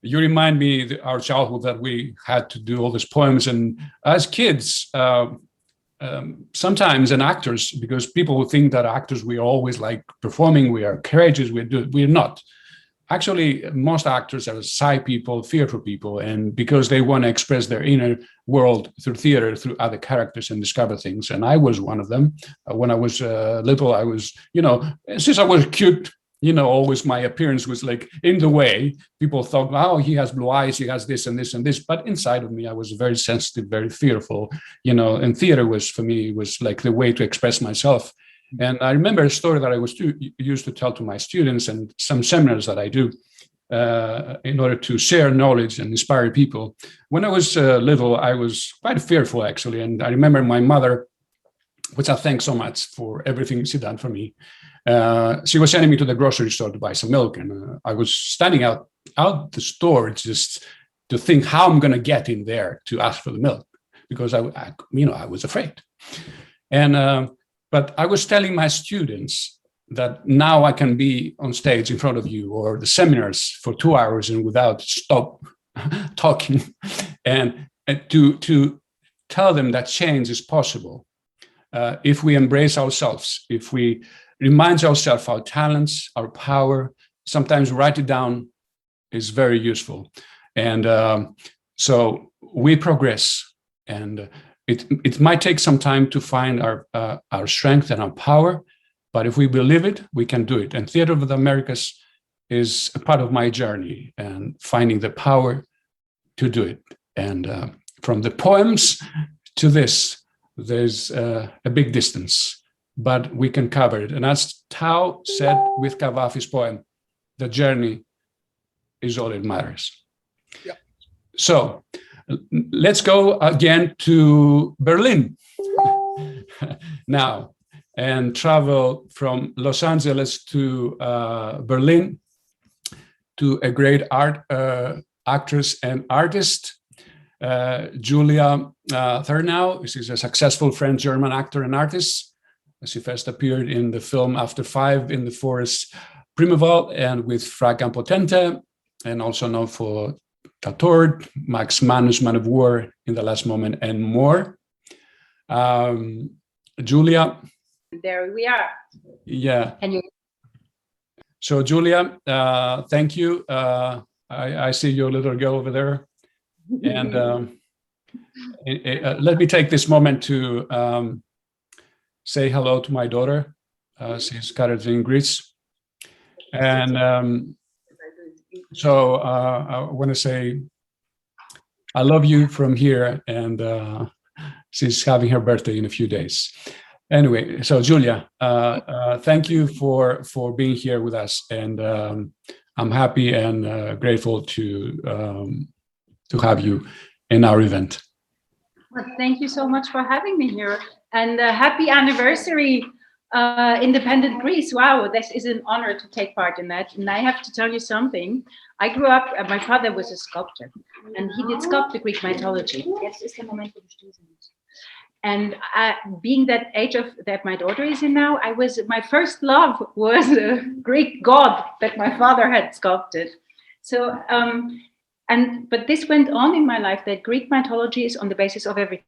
[SPEAKER 1] you remind me our childhood that we had to do all these poems. And as kids, sometimes, and actors, because people think that actors, we are always like performing, we are courageous, we're not. Actually, most actors are shy people, fearful people, and because they want to express their inner world through theater, through other characters and discover things. And I was one of them. When I was little, I was, since I was cute, always my appearance was like in the way. People thought, oh, he has blue eyes, he has this and this and this. But inside of me, I was very sensitive, very fearful, and theater was, for me, was like the way to express myself. And I remember a story that I used to tell to my students and some seminars that I do in order to share knowledge and inspire people. When I was little, I was quite fearful, actually. And I remember my mother, which I thank so much for everything she done for me. She was sending me to the grocery store to buy some milk. And I was standing out the store just to think how I'm going to get in there to ask for the milk, because I was afraid. And but I was telling my students that now I can be on stage in front of you, or the seminars for 2 hours and without stop talking, and to tell them that change is possible if we embrace ourselves, if we remind ourselves our talents, our power. Sometimes write it down is very useful. And so we progress, and it might take some time to find our strength and our power, but if we believe it, we can do it. And Theater of the Americas is a part of my journey and finding the power to do it. And from the poems to this, there's a big distance, but we can cover it. And as Tao said with Cavafy's poem, the journey is all that matters.
[SPEAKER 16] Yep.
[SPEAKER 1] So let's go again to Berlin now and travel from Los Angeles to Berlin to a great actress and artist, Julia Thurnau. She's a successful French-German actor and artist. She first appeared in the film After Five in the Forest Primeval and with Fra Campotente, and also known for Tatort, Max Manus, Man of War, In the Last Moment, and more. Julia.
[SPEAKER 17] There we are.
[SPEAKER 1] Yeah.
[SPEAKER 17] Can you?
[SPEAKER 1] So Julia, thank you. I see your little girl over there. And let me take this moment to say hello to my daughter. She's currently in Greece. And so I want to say I love you from here, and she's having her birthday in a few days. Anyway, so Julia, thank you for being here with us, and I'm happy and grateful to have you in our event.
[SPEAKER 17] Well, thank you so much for having me here, and happy anniversary, independent Greece. Wow, this is an honor to take part in that. And I have to tell you something. I grew up, my father was a sculptor, and he did sculpt the Greek mythology. And being that age of that my daughter is in now, my first love was a Greek god that my father had sculpted. So, but this went on in my life, that Greek mythology is on the basis of everything.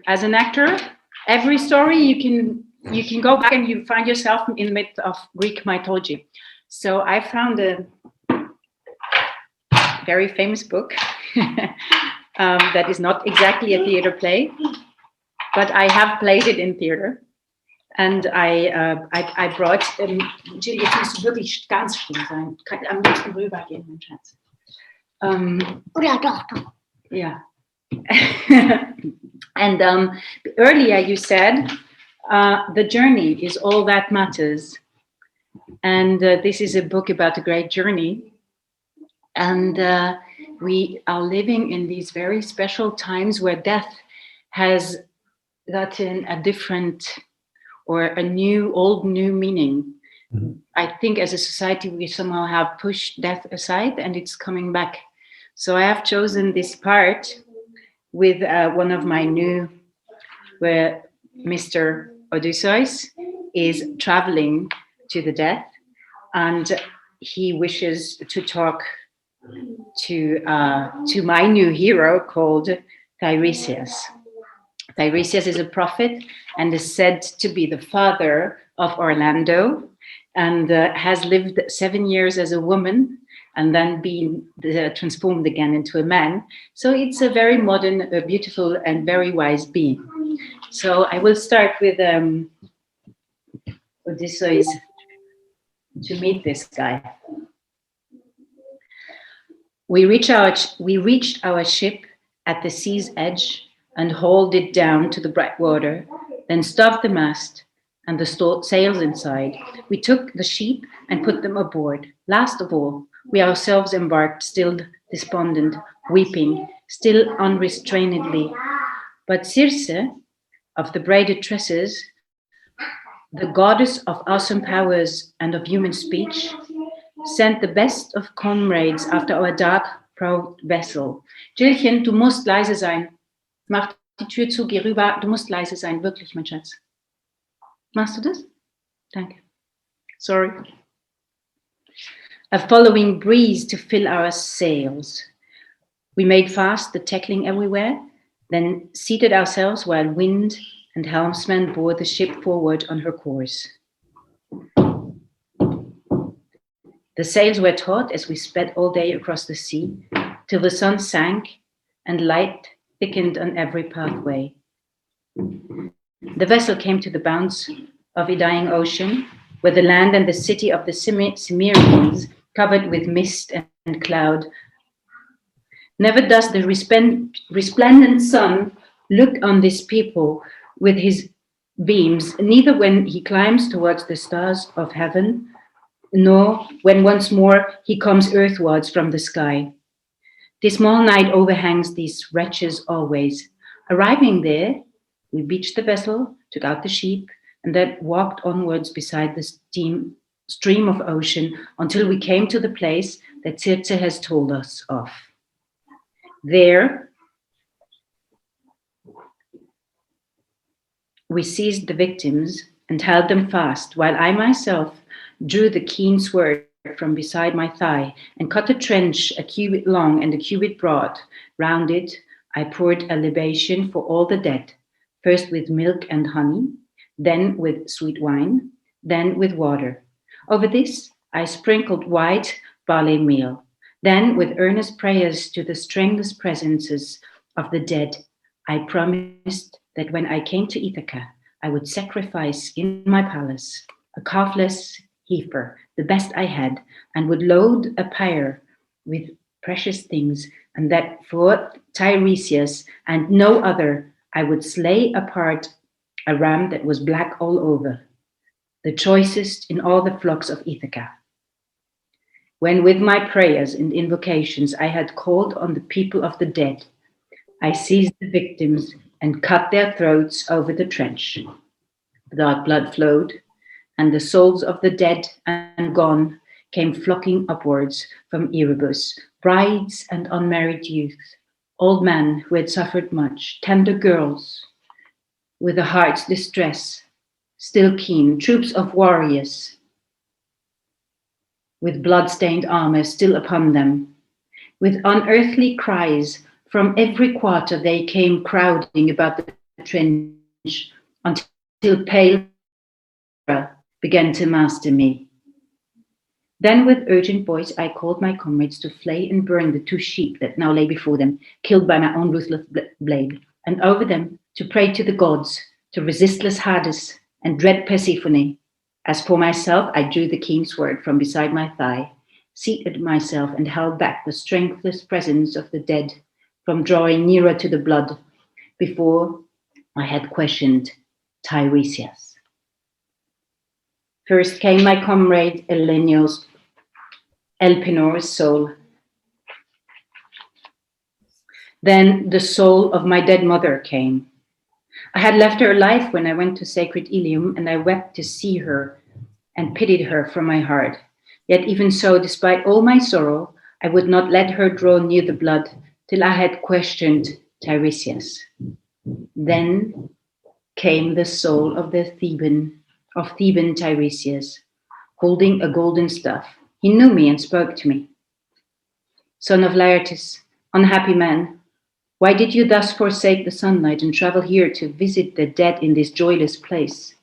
[SPEAKER 17] As an actor, every story you can go back and you find yourself in the midst of Greek mythology. So I found a very famous book that is not exactly a theater play, but I have played it in theater. And I brought, Jill, jetzt musst du wirklich ganz still sein. Am liebsten rübergehen, mein Schatz. Ja, doch. Yeah. And earlier you said, the journey is all that matters. And this is a book about a great journey. And we are living in these very special times where death has gotten a different or a new, old, new meaning. Mm-hmm. I think as a society, we somehow have pushed death aside and it's coming back. So I have chosen this part with one of my new, where Mr. Odysseus is traveling to the death, and he wishes to talk to my new hero called Tiresias. Tiresias is a prophet and is said to be the father of Orlando, and has lived 7 years as a woman and then been transformed again into a man. So it's a very modern, beautiful, and very wise being. So I will start with Odysseus to meet this guy. We reached our ship at the sea's edge and hauled it down to the bright water, then stopped the mast and the sails inside. We took the sheep and put them aboard. Last of all, we ourselves embarked, still despondent, weeping, still unrestrainedly. But Circe, of the braided tresses, the goddess of awesome powers and of human speech, sent the best of comrades after our dark-prowed vessel. Jillchen, du musst leise sein. Mach die Tür zu, geh rüber. Du musst leise sein, wirklich, mein Schatz. Machst du das? Danke. Sorry. A following breeze to fill our sails. We made fast the tackling everywhere, then seated ourselves while wind and helmsman bore the ship forward on her course. The sails were taut as we sped all day across the sea, till the sun sank and light thickened on every pathway. The vessel came to the bounds of a dying ocean, where the land and the city of the Cimmerians, covered with mist and cloud. Never does the resplendent sun look on this people with his beams, neither when he climbs towards the stars of heaven, nor when once more he comes earthwards from the sky. The small night overhangs these wretches always. Arriving there, we beached the vessel, took out the sheep, and then walked onwards beside the stream of ocean until we came to the place that Circe has told us of. There, we seized the victims and held them fast, while I myself drew the keen sword from beside my thigh and cut a trench a cubit long and a cubit broad. Round it, I poured a libation for all the dead, first with milk and honey, then with sweet wine, then with water. Over this, I sprinkled white barley meal. Then, with earnest prayers to the strengthless presences of the dead, I promised that when I came to Ithaca, I would sacrifice in my palace a calfless heifer, the best I had, and would load a pyre with precious things, and that for Tiresias and no other I would slay apart a ram that was black all over, the choicest in all the flocks of Ithaca. When with my prayers and invocations I had called on the people of the dead, I seized the victims and cut their throats over the trench. Dark blood flowed, and the souls of the dead and gone came flocking upwards from Erebus, brides and unmarried youth, old men who had suffered much, tender girls with a heart's distress still keen, troops of warriors with blood-stained armor still upon them. With unearthly cries from every quarter they came crowding about the trench until pale terror began to master me. Then with urgent voice I called my comrades to flay and burn the 2 sheep that now lay before them, killed by my own ruthless blade, and over them to pray to the gods, to resistless Hades and dread Persephone. As for myself, I drew the keen sword from beside my thigh, seated myself and held back the strengthless presence of the dead from drawing nearer to the blood before I had questioned Tiresias. First came my comrade Elpenor's soul. Then the soul of my dead mother came. I had left her alive when I went to sacred Ilium, and I wept to see her and pitied her from my heart. Yet even so, despite all my sorrow, I would not let her draw near the blood till I had questioned Tiresias. Then came the soul of Theban Tiresias, holding a golden staff. He knew me and spoke to me. Son of Laertes, unhappy man, why did you thus forsake the sunlight and travel here to visit the dead in this joyless place?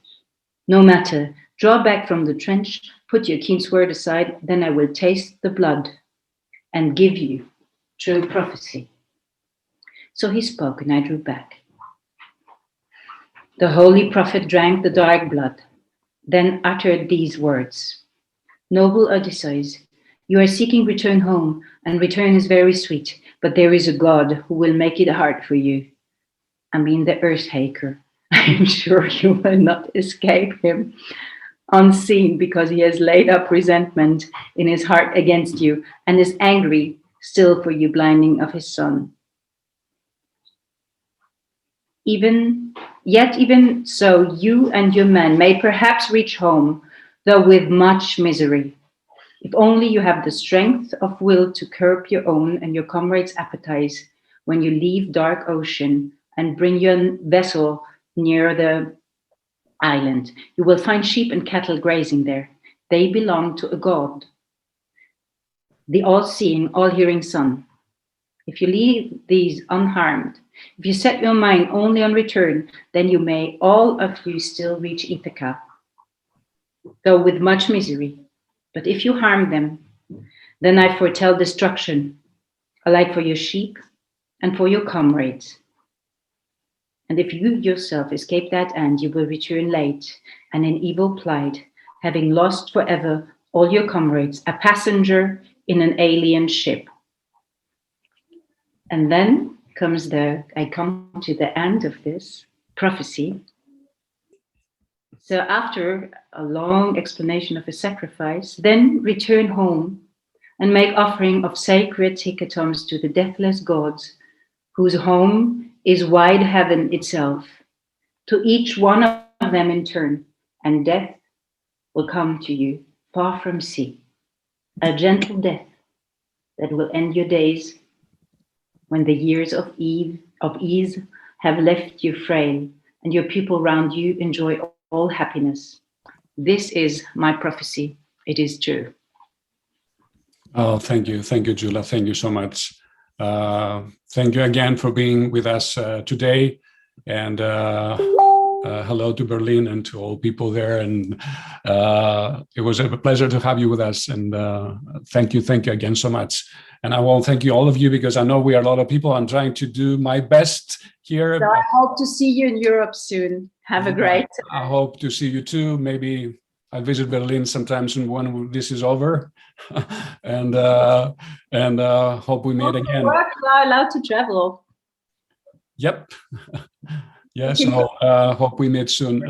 [SPEAKER 17] No matter, draw back from the trench, put your keen sword aside, then I will taste the blood and give you true prophecy. So he spoke and I drew back. The holy prophet drank the dark blood, then uttered these words. Noble Odysseus, you are seeking return home, and return is very sweet, but there is a God who will make it hard for you. I mean the Earthhaker. I am sure you will not escape him unseen, because he has laid up resentment in his heart against you and is angry still for you blinding of his son. Even so, you and your men may perhaps reach home, though with much misery. If only you have the strength of will to curb your own and your comrades' appetites when you leave dark ocean and bring your vessel near the island. You will find sheep and cattle grazing there. They belong to a god, the all-seeing, all-hearing sun. If you leave these unharmed, if you set your mind only on return, then you may all of you still reach Ithaca, though with much misery. But if you harm them, then I foretell destruction, alike for your sheep and for your comrades. And if you yourself escape that end, you will return late and in evil plight, having lost forever all your comrades, a passenger in an alien ship. And then I come to the end of this prophecy. So after a long explanation of a sacrifice, then return home and make offering of sacred hecatombs to the deathless gods, whose home is wide heaven itself, to each one of them in turn, and death will come to you far from sea, a gentle death that will end your days when the years of ease have left you frail, and your people round you enjoy all happiness. This is my prophecy. It is true.
[SPEAKER 1] Oh, thank you, Gyula. Thank you so much. Thank you again for being with us today, and hello to Berlin and to all people there. And it was a pleasure to have you with us. And thank you again so much. And I want to thank you, all of you, because I know we are a lot of people. I'm trying to do my best here.
[SPEAKER 17] So I hope to see you in Europe soon. Have a great time.
[SPEAKER 1] I hope to see you too. Maybe I'll visit Berlin sometime soon when this is over. and hope we meet again.
[SPEAKER 17] Work, you are allowed to travel.
[SPEAKER 1] Yep. Yes. So hope we meet soon,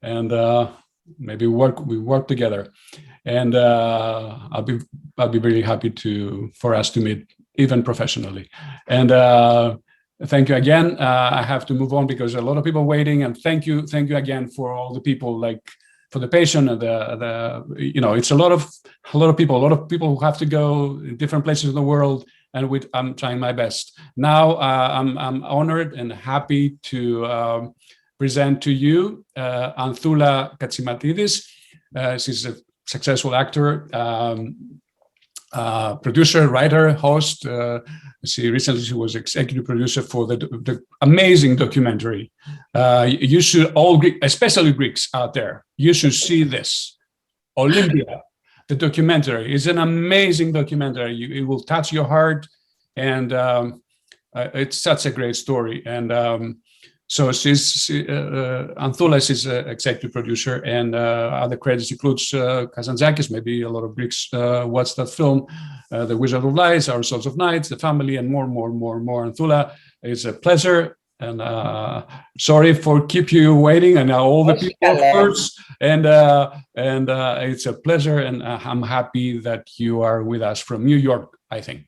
[SPEAKER 1] and maybe we work together. And I'll be really happy for us to meet even professionally. And thank you again. I have to move on because a lot of people waiting. And thank you again for all the people, like for the patient and it's a lot of people who have to go in different places in the world. And I'm trying my best. Now I'm honored and happy to present to you Anthula Katsimatidis. She's a successful actor, producer, writer, host. She was executive producer for the amazing documentary. You should all, especially Greeks out there, you should see this. Olympia, the documentary is an amazing documentary. It will touch your heart, and it's such a great story. And so Anthula is an executive producer, and other credits includes Kazantzakis. Maybe a lot of Greeks watched that film, The Wizard of Lies, Our Souls of Nights, The Family, and more. Anthula, it's a pleasure. And sorry for keep you waiting, and all the people first. And it's a pleasure, and I'm happy that you are with us from New York, I think.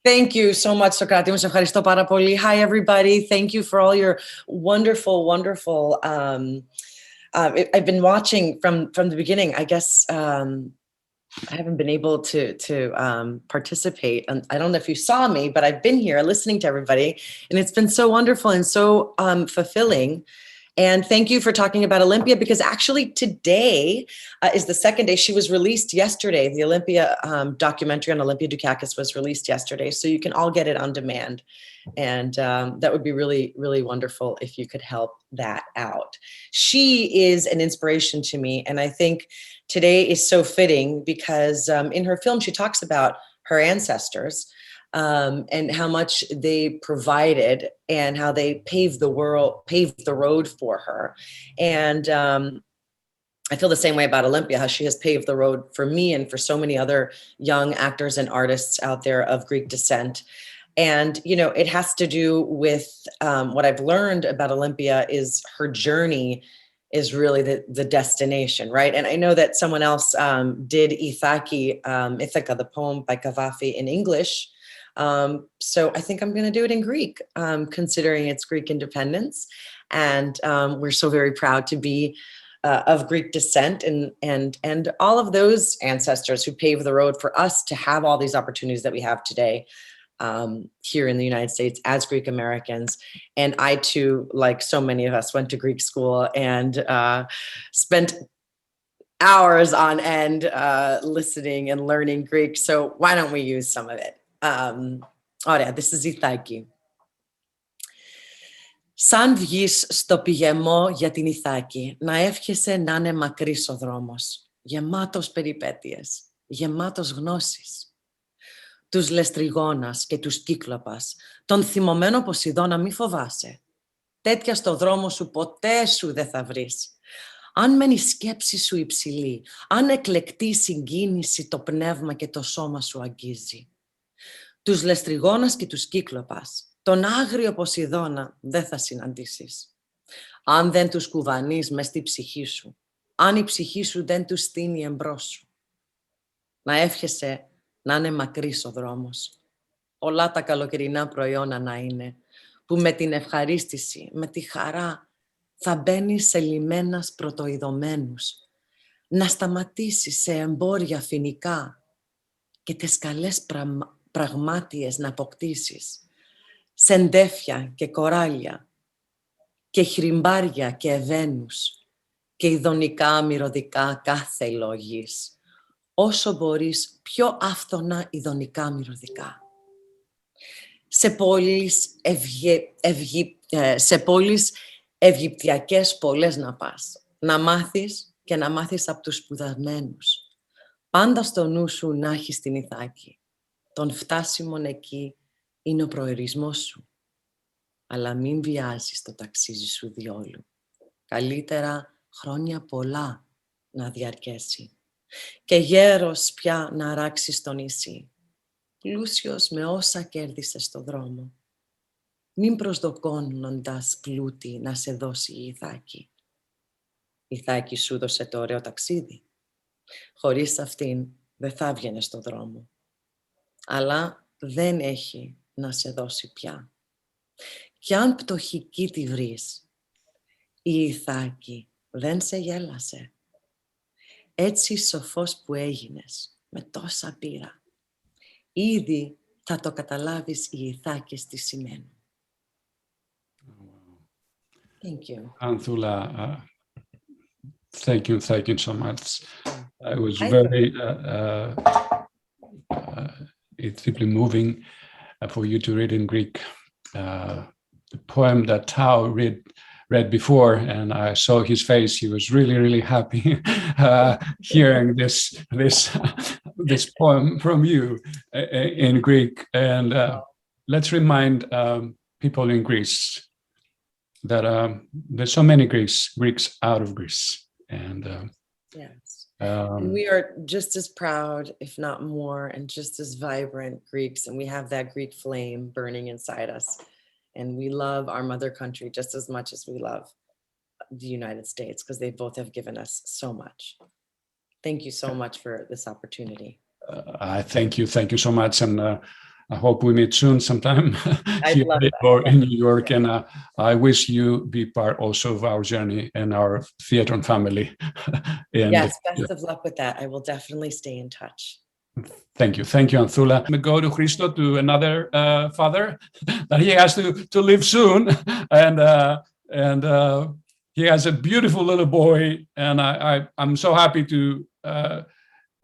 [SPEAKER 18] Thank you so much, Socrates. Hi, everybody. Thank you for all your wonderful. I've been watching from the beginning. I guess I haven't been able to participate. And I don't know if you saw me, but I've been here listening to everybody, and it's been so wonderful and so fulfilling. And thank you for talking about Olympia, because actually today is the second day. She was released yesterday. The Olympia documentary on Olympia Dukakis was released yesterday, so you can all get it on demand. And that would be really, really wonderful if you could help that out. She is an inspiration to me, and I think today is so fitting because in her film, she talks about her ancestors and how much they provided and how they paved the road for her. And I feel the same way about Olympia, how she has paved the road for me and for so many other young actors and artists out there of Greek descent. And, it has to do with what I've learned about Olympia is her journey is really the destination, right? And I know that someone else did Ithaca, the poem by Cavafy in English. So I think I'm going to do it in Greek, considering it's Greek independence. And we're so very proud to be of Greek descent and all of those ancestors who paved the road for us to have all these opportunities that we have today. here in the United States as Greek Americans. And I too, like so many of us, went to Greek school and spent hours on end listening and learning Greek. So why don't we use some of it? Ωραία, this is Ithaki. Σαν βγεις στο πηγεμό για την Ηθάκη, να εύχεσαι να είναι μακρύς ο δρόμος, γεμάτος περιπέτειες, γεμάτος γνώσεις. Τους λεστριγόνας και τους κύκλοπας, τον θυμωμένο Ποσειδώνα μη φοβάσαι. Τέτοια στο δρόμο σου ποτέ σου δεν θα βρεις. Αν μένει η σκέψη σου υψηλή, αν εκλεκτή συγκίνηση το πνεύμα και το σώμα σου αγγίζει. Τους λεστριγόνας και τους κύκλοπας, τον άγριο Ποσειδώνα δεν θα συναντήσεις. Αν δεν τους κουβανείς μες στη ψυχή σου, αν η ψυχή σου δεν τους στείνει εμπρός σου. Να εύχεσαι να είναι μακρύς ο δρόμος. Όλα τα καλοκαιρινά προϊόνα να είναι, που με την ευχαρίστηση, με τη χαρά, θα μπαίνεις σε λιμένας πρωτοειδωμένους, να σταματήσεις σε εμπόρια φοινικά και τις καλές πραγμάτιες να αποκτήσεις, σε ντέφια και κοράλια και χρυμπάρια και ευαίνους και ειδονικά μυρωδικά κάθε λογής, όσο μπορείς πιο άφθονα ειδονικά μυρωδικά. Σε πόλεις αιγυπτιακές πολλές να πας, να μάθεις και να μάθεις από τους σπουδασμένους. Πάντα στο νου σου να έχεις την Ηθάκη. Τον φτάσιμον εκεί είναι ο προορισμός σου. Αλλά μην βιάζεις το ταξίδι σου διόλου. Καλύτερα χρόνια πολλά να διαρκέσει. Και γέρος πια να αράξεις στο νησί. Πλούσιος με όσα κέρδισες στο δρόμο. Μην προσδοκώνοντας πλούτη να σε δώσει η Ηθάκη. Η Ηθάκη σου δώσε το ωραίο ταξίδι. Χωρίς αυτήν δεν θα βγαίνε στο δρόμο. Αλλά δεν έχει να σε δώσει πια. Κι αν πτωχική τη βρεις, η Ηθάκη δεν σε γέλασε. Έτσι σοφός που έγινες, με τόσα πείρα, ήδη θα το καταλάβεις οι Ηθάκες τι σημαίνουν. Thank you.
[SPEAKER 1] Anthula, thank you so much. It was very, it's deeply moving for you to read in Greek. The poem that Tao read before, and I saw his face. He was really, really happy hearing this poem from you in Greek. And let's remind people in Greece that there's so many Greeks out of Greece, and
[SPEAKER 18] yes, and we are just as proud, if not more, and just as vibrant Greeks, and we have that Greek flame burning inside us. And we love our mother country just as much as we love the United States, because they both have given us so much. Thank you so much for this opportunity.
[SPEAKER 1] Thank you so much, and I hope we meet soon sometime here or in New York. And I wish you be part also of our journey and our Theatron family. And,
[SPEAKER 18] yes, best of luck with that. I will definitely stay in touch.
[SPEAKER 1] Thank you, Anthula. We go to Christo, to another father that he has to leave soon, and he has a beautiful little boy, and I'm so happy to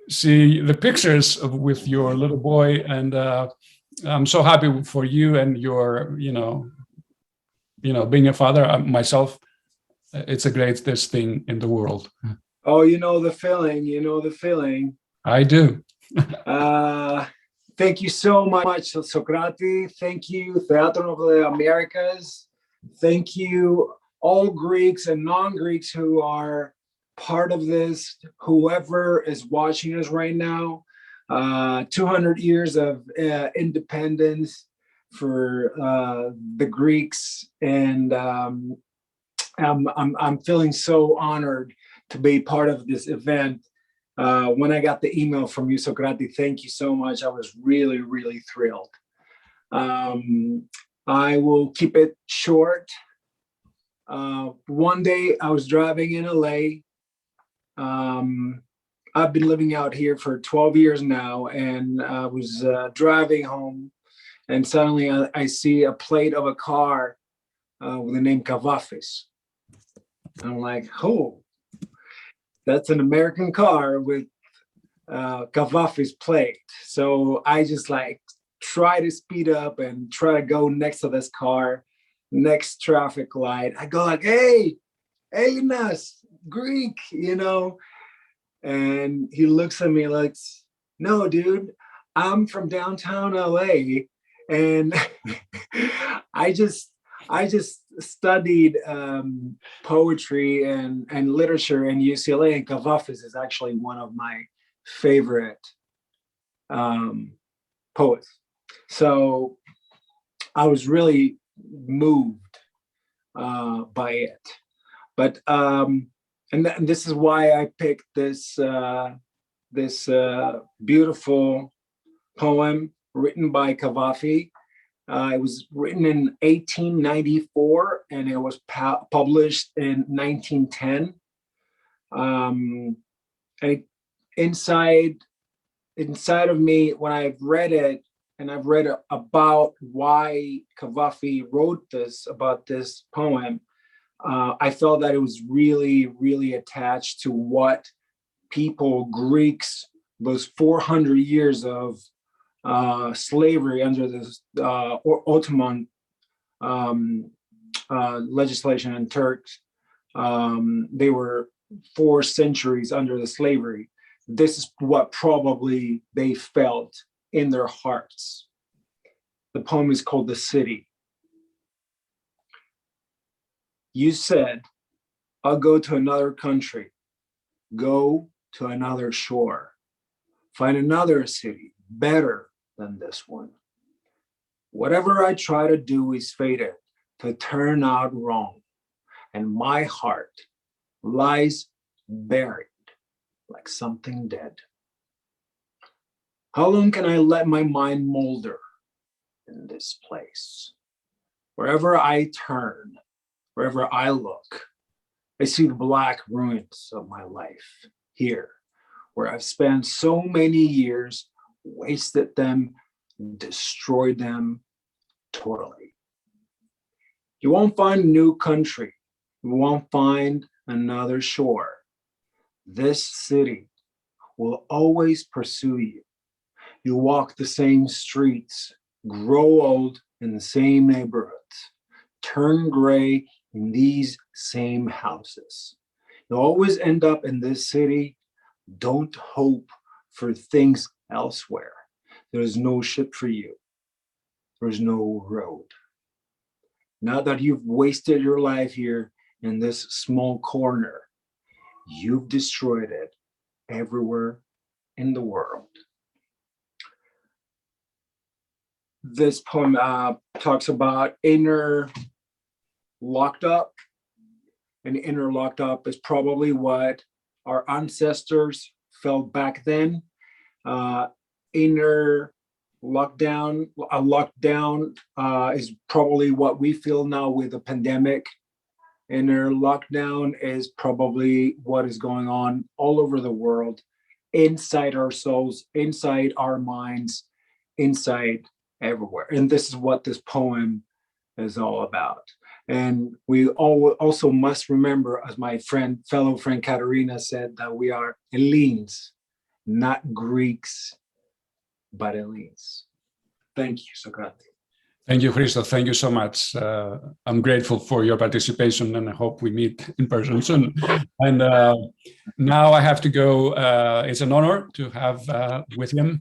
[SPEAKER 1] see the pictures with your little boy, and I'm so happy for you and your, being a father. Myself, it's the greatest thing in the world.
[SPEAKER 19] Oh, you know the feeling.
[SPEAKER 1] I do.
[SPEAKER 19] Thank you so much, Socrates. Thank you, Theatron of the Americas. Thank you, all Greeks and non-Greeks who are part of this, whoever is watching us right now. 200 years of independence for the Greeks, and I'm feeling so honored to be part of this event. When I got the email from you, Socrates, thank you so much. I was really, really thrilled. I will keep it short. One day I was driving in LA. I've been living out here for 12 years now, and I was driving home, and suddenly I see a plate of a car with the name Kafatos. I'm like, oh, that's an American car with Kafatos plate. So I just like try to speed up and try to go next to this car, next traffic light. I go like, hey, Menas, Greek, you know? And he looks at me like, no, dude, I'm from downtown LA. And I just studied poetry and literature in UCLA, and Kafatos is actually one of my favorite poets. So I was really moved by it. But and this is why I picked this beautiful poem written by Kafatos. It was written in 1894 and it was published in 1910. And inside of me, when I've read it, and I've read about why Kafatos wrote this, about this poem, I felt that it was really, really attached to what Greeks, those 400 years of slavery under the Ottoman legislation and Turks, they were 4 centuries under the slavery. This is what probably they felt in their hearts. The poem is called The City. You said, I'll go to another country, go to another shore, find another city better than this one. Whatever I try to do is fated to turn out wrong, and my heart lies buried like something dead. How long can I let my mind molder in this place? Wherever I turn, wherever I look, I see the black ruins of my life here, where I've spent so many years, wasted them, destroyed them totally. You won't find a new country. You won't find another shore. This city will always pursue you. You walk the same streets, grow old in the same neighborhoods, turn gray in these same houses. You'll always end up in this city. Don't hope for things elsewhere. There's no ship for you. There's no road. Now that you've wasted your life here in this small corner, you've destroyed it everywhere in the world. This poem talks about inner locked up, and inner locked up is probably what our ancestors felt back then. Inner lockdown, a lockdown is probably what we feel now with the pandemic. Inner lockdown is probably what is going on all over the world, inside our souls, inside our minds, inside everywhere. And this is what this poem is all about. And we also must remember, as my fellow friend Katerina said, that we are Hellenes, not Greeks, but Hellenes. Thank you, Socrates.
[SPEAKER 1] Thank you, Christos. Thank you so much. I'm grateful for your participation, and I hope we meet in person soon. And now I have to go. It's an honor to have with him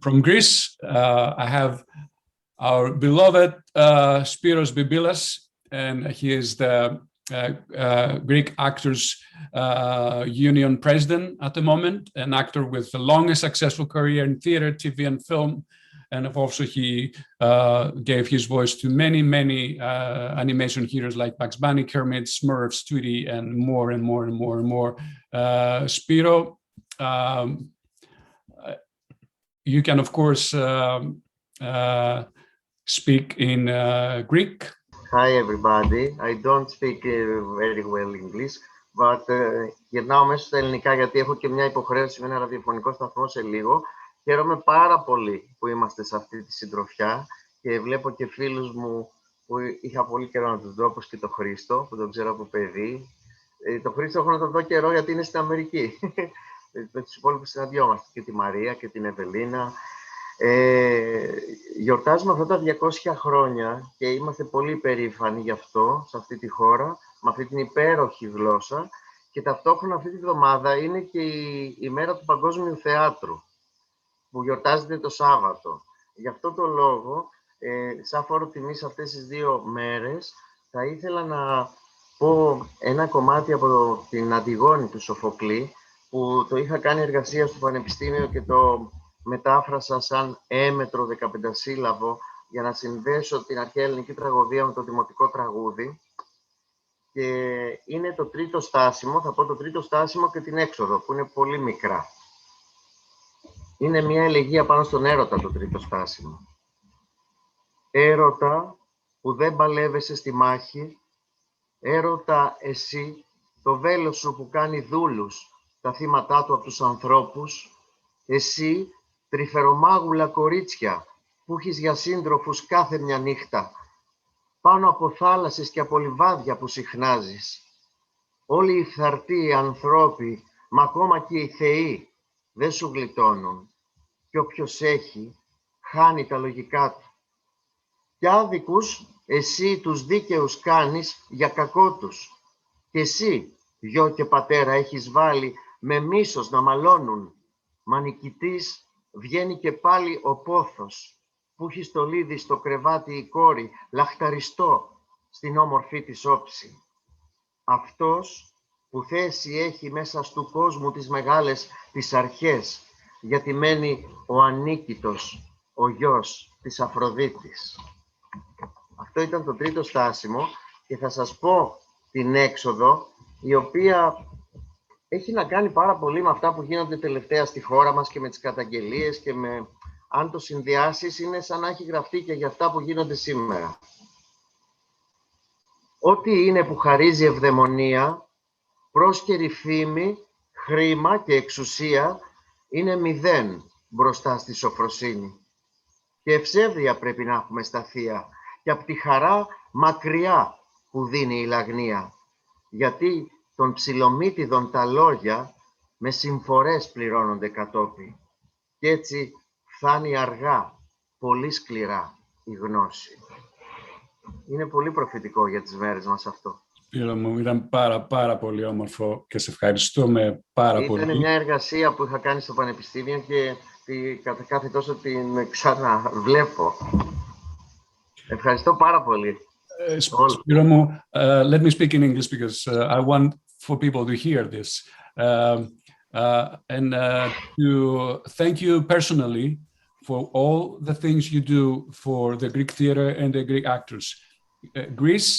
[SPEAKER 1] from Greece. I have our beloved Spiros Bibilas, and he is the Greek Actors Union president at the moment, an actor with the longest successful career in theater, TV, and film. And also he gave his voice to many, many animation heroes like Bugs Bunny, Kermit, Smurfs, Tweety, and more and more and more and more. Spiro, you can, of course, speak in Greek.
[SPEAKER 20] Hi everybody. I don't speak very well English, but γυρνάω μέσα στα ελληνικά γιατί έχω και μια υποχρέωση με ένα ραδιοφωνικό σταθμό σε λίγο Χαίρομαι πάρα πολύ που είμαστε σε αυτή τη συντροφιά και βλέπω και φίλους μου που είχα πολύ καιρό να τους δω, όπως και τον Χρήστο, που τον ξέρω από παιδί. Τον Χρήστο έχω να τον δω καιρό γιατί είναι στην Αμερική. Με τους υπόλοιπους συναντιόμαστε, και τη Μαρία και την Ευελίνα. Γιορτάζουμε αυτά τα 200 χρόνια και είμαστε πολύ περήφανοι γι' αυτό, σε αυτή τη χώρα, με αυτή την υπέροχη γλώσσα, και ταυτόχρονα αυτή τη βδομάδα είναι και η μέρα του Παγκόσμιου Θεάτρου, που γιορτάζεται το Σάββατο. Γι' αυτό το λόγο, σαν φόρο τιμής αυτές τις 2 μέρες, θα ήθελα να πω ένα κομμάτι από την Αντιγόνη του Σοφοκλή, που το είχα κάνει εργασία στο Πανεπιστήμιο και το μετάφρασα σαν έμετρο 15σύλλαβο για να συνδέσω την αρχαία ελληνική τραγωδία με το δημοτικό τραγούδι. Και είναι το 3ο στάσιμο, θα πω το 3ο στάσιμο και την έξοδο, που είναι πολύ μικρά. Είναι μια ελεγγύα πάνω στον έρωτα το 3ο στάσιμο. Έρωτα που δεν παλεύεσαι στη μάχη, έρωτα εσύ, το βέλος σου που κάνει δούλους τα θύματά του από τους ανθρώπους, εσύ, τρυφερομάγουλα κορίτσια που έχεις για σύντροφους κάθε μια νύχτα, πάνω από θάλασσες και από λιβάδια που συχνάζεις. Όλοι οι φθαρτοί ανθρώποι, μα ακόμα και οι θεοί, δεν σου γλιτώνουν. Και όποιος έχει, χάνει τα λογικά του. Και άδικους, εσύ τους δίκαιους κάνεις για κακό τους. Και εσύ, γιο και πατέρα, έχεις βάλει με μίσος να μαλώνουν. Μα νικητής βγαίνει και πάλι ο πόθος, που έχει στολίδι στο κρεβάτι η κόρη, λαχταριστό στην όμορφη της όψη. Αυτός που θέση έχει μέσα στου κόσμου τις μεγάλες τις αρχές, γιατί μένει ο ανίκητος, ο γιος της Αφροδίτης. Αυτό ήταν το 3ο στάσιμο και θα σας πω την έξοδο, η οποία έχει να κάνει πάρα πολύ με αυτά που γίνονται τελευταία στη χώρα μας και με τις καταγγελίες και με, αν το συνδυάσεις, είναι σαν να έχει γραφτεί και για αυτά που γίνονται σήμερα. Ό,τι είναι που χαρίζει ευδαιμονία, πρόσκαιρη φήμη, χρήμα και εξουσία, είναι 0 μπροστά στη σοφροσύνη. Και ευσέβεια πρέπει να έχουμε στα θεία και απ' τη χαρά μακριά που δίνει η λαγνία. Γιατί των ψιλομύτιδων τα λόγια με συμφορές πληρώνονται κατόπι. Κι έτσι φτάνει αργά, πολύ σκληρά η γνώση. Είναι πολύ προφητικό για τις μέρες μας αυτό.
[SPEAKER 1] Σπύρο μου, ήταν πάρα πολύ όμορφο και σε ευχαριστούμε πάρα πολύ.
[SPEAKER 20] Ήταν μια εργασία που είχα κάνει στο Πανεπιστήμιο και κάθε τόσο την ξαναβλέπω. Ευχαριστώ πάρα πολύ.
[SPEAKER 1] Spiro μου, let me speak in English because I want for people to hear this. And to thank you personally for all the things you do for the Greek theater and the Greek actors. Greece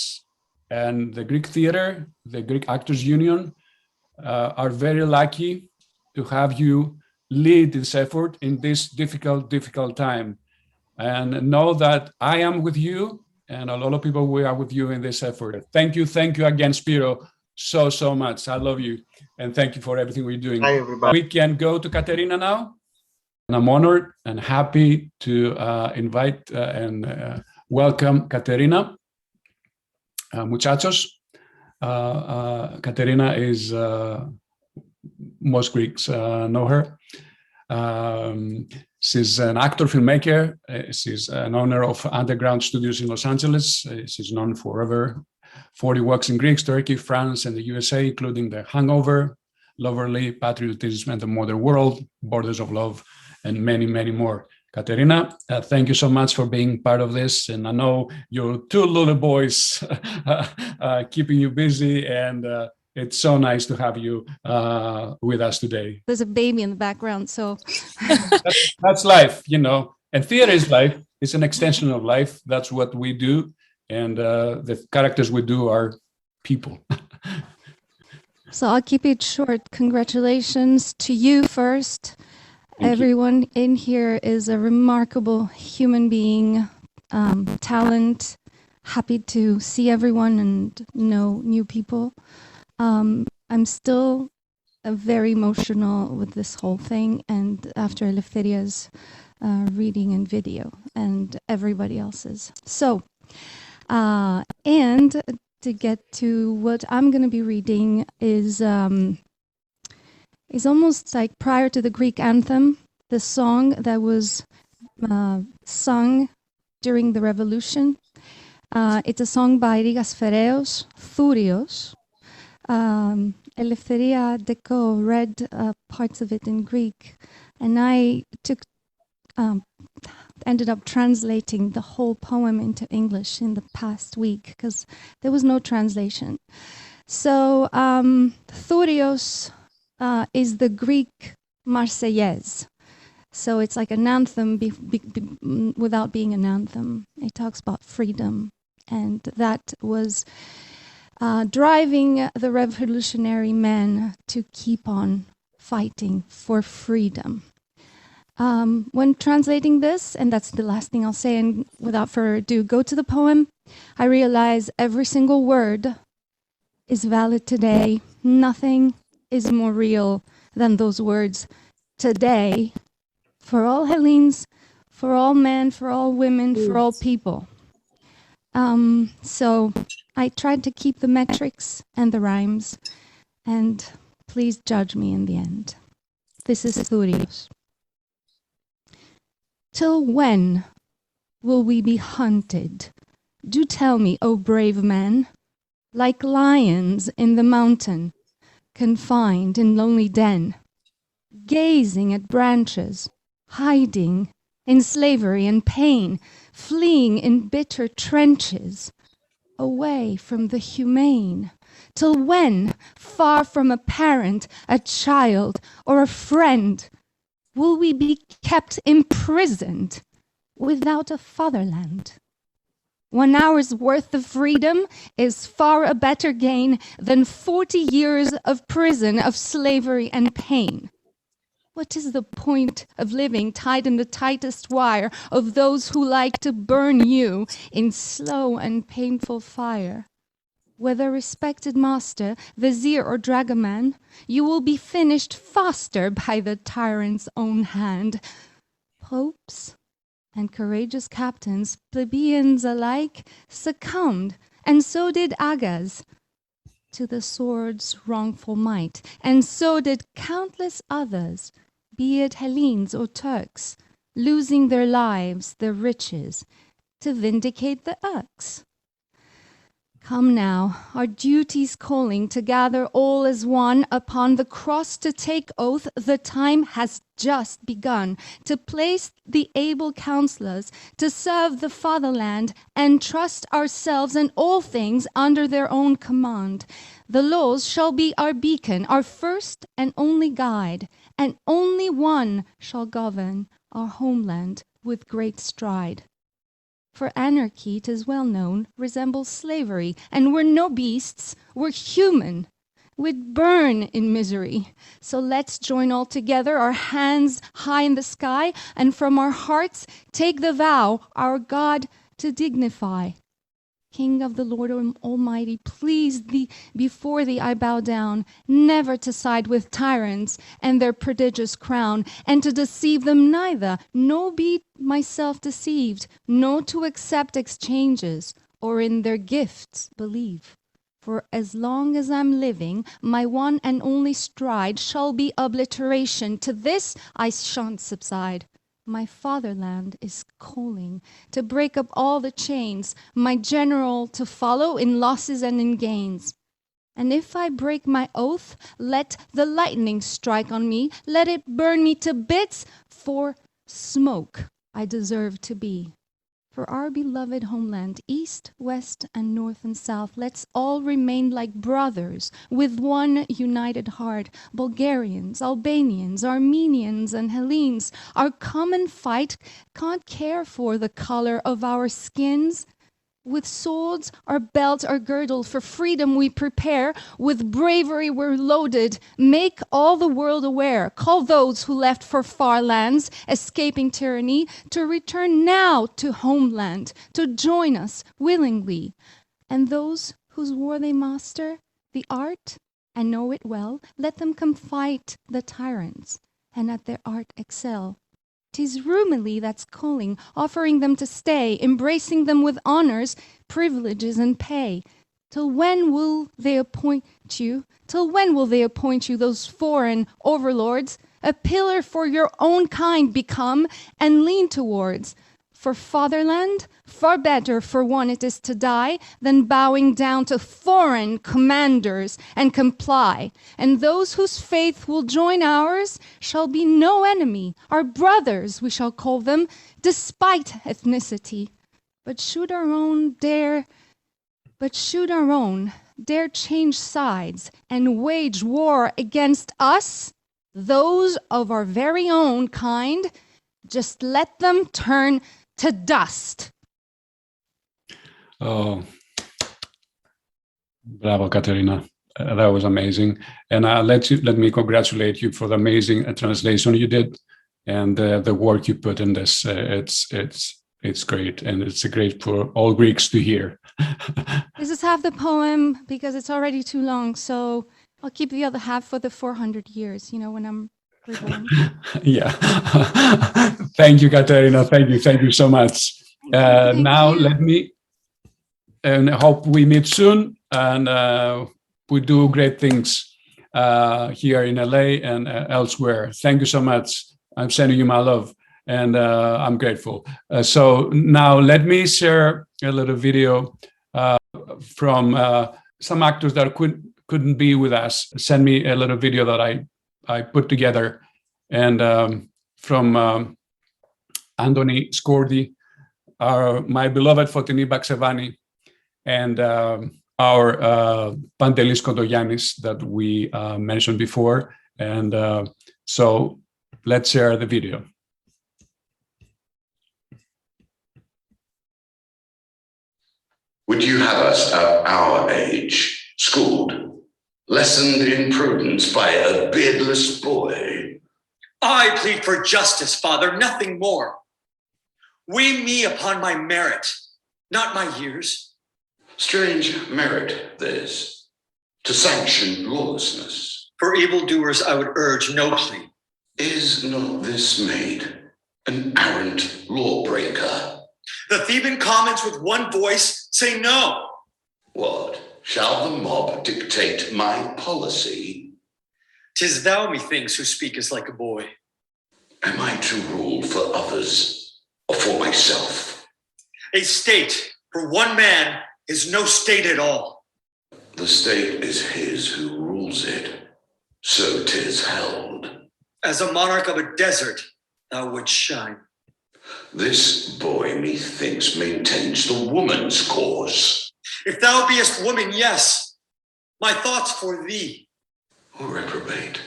[SPEAKER 1] and the Greek theater, the Greek Actors Union, are very lucky to have you lead this effort in this difficult time. And know that I am with you, and a lot of people, we are with you in this effort. Thank you again, Spiro, so much. I love you, and thank you for everything we're doing.
[SPEAKER 20] Hi, everybody.
[SPEAKER 1] We can go to Katerina now. And I'm honored and happy to invite and welcome Katerina. Muchachos, Katerina is, most Greeks know her. She's an actor, filmmaker. She's an owner of underground studios in Los Angeles. She's known for over 40 works in Greece, Turkey, France, and the USA, including The Hangover, Loverly, Patriotism and the Modern World, Borders of Love, and many more. Katerina, thank you so much for being part of this. And I know your 2 little boys keeping you busy, and it's so nice to have you with us today.
[SPEAKER 21] There's a baby in the background, so.
[SPEAKER 1] That's life, you know. And theater is life. It's an extension of life. That's what we do. And the characters we do are people.
[SPEAKER 21] So I'll keep it short. Congratulations to you first. Everyone in here is a remarkable human being, talent, happy to see everyone and know new people. I'm still very emotional with this whole thing, and after Eleftheria's reading and video, and everybody else's. So, and to get to what I'm going to be reading is almost like prior to the Greek anthem, the song that was sung during the revolution. It's a song by Rigas Fereos, Thurios. Eleftheria Deco read parts of it in Greek, and I ended up translating the whole poem into English in the past week because there was no translation. So Thurios is the Greek Marseillaise. So it's like an anthem without being an anthem. It talks about freedom, and that was driving the revolutionary men to keep on fighting for freedom. When translating this, and that's the last thing I'll say, and without further ado, go to the poem, I realize every single word is valid today. Nothing is more real than those words today, for all Hellenes, for all men, for all women, for all people. So I tried to keep the metrics and the rhymes, and please judge me in the end. This is Thurios. Till when will we be hunted? Do tell me, O brave men, like lions in the mountain, confined in lonely den, gazing at branches, hiding in slavery and pain, fleeing in bitter trenches, away from the humane. Till when, far from a parent, a child, or a friend, will we be kept imprisoned without a fatherland? 1 hour's worth of freedom is far a better gain than 40 years of prison, of slavery and pain. What is the point of living tied in the tightest wire of those who like to burn you in slow and painful fire? Whether respected master, vizier, or dragoman, you will be finished faster by the tyrant's own hand. Popes and courageous captains, plebeians alike, succumbed, and so did Agas, to the sword's wrongful might, and so did countless others, be it Hellenes or Turks, losing their lives, their riches, to vindicate the Urks. Come now, our duty's calling to gather all as one upon the cross to take oath. The time has just begun to place the able counselors to serve the fatherland and trust ourselves and all things under their own command. The laws shall be our beacon, our first and only guide, and only one shall govern our homeland with great stride. For anarchy, 'tis well known, resembles slavery, and we're no beasts, we're human. We'd burn in misery. So let's join all together, our hands high in the sky, and from our hearts take the vow, our God to dignify. King of the Lord Almighty, please thee, before thee I bow down, never to side with tyrants and their prodigious crown, and to deceive them neither, nor be myself deceived, nor to accept exchanges, or in their gifts believe. For as long as I'm living, my one and only stride shall be obliteration. To this I shan't subside. My fatherland is calling to break up all the chains, my general to follow in losses and in gains. And if I break my oath, let the lightning strike on me, let it burn me to bits, for smoke I deserve to be. For our beloved homeland, east, west, and north and south, let's all remain like brothers with one united heart. Bulgarians, Albanians, Armenians, and Hellenes, our common fight can't care for the color of our skins. With swords, our belts are girdled, for freedom we prepare, with bravery we're loaded, make all the world aware, call those who left for far lands, escaping tyranny, to return now to homeland, to join us willingly. And those whose war they master, the art and know it well, let them come fight the tyrants, and at their art excel. 'Tis Rumilly that's calling, offering them to stay, embracing them with honors, privileges, and pay. Till when will they appoint you? Till when will they appoint you, those foreign overlords? A pillar for your own kind become and lean towards. For fatherland, far better for one it is to die than bowing down to foreign commanders and comply. And those whose faith will join ours shall be no enemy. Our brothers we shall call them, despite ethnicity. But should our own dare change sides and wage war against us, those of our very own kind, just let them turn to dust.
[SPEAKER 1] Oh, bravo, Katerina. That was amazing. And let me congratulate you for the amazing translation you did and the work you put in this. It's great, and it's great for all Greeks to hear.
[SPEAKER 21] This is half the poem because it's already too long, so I'll keep the other half for the 400 years, when I'm reborn.
[SPEAKER 1] Yeah. Thank you, Katerina. Thank you so much. Now let me, and I hope we meet soon, and we do great things here in LA and elsewhere. Thank you so much. I'm sending you my love, and I'm grateful. So now let me share a little video from some actors that couldn't be with us. Send me a little video that I put together, and from Anthony Scordi, my beloved Fotini Baksevani, and our Pantelis Kontogiannis that we mentioned before. And so let's share the video.
[SPEAKER 2] Would you have us at our age, schooled, lessoned in prudence by a beardless boy?
[SPEAKER 22] I plead for justice, Father, nothing more. Weigh me upon my merit, not my years.
[SPEAKER 2] Strange merit this, to sanction lawlessness.
[SPEAKER 22] For evildoers I would urge no plea.
[SPEAKER 2] Is not this maid an arrant lawbreaker?
[SPEAKER 22] The Theban commons with one voice say no.
[SPEAKER 2] What, shall the mob dictate my policy?
[SPEAKER 22] 'Tis thou, methinks, who speakest like a boy.
[SPEAKER 2] Am I to rule for others or for myself?
[SPEAKER 22] A state for one man is no state at all.
[SPEAKER 2] The state is his who rules it, so 'tis held.
[SPEAKER 22] As a monarch of a desert, thou wouldst shine.
[SPEAKER 2] This boy, methinks, maintains the woman's cause.
[SPEAKER 22] If thou beest woman, yes, my thoughts for thee.
[SPEAKER 2] O reprobate,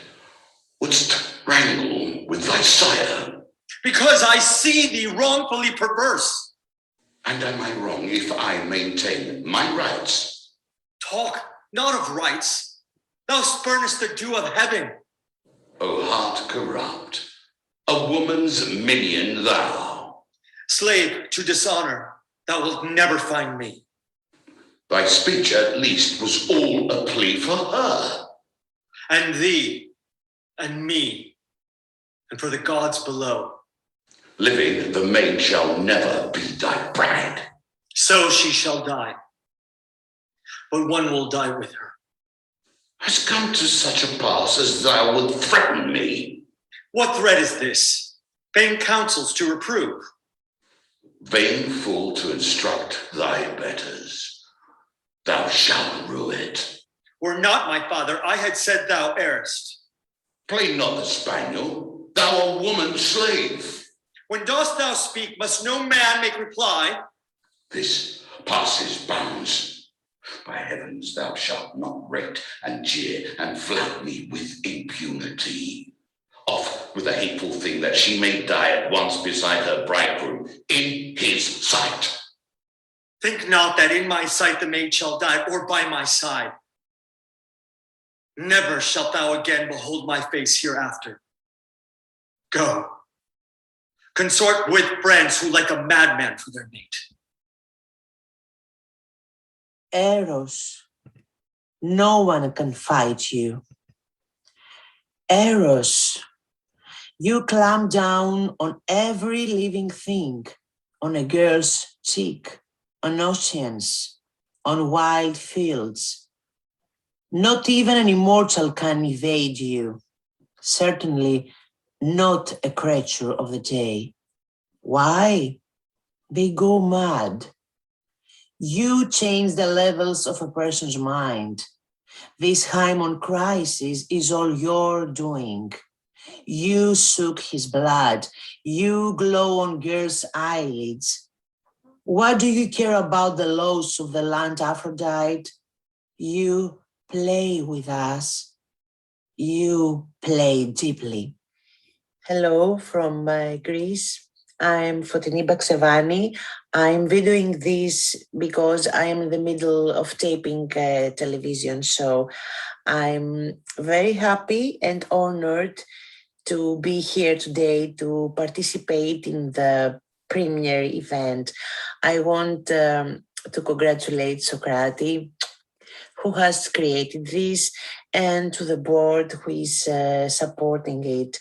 [SPEAKER 2] wouldst wrangle with thy sire?
[SPEAKER 22] Because I see thee wrongfully perverse.
[SPEAKER 2] And am I wrong if I maintain my rights?
[SPEAKER 22] Talk not of rights. Thou spurnest the dew of heaven.
[SPEAKER 2] O heart corrupt, a woman's minion thou.
[SPEAKER 22] Slave to dishonor, thou wilt never find me.
[SPEAKER 2] Thy speech at least was all a plea for her.
[SPEAKER 22] And thee, and me, and for the gods below.
[SPEAKER 2] Living, the maid shall never be thy bride.
[SPEAKER 22] So she shall die. But one will die with her.
[SPEAKER 2] Has come to such a pass as thou would threaten me?
[SPEAKER 22] What threat is this? Vain counsels to reprove.
[SPEAKER 2] Vain fool to instruct thy betters. Thou shalt rue it.
[SPEAKER 22] Were not my father, I had said thou errest.
[SPEAKER 2] Play not the spaniel, thou a woman's slave.
[SPEAKER 22] When dost thou speak, must no man make reply?
[SPEAKER 2] This passes bounds. By heavens, thou shalt not rate and jeer and flout me with impunity. Off with the hateful thing that she may die at once beside her bridegroom in his sight.
[SPEAKER 22] Think not that in my sight the maid shall die, or by my side. Never shalt thou again behold my face hereafter. Go. Consort with friends who like a madman for their mate.
[SPEAKER 23] Eros,
[SPEAKER 7] no one can fight you. Eros, you clamp down on every living thing, on a girl's cheek, on oceans, on wild fields. Not even an immortal can evade you. Certainly not a creature of the day. Why? They go mad. You change the levels of a person's mind. This Haimon crisis is all your doing. You suck his blood. You glow on girls' eyelids. What do you care about the laws of the land, Aphrodite? You play with us. You play deeply. Hello from Greece. I'm Fotini Baksevani. I'm videoing this because I'm in the middle of taping a television show. I'm very happy and honored to be here today to participate in the premiere event. I want to congratulate Socrates, who has created this, and to the board who is supporting it.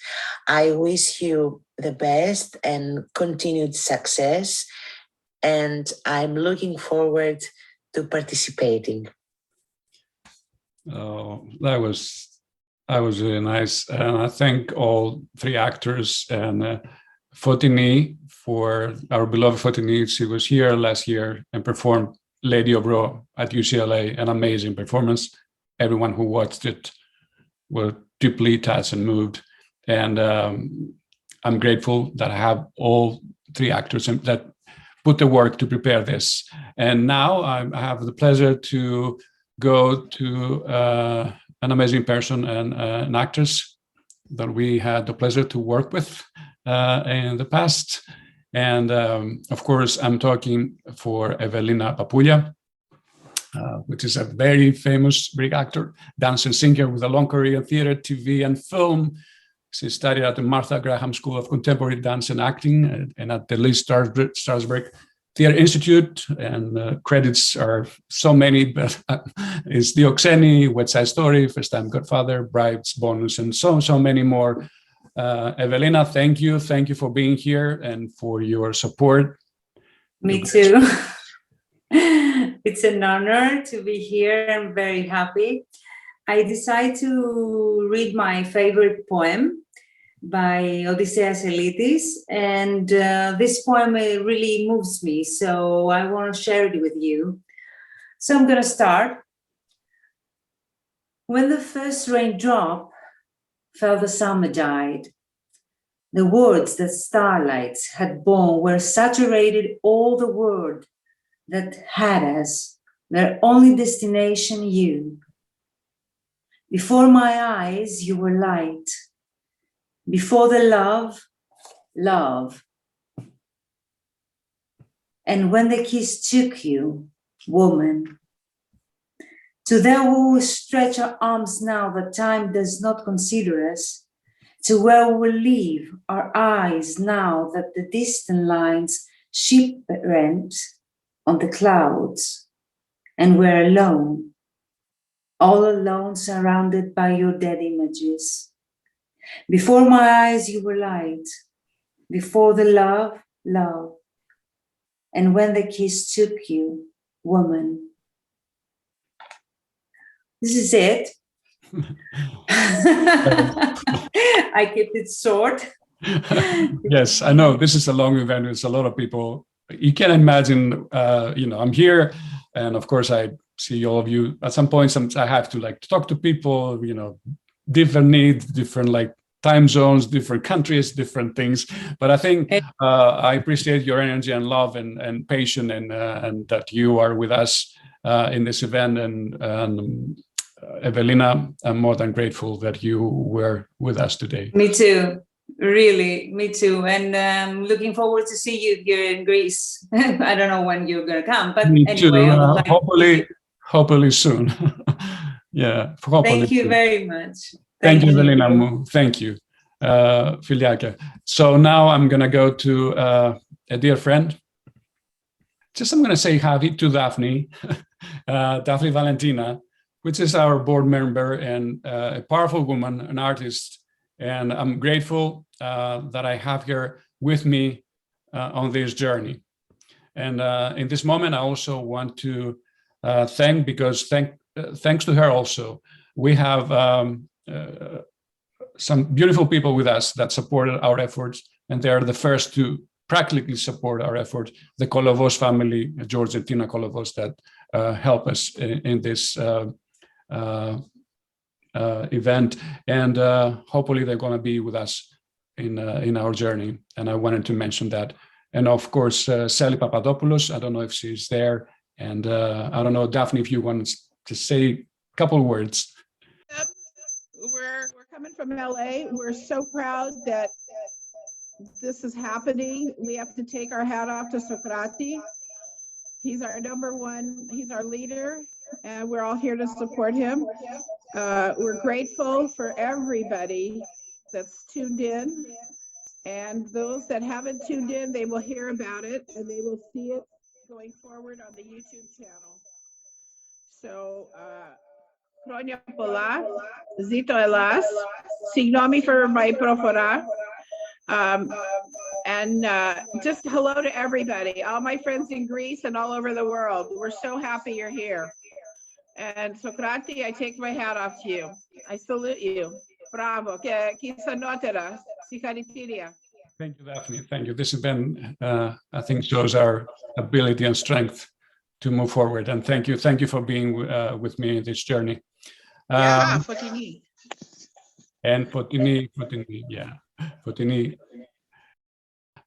[SPEAKER 7] I wish you the best and continued success, and I'm looking forward to participating.
[SPEAKER 1] Oh, that was really nice. And I thank all three actors and Fotini, for our beloved Fotini. She was here last year and performed Lady Obro at UCLA, an amazing performance. Everyone who watched it were deeply touched and moved. And I'm grateful that I have all three actors that put the work to prepare this. And now I have the pleasure to go to an amazing person and an actress that we had the pleasure to work with in the past. And of course, I'm talking for Evelina Papoulia, which is a very famous Greek actor, dancer, singer with a long career in theater, TV, and film. She studied at the Martha Graham School of Contemporary Dance and Acting and at the Lee Strasberg Theater Institute. And credits are so many, but it's Dioxeni, West Side Story, First Time Godfather, Brides, Bonus, and so many more. Evelina, thank you. Thank you for being here and for your support.
[SPEAKER 3] Me too. It's an honor to be here. I'm very happy. I decided to read my favorite poem by Odysseus Elitis, and this poem really moves me, so I want to share it with you. So I'm going to start. When the first raindrop fell, the summer died. The words that starlights had borne were saturated all the world that had as their only destination you. Before my eyes, you were light. Before the love, love. And when the kiss took you, woman, to there we will stretch our arms now that time does not consider us, to where we will leave our eyes now that the distant lines ship-rent on the clouds, and we're alone, all alone, surrounded by your dead images. Before my eyes you were light, before the love, love, and when the kiss took you, woman. This is it. I kept it short.
[SPEAKER 1] Yes, I know this is a long event. It's a lot of people. You can imagine, I'm here, and of course I see all of you. At some point, I have to talk to people, different needs, different time zones, different countries, different things. But I think I appreciate your energy and love and patience and that you are with us in this event. And Evelina, I'm more than grateful that you were with us today.
[SPEAKER 3] Me too. Really, me too. And I'm looking forward to see you here in Greece. I don't know when you're going to come, but
[SPEAKER 1] Me
[SPEAKER 3] anyway.
[SPEAKER 1] Too. Hopefully soon. Yeah.
[SPEAKER 3] Thank you very much.
[SPEAKER 1] Thank you, Evelina. Thank you, Filiaka. So now I'm going to go to a dear friend. I'm going to say hi to Daphne, Daphne Valentina, which is our board member and a powerful woman, an artist. And I'm grateful that I have her with me on this journey. And in this moment, I also want to thank, because thanks to her also, we have some beautiful people with us that supported our efforts, and they are the first to practically support our efforts, the Kolovos family, George and Tina Kolovos, that help us in this event, and hopefully they're going to be with us in our journey. And I wanted to mention that. And of course, Sally Papadopoulos, I don't know if she's there, and I don't know, Daphne, if you want to say a couple words.
[SPEAKER 4] We're coming from LA. We're so proud that this is happening. We have to take our hat off to Socrates. He's our number one, he's our leader, and we're all here to support him. We're grateful for everybody that's tuned in, and those that haven't tuned in, they will hear about it and they will see it going forward on the YouTube channel. So, Χρόνια πολλά, Zito Elas, Signomi for my profora. And just hello to everybody, all my friends in Greece and all over the world. We're so happy you're here. And Socrates, I take my hat off to you. I salute you. Bravo. Kisanotera. Sikharitiria.
[SPEAKER 1] Thank you, Daphne. Thank you. This event, I think, shows our ability and strength to move forward. And thank you for being with me in this journey.
[SPEAKER 4] Fotini.
[SPEAKER 1] And Fotini, yeah, Fotini.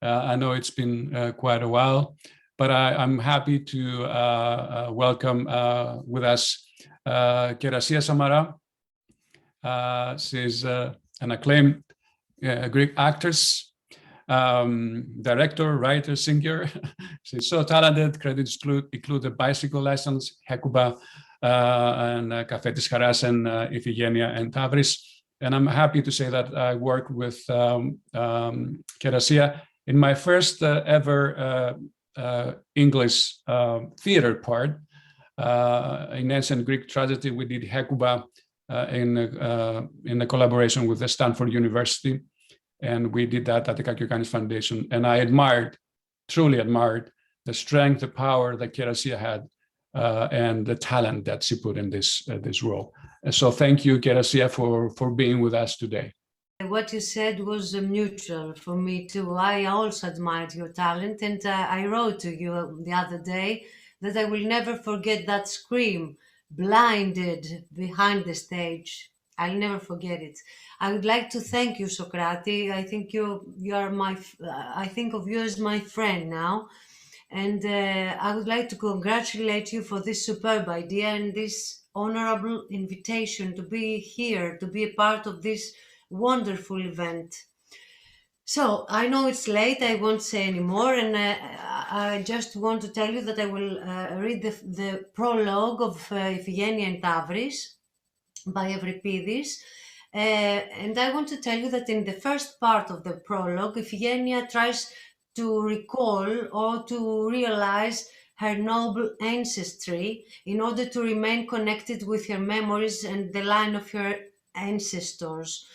[SPEAKER 1] I know it's been quite a while, but I'm happy to welcome with us Kerasia Samara. She's an acclaimed Greek actress, director, writer, singer. She's so talented. Credits include a bicycle license, Hekuba, and Kafetis Charas, and Iphigenia and Tavris. And I'm happy to say that I worked with Kerasia in my first ever English theater part. In ancient Greek tragedy, we did Hekuba in a collaboration with the Stanford University. And we did that at the Kakiokanis Foundation. And I truly admired the strength, the power that Kerasia had, and the talent that she put in this role. And so thank you, Kerasia, for being with us today.
[SPEAKER 5] What you said was mutual for me too. I also admired your talent, and I wrote to you the other day that I will never forget that scream, blinded behind the stage. I'll never forget it. I would like to thank you, Socrates. I think you are I think of you as my friend now. And I would like to congratulate you for this superb idea and this honorable invitation to be here, to be a part of this wonderful event. So I know it's late, I won't say anymore, and I just want to tell you that I will read the prologue of Iphigenia and Tavris by Evripidis. And I want to tell you that in the first part of the prologue, Iphigenia tries to recall or to realize her noble ancestry in order to remain connected with her memories and the line of her ancestors.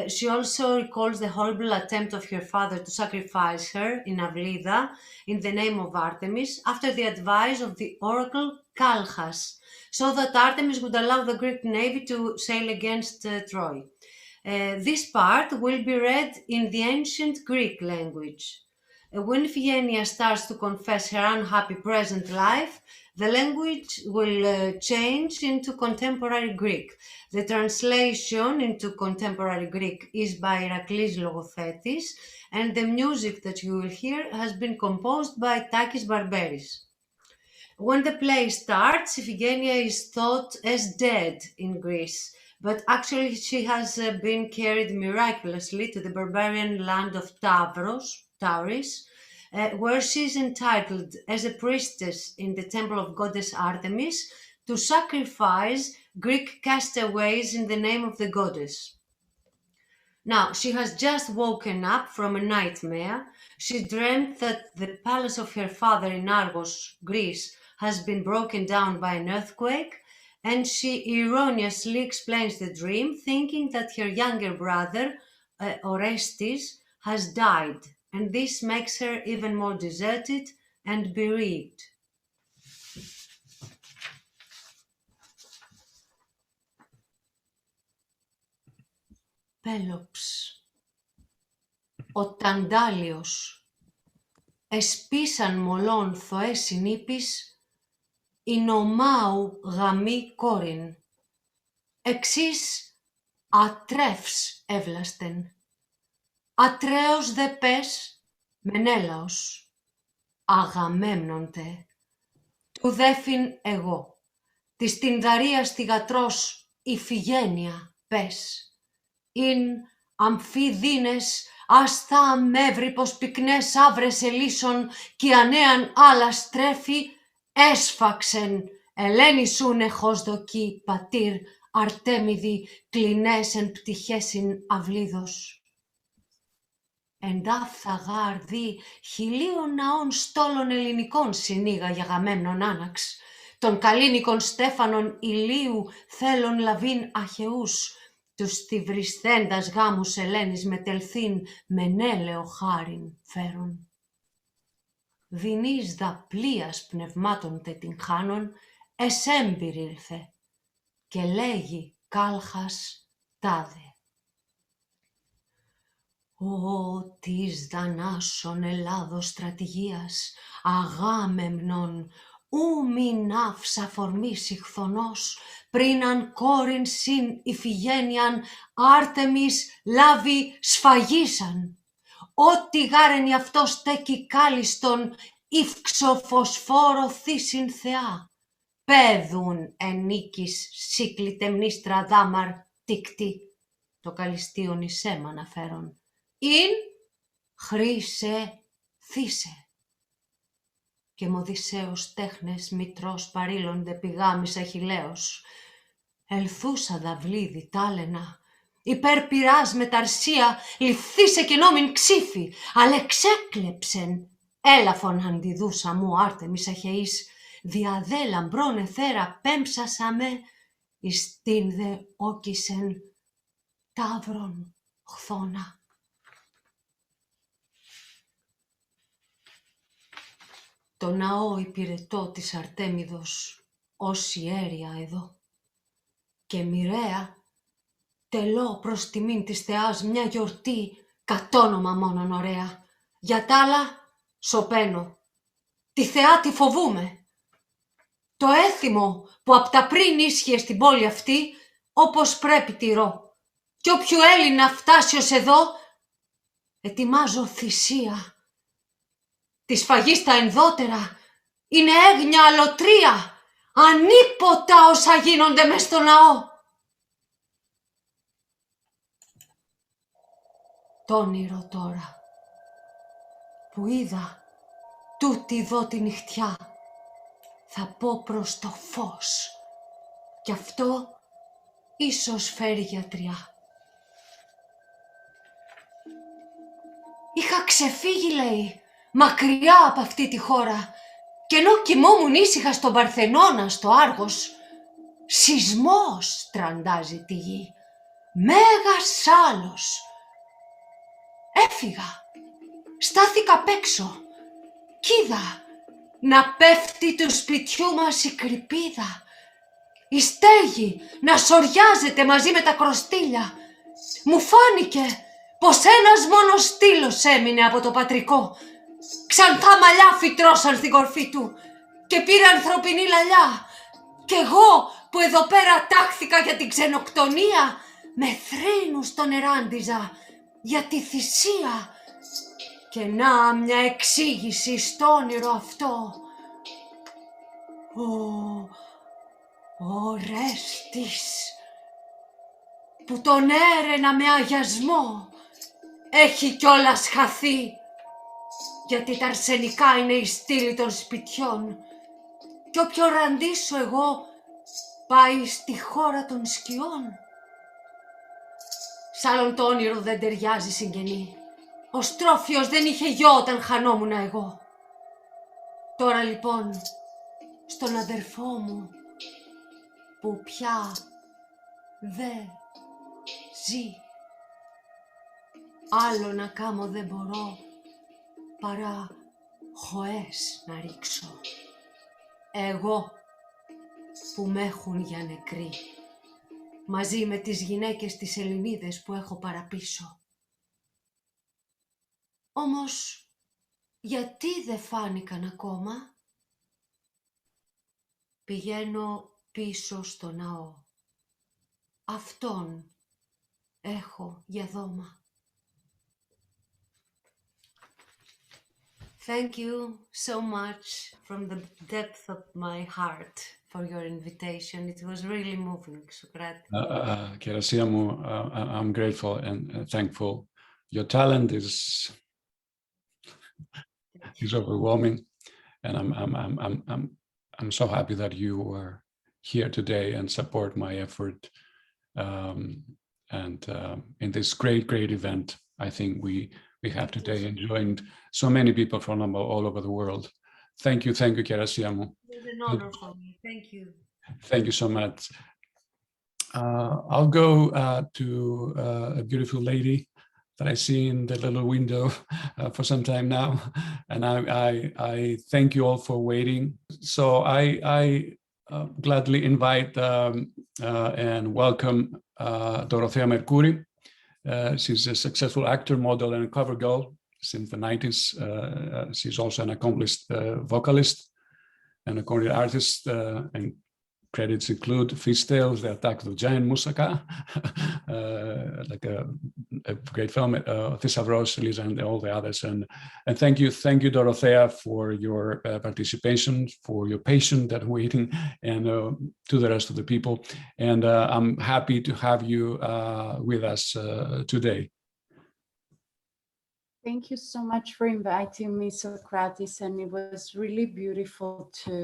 [SPEAKER 5] She also recalls the horrible attempt of her father to sacrifice her in Avlida in the name of Artemis after the advice of the oracle Kalchas, so that Artemis would allow the Greek navy to sail against Troy. This part will be read in the ancient Greek language. When Iphigenia starts to confess her unhappy present life, the language will change into contemporary Greek. The translation into contemporary Greek is by Iraklis Logothetis, and the music that you will hear has been composed by Takis Barberis. When the play starts, Iphigenia is thought as dead in Greece, but actually she has been carried miraculously to the barbarian land of Tauris, where she is entitled as a priestess in the temple of goddess Artemis to sacrifice Greek castaways in the name of the goddess. Now, she has just woken up from a nightmare. She dreamt that the palace of her father in Argos, Greece, has been broken down by an earthquake, and she erroneously explains the dream, thinking that her younger brother, Orestes, has died, and this makes her even more deserted and bereaved. Πέλοψ, ο Ταντάλιος, εσπίσαν μολόν θωέ συνήπης, η νομάου γαμή κόρην, εξής ατρεύς έβλαστεν, ατρέως δε πες Μενέλαος, Αγαμέμνοντε, του δέφην εγώ, της Τινδαρίας θυγατρός Ιφηγένεια πες, ειν αμφιδίνες ασθά αμεύρυπος πυκνές άβρες ελίσσον κι ανέαν άλλα στρέφει, έσφαξεν ελένησουν εχώς δοκί πατήρ Αρτέμιδη κλινές εν πτυχέσιν αυλίδος. Εντάφθα γάρ δι χιλίων ναών στόλων ελληνικών συνήγα για Αγαμέμνον άναξ, των καλίνικων στέφανων ηλίου θέλων λαβήν αχαιούς, τους θυβρισθέντας γάμους Ελένης μετελθήν Μενέλαιο χάριν φέρον. Δινής δαπλίας πνευμάτων τετυγχάνων εσέμπειρ ήλθε και λέγει κάλχας τάδε. Ω της δανάσων Ελλάδος στρατηγίας, Αγάμεμνον, ου μην άφσα φορμής ηχθονός, πρίναν κόρην συν Ιφηγένειαν Άρτεμις λάβει σφαγίσαν. Ό,τι γάρενι αυτό στέκει κάλιστον, ύφξο φωσφόρο θύσιν θεά. Πέδουν ενίκης σύκλητε μνήστρα δάμαρ τίκτη, το καλιστίον εις αίμα αναφέρον. Ειν χρήσε θύσε. Και μοδυσσέως τέχνες μητρός παρήλονται πηγάμις Αχιλλέως. Ελθούσα δαυλίδι τάλαινα, υπέρ πυράς μεταρσία, ληφθήσε και νόμιν ξύφη, αλλά εξέκλεψεν έλαφον αντιδούσα μου Άρτεμις Αχαιής, διαδέ λαμπρόν εθέρα πέμψασαμε, εις την δε όκισεν ταύρον χθόνα. Το ναό υπηρετώ της Αρτέμιδος ως ιέρια εδώ και μοιραία τελώ προς τιμήν της θεάς μια γιορτή κατ' όνομα μόνον ωραία. Για τ' άλλα σωπαίνω, τη θεά τη φοβούμε. Το έθιμο που απ' τα πριν ίσχυε στην πόλη αυτή, όπως πρέπει τηρώ. Κι όποιο Έλληνα φτάσει ως εδώ, ετοιμάζω θυσία. Τη σφαγή στα ενδότερα είναι έγνοια αλωτρία, ανίποτα όσα γίνονται μες στο ναό. Τ' όνειρο τώρα που είδα τούτη εδώ τη νυχτιά, θα πω προς το φως κι αυτό ίσως φέρει γιατριά. Είχα ξεφύγει, λέει, μακριά από αυτή τη χώρα, και ενώ κοιμόμουν ήσυχα στον Παρθενώνα, στο Άργος, σεισμός τραντάζει τη γη, μέγας άλλος. Έφυγα, στάθηκα απ' έξω κι είδα να πέφτει του σπιτιού μας η κρυπίδα, η στέγη να σοριάζεται μαζί με τα κροστίλια. Μου φάνηκε πως ένας μόνος στήλος έμεινε από το πατρικό. Ξανθά μαλλιά φυτρώσαν στην κορφή του και πήρε ανθρωπινή λαλιά. Κι εγώ που εδώ πέρα τάχθηκα για την ξενοκτονία, με θρήνους τον εράντιζα για τη θυσία. Και να μια εξήγηση στο όνειρο αυτό. Ο Ορέστης που τον έρενα με αγιασμό έχει κιόλας χαθεί, γιατί τα αρσενικά είναι η στήλη των σπιτιών κι όποιο ραντίσω εγώ πάει στη χώρα των σκιών. Σ' άλλον το όνειρο δεν ταιριάζει συγγενή. Ο Στρόφιος δεν είχε γιο όταν χανόμουνα εγώ. Τώρα λοιπόν στον αδερφό μου που πια δε ζει. Άλλο να κάμω δεν μπορώ παρά χοές να ρίξω. Εγώ που μ' έχουν για νεκρή, μαζί με τις γυναίκες τις Ελληνίδες που έχω παραπίσω. Όμως, γιατί δεν φάνηκαν ακόμα? Πηγαίνω πίσω στο ναό. Αυτόν έχω για δώμα. Thank you so much from the depth of my heart for your invitation. It was really moving, Socrates.
[SPEAKER 1] Kerasia μου, I'm grateful and thankful. Your talent is overwhelming, and I'm so happy that you are here today and support my effort. In this great event, I think we have today, and joined so many people from all over the world. Thank you, Kerasia mu.
[SPEAKER 5] It's an honor for me. Thank you.
[SPEAKER 1] Thank you so much. I'll go to a beautiful lady that I see in the little window for some time now, and I thank you all for waiting. So I gladly invite and welcome Dorothea Mercouri. She's a successful actor, model, and cover girl since the 90s. She's also an accomplished vocalist and a choreographer artist, and credits include Fishtails, The Attack of the Giant Moussaka, like a great film, Thesavros, Lisa, and all the others. And thank you, Dorothea, for your participation, for your patience that waiting, and to the rest of the people. And I'm happy to have you with us today.
[SPEAKER 6] Thank you so much for inviting me, Socrates, and it was really beautiful to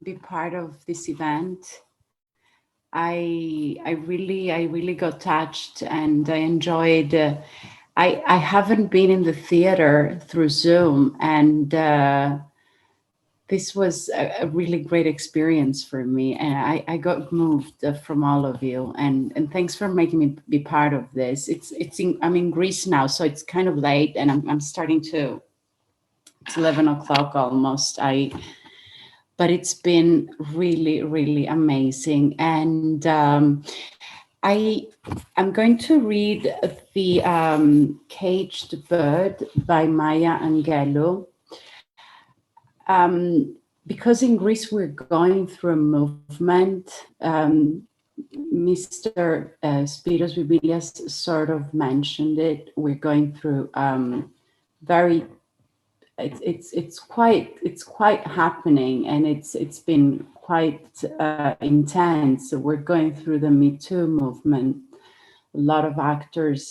[SPEAKER 6] be part of this event. I really got touched, and I enjoyed. I haven't been in the theater through Zoom, and this was a really great experience for me, and I got moved from all of you, and thanks for making me be part of this. I'm in Greece now, so it's kind of late, and I'm starting to. It's 11 o'clock almost. But it's been really amazing, and I'm going to read the Caged Bird by Maia Morgenstern. Because in Greece we're going through a movement. Mr. Spiros Bibilias sort of mentioned it. We're going through it's quite happening, and it's been quite intense. We're going through the Me Too movement. A lot of actors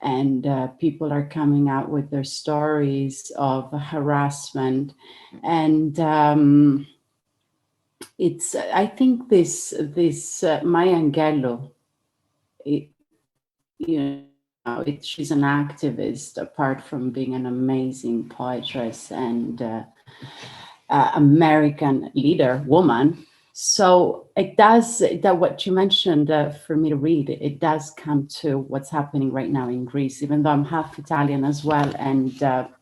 [SPEAKER 6] and people are coming out with their stories of harassment, and it's. I think this Maia Morgenstern, she's an activist apart from being an amazing poetess and American leader woman. So it does that what you mentioned for me to read. It does come to what's happening right now in Greece, even though I'm half Italian as well, and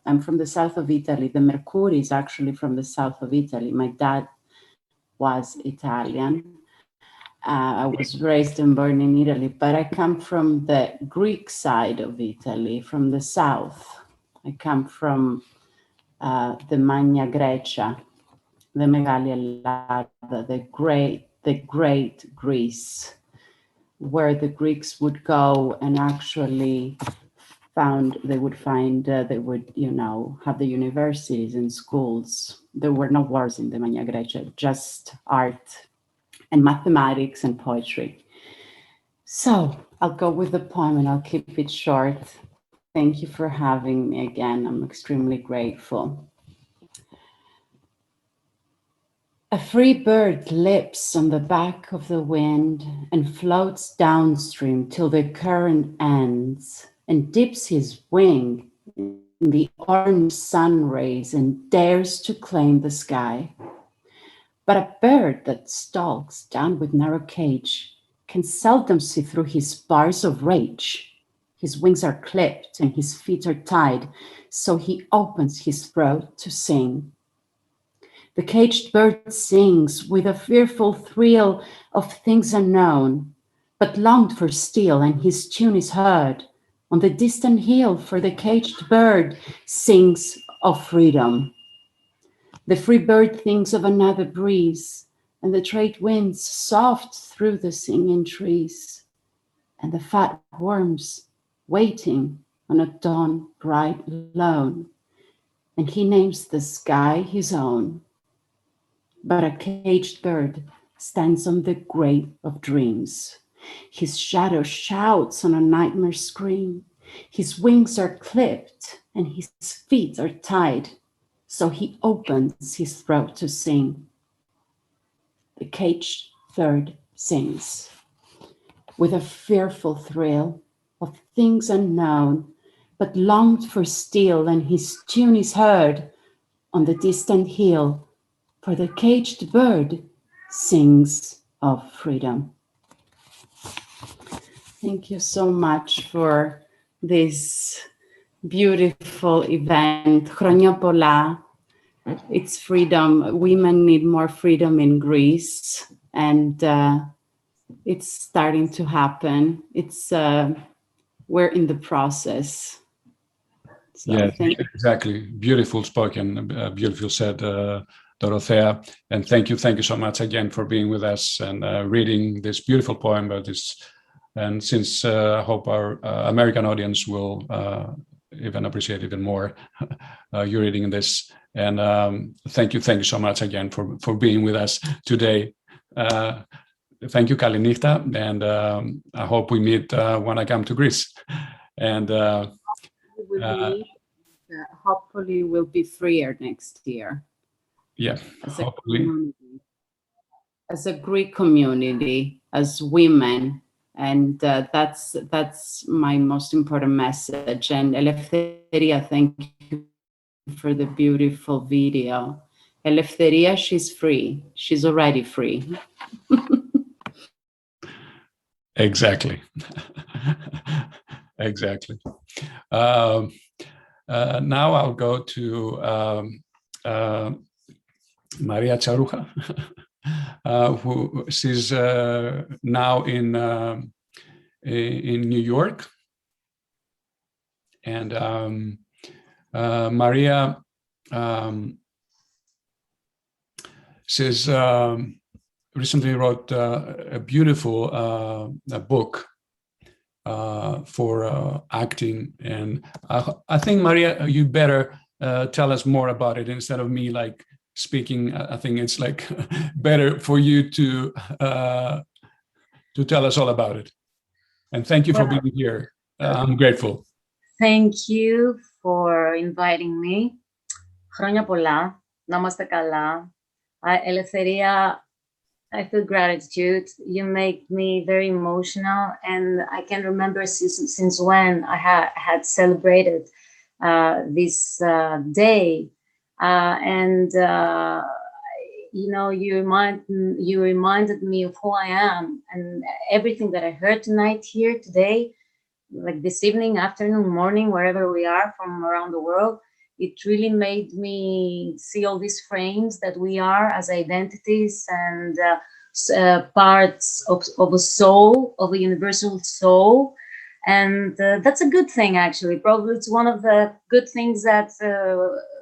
[SPEAKER 6] I'm from the south of Italy. The Mercouri is actually from the south of Italy. My dad was Italian. I was raised and born in Italy, but I come from the Greek side of Italy, from the south. I come from the Magna Grecia, the Megali Ellada, the great Greece, where the Greeks would go and actually they would have the universities and schools. There were no wars in the Magna Grecia, just art and mathematics and poetry. So I'll go with the poem, and I'll keep it short. Thank you for having me again. I'm extremely grateful. A free bird leaps on the back of the wind and floats downstream till the current ends, and dips his wing in the orange sun rays and dares to claim the sky. But a bird that stalks down with narrow cage can seldom see through his bars of rage. His wings are clipped and his feet are tied, so he opens his throat to sing. The caged bird sings with a fearful thrill of things unknown, but longed for still, and his tune is heard on the distant hill, for the caged bird sings of freedom. The free bird thinks of another breeze, and the trade winds soft through the singing trees, and the fat worms waiting on a dawn bright lone, and he names the sky his own. But a caged bird stands on the grave of dreams. His shadow shouts on a nightmare scream. His wings are clipped and his feet are tied, so he opens his throat to sing. The caged bird sings with a fearful thrill of things unknown, but longed for still, and his tune is heard on the distant hill, for the caged bird sings of freedom. Thank you so much for this beautiful event. Chronia Pola, it's freedom. Women need more freedom in Greece, and it's starting to happen. It's we're in the process. So
[SPEAKER 1] Yeah, exactly. Beautiful spoken, beautiful said, Dorothea. And thank you so much again for being with us and reading this beautiful poem about this. And since I hope our American audience will even appreciate even more you reading this. And thank you so much again for being with us today. Thank you, Kalinichta, and I hope we meet when I come to Greece. And
[SPEAKER 6] hopefully we'll be freer next year.
[SPEAKER 1] Yeah, hopefully.
[SPEAKER 6] As a Greek community, as women, and that's my most important message. And Eleftheria, thank you for the beautiful video. Eleftheria, she's free. She's already free.
[SPEAKER 1] Exactly. Exactly. Now I'll go to Maria Charuja, who she's now in New York, and Maria, she's recently wrote a beautiful book for acting, and I think, Maria, you better tell us more about it instead of me like speaking. I think it's like better for you to tell us all about it. And thank you for being here. I'm grateful.
[SPEAKER 8] Thank you for inviting me. Χρόνια πολλά, να είμαστε καλά. Ελευθερία, I feel gratitude. You make me very emotional, and I can remember since when I had celebrated this day. And you know, you reminded me of who I am, and everything that I heard tonight here today, like this evening, afternoon, morning, wherever we are from around the world. It really made me see all these frames that we are as identities and parts of a soul, of a universal soul. And that's a good thing, actually. Probably it's one of the good things that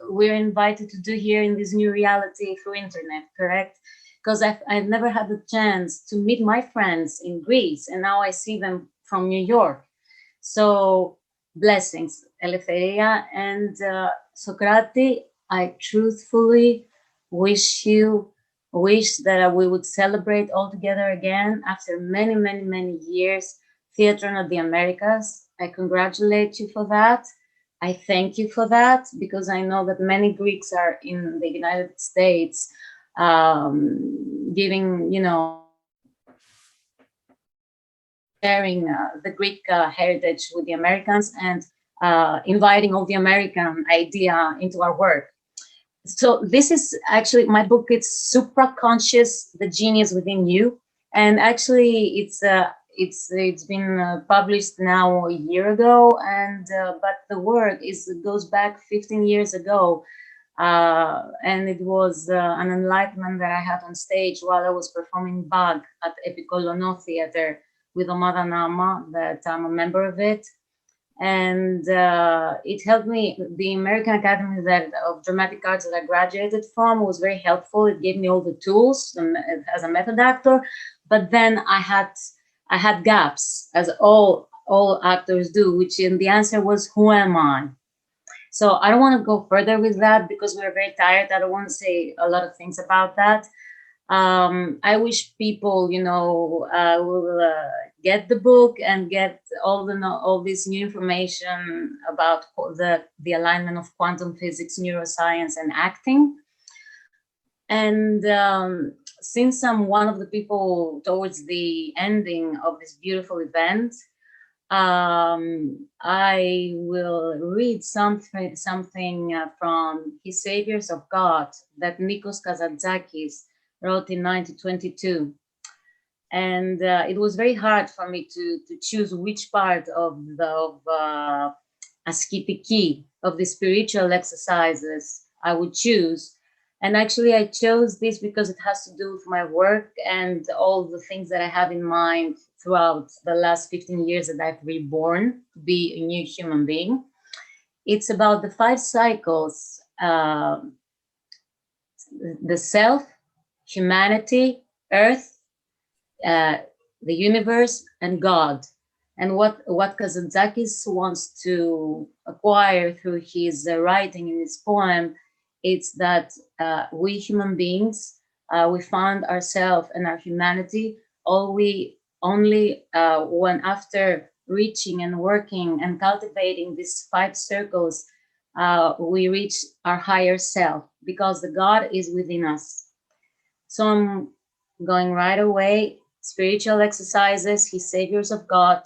[SPEAKER 8] we're invited to do here in this new reality through internet, correct? Because I've never had the chance to meet my friends in Greece, and now I see them from New York. So blessings, Eleftheria, and Socrates, I truthfully wish that we would celebrate all together again after many, many, many years. Theatron of the Americas, I congratulate you for that. I thank you for that, because I know that many Greeks are in the United States giving, you know, sharing the Greek heritage with the Americans and inviting all the American idea into our work.
[SPEAKER 17] So this is actually my book. It's Supraconscious, the Genius Within You. And actually it's been published now a year ago, and but the work goes back 15 years ago. And it was an enlightenment that I had on stage while I was performing Bag at Epikolono Theater with Omada Nama, that I'm a member of it. And it helped me. The American Academy of Dramatic Arts that I graduated from was very helpful. It gave me all the tools as a method actor, but then I had gaps, as all actors do, which in the answer was, who am I? So I don't want to go further with that because we're very tired. I don't want to say a lot of things about that. I wish people, will get the book and get all this new information about the alignment of quantum physics, neuroscience, and acting. And since I'm one of the people towards the ending of this beautiful event, I will read something from His Saviors of God that Nikos Kazantzakis wrote in 1922. And it was very hard for me to choose which part of the askitiki, of the spiritual exercises I would choose. And actually I chose this because it has to do with my work and all the things that I have in mind throughout the last 15 years that I've reborn to be a new human being. It's about the 5 cycles, the self, humanity, earth, the universe, and God. And what Kazantzakis wants to acquire through his writing in his poem, it's that we human beings, we found ourselves and our humanity only when after reaching and working and cultivating these 5 circles, we reach our higher self, because the God is within us. So I'm going right away. Spiritual exercises, His Saviors of God,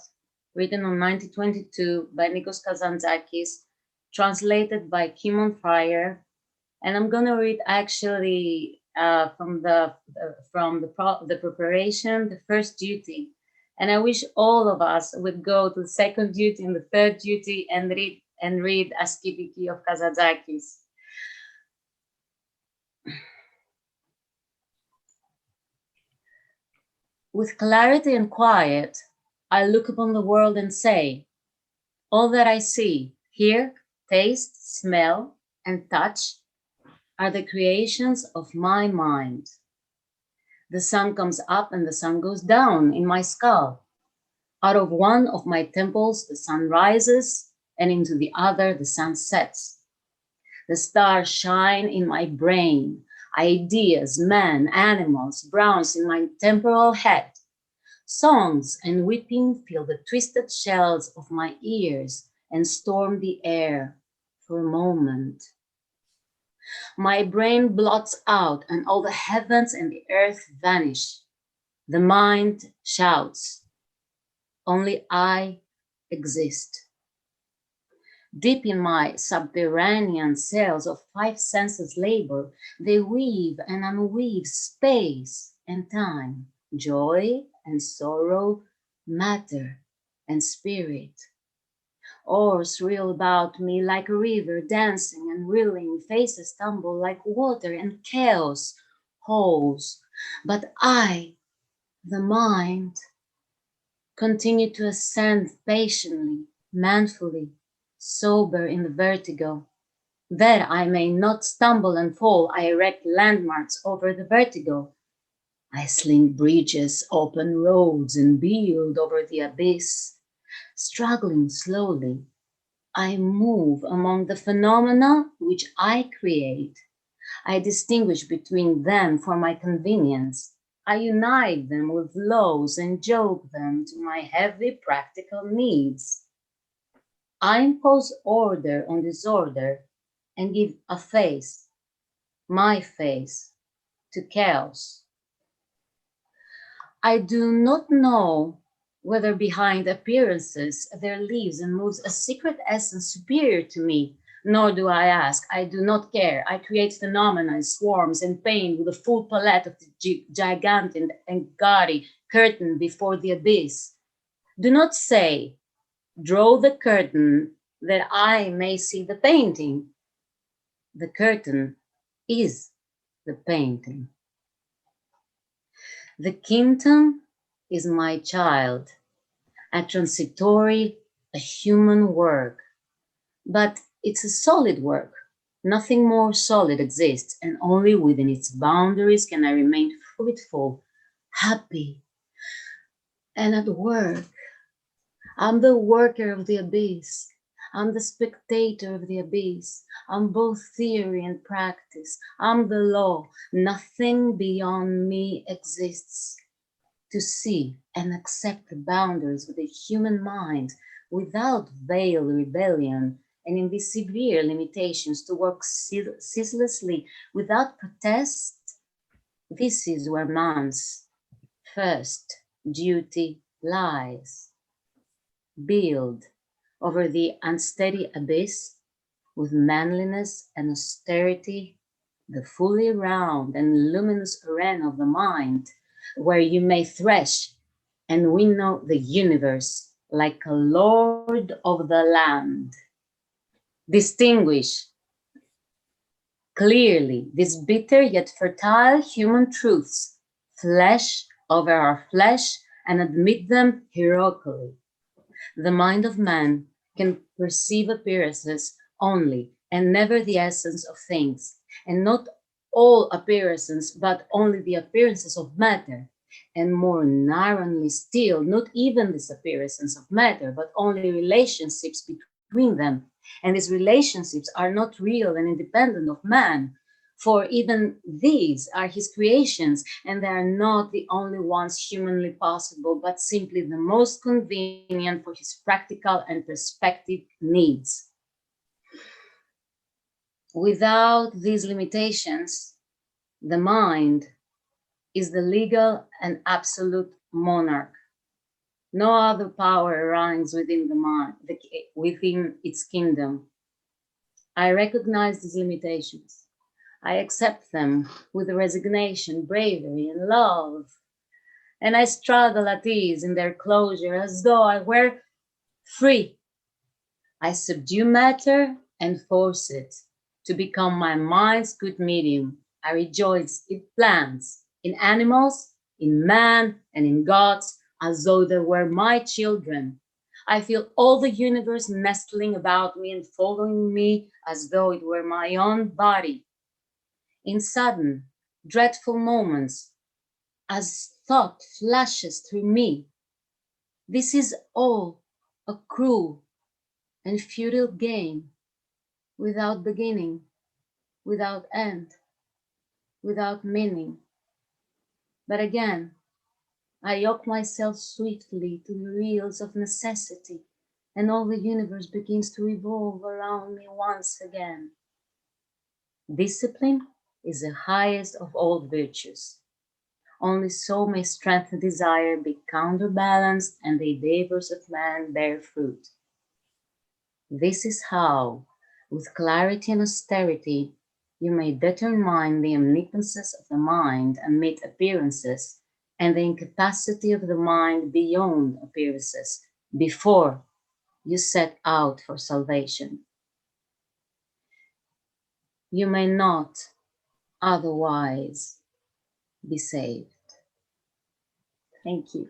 [SPEAKER 17] written on 1922 by Nikos Kazantzakis, translated by Kimon Fryer. And I'm going to read actually from the preparation, the first duty. And I wish all of us would go to the second duty and the third duty and read Askitiki of Kazantzakis. With clarity and quiet, I look upon the world and say, all that I see, hear, taste, smell, and touch are the creations of my mind. The sun comes up and the sun goes down in my skull. Out of one of my temples, the sun rises, and into the other, the sun sets. The stars shine in my brain, ideas, men, animals, browns in my temporal head. Songs and weeping fill the twisted shells of my ears and storm the air for a moment. My brain blots out and all the heavens and the earth vanish. The mind shouts, only I exist. Deep in my subterranean cells of 5 senses labor, they weave and unweave space and time, joy and sorrow, matter and spirit. Oars reel about me like a river, dancing and reeling, faces tumble like water and chaos holds. But I, the mind, continue to ascend patiently, manfully, sober in the vertigo. That I may not stumble and fall, I erect landmarks over the vertigo. I sling bridges, open roads, and build over the abyss. Struggling slowly, I move among the phenomena which I create. I distinguish between them for my convenience. I unite them with laws and joke them to my heavy practical needs. I impose order on disorder and give a face, my face, to chaos. I do not know whether behind appearances there lives and moves a secret essence superior to me, nor do I ask. I do not care. I create phenomena, swarms, and pain with a full palette of the gigantic and gaudy curtain before the abyss. Do not say, draw the curtain that I may see the painting. The curtain is the painting. The kingdom is my child, a transitory, a human work, but it's a solid work. Nothing more solid exists, and only within its boundaries can I remain fruitful, happy, and at work. I'm the worker of the abyss. I'm the spectator of the abyss. I'm both theory and practice. I'm the law. Nothing beyond me exists. To see and accept the boundaries of the human mind without veiled rebellion, and in these severe limitations to work ceaselessly without protest, this is where man's first duty lies. Build over the unsteady abyss with manliness and austerity the fully round and luminous arena of the mind, where you may thresh and winnow the universe like a lord of the land. Distinguish clearly these bitter yet fertile human truths, flesh over our flesh, and admit them heroically. The mind of man can perceive appearances only, and never the essence of things, and not all appearances, but only the appearances of matter, and more narrowly still, not even these appearances of matter, but only relationships between them. And these relationships are not real and independent of man, for even these are his creations, and they are not the only ones humanly possible, but simply the most convenient for his practical and perspective needs. Without these limitations, the mind is the legal and absolute monarch. No other power reigns within the mind, within its kingdom. I recognize these limitations. I accept them with resignation, bravery, and love. And I struggle at ease in their closure as though I were free. I subdue matter and force it to become my mind's good medium. I rejoice in plants, in animals, in man, and in gods, as though they were my children. I feel all the universe nestling about me and following me as though it were my own body. In sudden, dreadful moments, as thought flashes through me, this is all a cruel and futile game, without beginning, without end, without meaning. But again, I yoke myself swiftly to the wheels of necessity, and all the universe begins to revolve around me once again. Discipline is the highest of all virtues. Only so may strength and desire be counterbalanced and the endeavors of man bear fruit. This is how, with clarity and austerity, you may determine the omnipotences of the mind amid appearances and the incapacity of the mind beyond appearances before you set out for salvation. You may not otherwise be saved. Thank you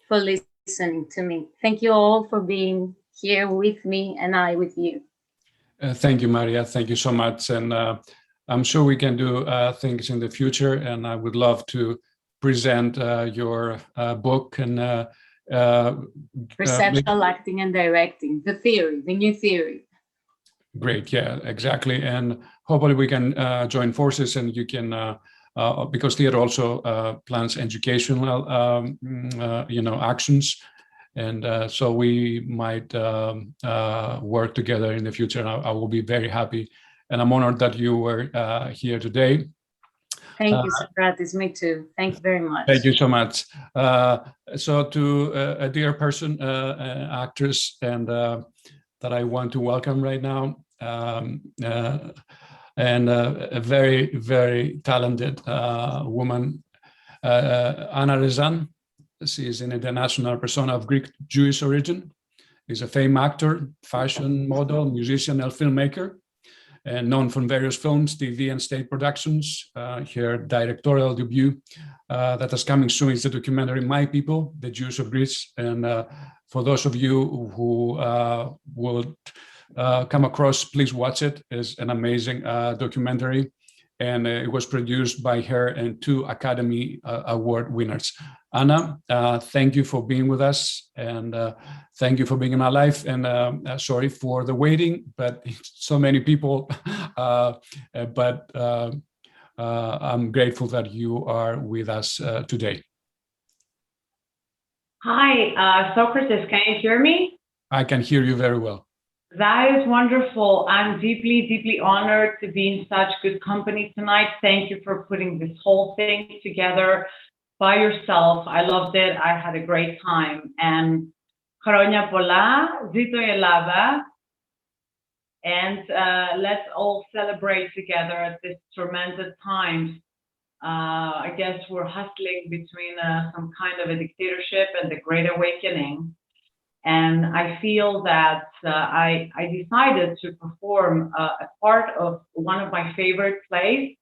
[SPEAKER 17] for listening to me. Thank you all for being here with me and I with you.
[SPEAKER 1] Thank you, Maria. Thank you so much. And I'm sure we can do things in the future. And I would love to present your book and
[SPEAKER 17] Perceptual acting and directing, the theory, the new theory.
[SPEAKER 1] Great, yeah, exactly. And hopefully we can join forces and you can, because theater also plans educational, actions. And so we might work together in the future. I will be very happy. And I'm honored that you were here today.
[SPEAKER 17] Thank you, Socrates. Me too. Thank you very much.
[SPEAKER 1] Thank you so much. So to a dear person, actress, and that I want to welcome right now, and a very, very talented woman, Anna Rezan. She is an international persona of Greek Jewish origin. Is a famed actor, fashion model, musician, and filmmaker, and known from various films, TV, and state productions. Her directorial debut that is coming soon is the documentary My People, the Jews of Greece. And for those of you who will come across, please watch it. It's an amazing documentary. And it was produced by her and 2 Academy Award winners. Anna, thank you for being with us, and thank you for being in my life. And sorry for the waiting, but so many people. But I'm grateful that you are with us today.
[SPEAKER 9] Hi, Socrates, can you hear me?
[SPEAKER 1] I can hear you very well.
[SPEAKER 9] That is wonderful. I'm deeply, deeply honored to be in such good company tonight. Thank you for putting this whole thing together by yourself. I loved it. I had a great time. And Χρόνια πολλά, ζήτω η Ελλάδα. And let's all celebrate together at this tremendous time. I guess we're hustling between some kind of a dictatorship and the Great Awakening. And I feel that I decided to perform a part of one of my favorite plays,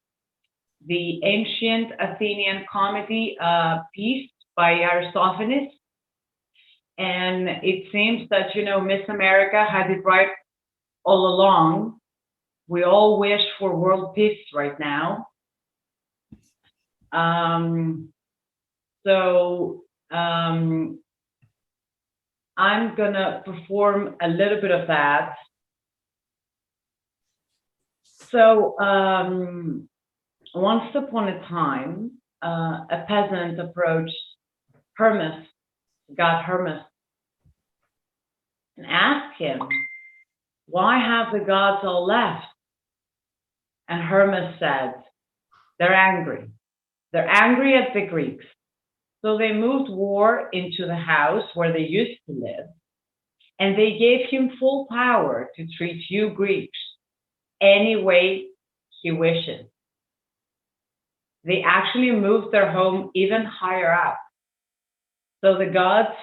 [SPEAKER 9] the ancient Athenian comedy piece by Aristophanes. And it seems that, you know, Miss America had it right all along. We all wish for world peace right now. I'm gonna perform a little bit of that. So once upon a time, a peasant approached Hermes, god Hermes, and asked him, why have the gods all left? And Hermes said, they're angry. They're angry at the Greeks. So they moved war into the house where they used to live, and they gave him full power to treat you Greeks any way he wishes. They actually moved their home even higher up. So the gods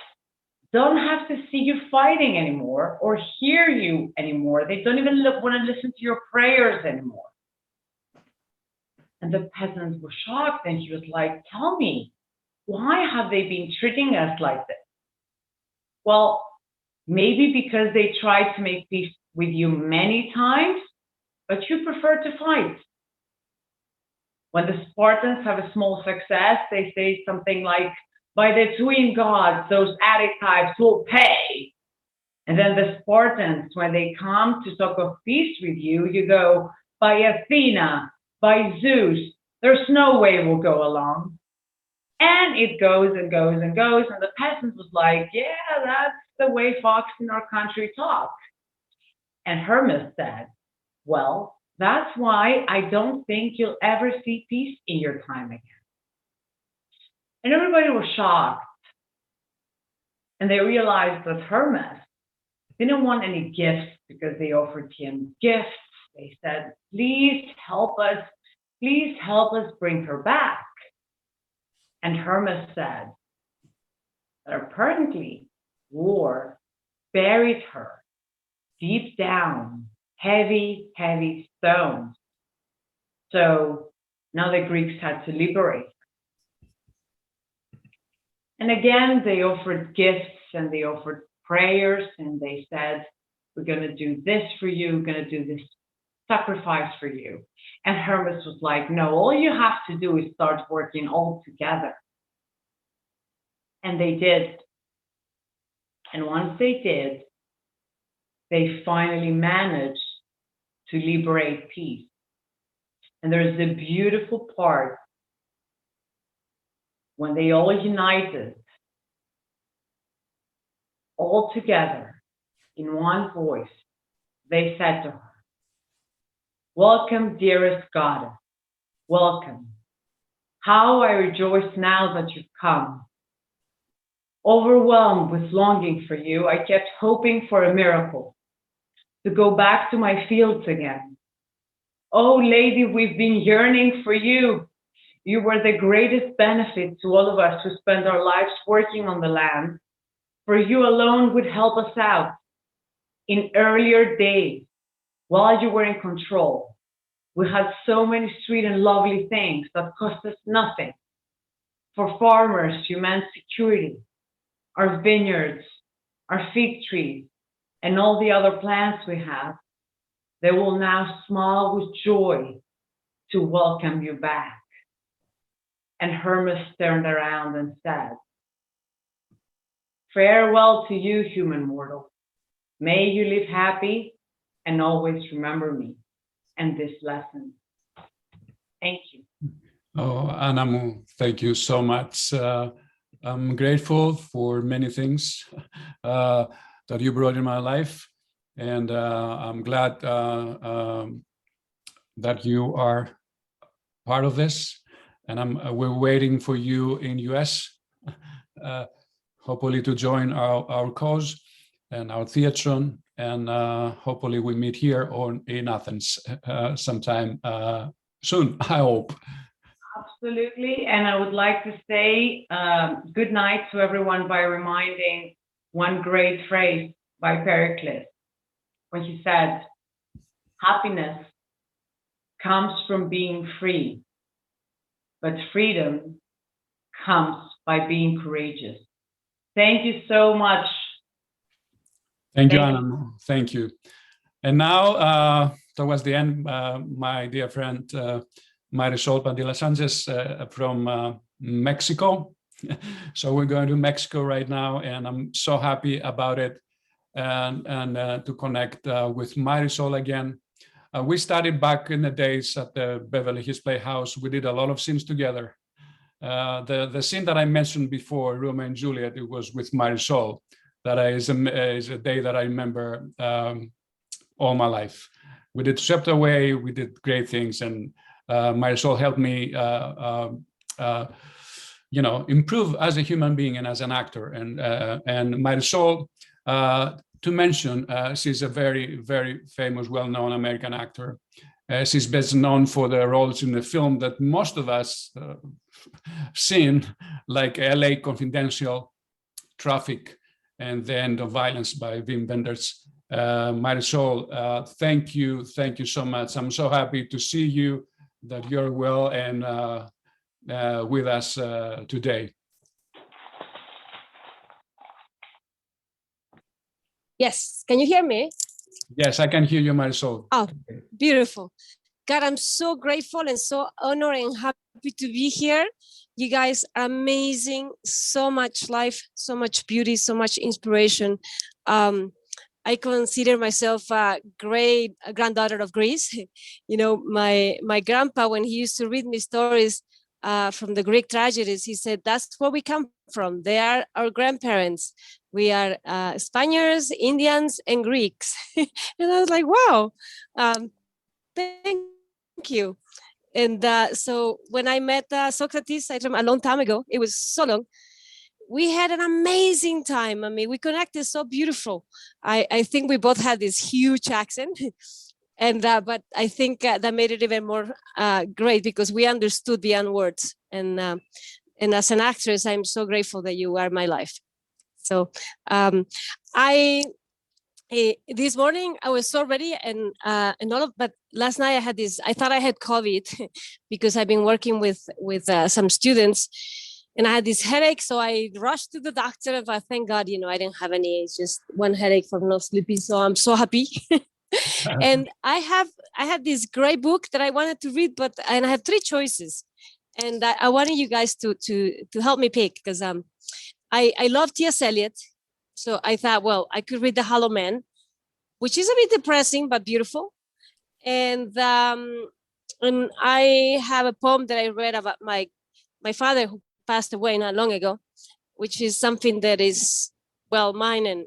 [SPEAKER 9] don't have to see you fighting anymore or hear you anymore. They don't even want to listen to your prayers anymore. And the peasants were shocked, and he was like, tell me, why have they been treating us like this? Well, maybe because they tried to make peace with you many times, but you prefer to fight. When the Spartans have a small success, they say something like, by the twin gods, those Attic types will pay. And then the Spartans, when they come to talk of peace with you, you go, by Athena, by Zeus, there's no way we'll go along. And it goes and goes and goes. And the peasant was like, yeah, that's the way folks in our country talk. And Hermes said, well, that's why I don't think you'll ever see peace in your time again. And everybody was shocked. And they realized that Hermes didn't want any gifts because they offered him gifts. They said, please help us bring her back. And Hermes said that apparently war buried her deep down, heavy, heavy stones. So now the Greeks had to liberate her. And again, they offered gifts and they offered prayers, and they said, we're going to do this for you, we're going to do this sacrifice for you. And Hermes was like, no, all you have to do is start working all together. And they did. And once they did, they finally managed to liberate peace. And there's a beautiful part when they all united, all together in one voice. They said to her, welcome, dearest goddess, welcome. How I rejoice now that you've come. Overwhelmed with longing for you, I kept hoping for a miracle. to go back to my fields again. Oh, lady, we've been yearning for you. You were the greatest benefit to all of us who spend our lives working on the land, for you alone would help us out. In earlier days, while you were in control, we had so many sweet and lovely things that cost us nothing. For farmers, you meant security. Our vineyards, our fig trees, and all the other plants we have, they will now smile with joy to welcome you back. And Hermes turned around and said, farewell to you, human mortal. May you live happy and always remember me and this lesson. Thank you.
[SPEAKER 1] Oh, Anamu, thank you so much. I'm grateful for many things that you brought in my life. And I'm glad that you are part of this. And we're waiting for you in US, hopefully to join our cause and our Theatron. And hopefully we meet here or in Athens sometime soon, I hope.
[SPEAKER 9] Absolutely. And I would like to say good night to everyone by reminding one great phrase by Pericles, when he said, happiness comes from being free, but freedom comes by being courageous. Thank you so much.
[SPEAKER 1] Thank you, Anna. Thank you. And now, towards the end, my dear friend, Marisol Padilla-Sanchez from Mexico. So we're going to Mexico right now, and I'm so happy about it and to connect with Marisol again. We started back in the days at the Beverly Hills Playhouse. We did a lot of scenes together. The scene that I mentioned before, Romeo and Juliet, it was with Marisol. That is a day that I remember all my life. We did Swept Away, we did great things, and Marisol helped me, improve as a human being and as an actor. And Marisol, to mention, she's a very, very famous, well-known American actor. She's best known for the roles in the film that most of us seen, like LA Confidential, Traffic, and then The Violence by Wim Wenders. Marisol, thank you so much. I'm so happy to see you, that you're well and with us today.
[SPEAKER 10] Yes, can you hear me?
[SPEAKER 1] Yes, I can hear you, Marisol.
[SPEAKER 10] Oh, beautiful. God, I'm so grateful and so honored and happy to be here. You guys are amazing, so much life, so much beauty, so much inspiration. I consider myself a great granddaughter of Greece. You know, my grandpa, when he used to read me stories from the Greek tragedies, he said, that's where we come from. They are our grandparents. We are Spaniards, Indians, and Greeks. And I was like, wow, thank you. And so when I met Socrates, a long time ago, it was so long, we had an amazing time. I mean, we connected so beautiful. I think we both had this huge accent. And but I think that made it even more great because we understood beyond words. And as an actress, I'm so grateful that you are my life. So this morning I was so ready and all of, but last night I had this. I thought I had COVID because I've been working with some students, and I had this headache. So I rushed to the doctor, and I thank God, I didn't have any. It's just one headache from not sleeping. So I'm so happy. And I had this great book that I wanted to read, and I have 3 choices, and I wanted you guys to help me pick because I love T.S. Eliot. So I thought, well, I could read The Hollow Man, which is a bit depressing but beautiful. And I have a poem that I read about my father who passed away not long ago, which is something that is well mine and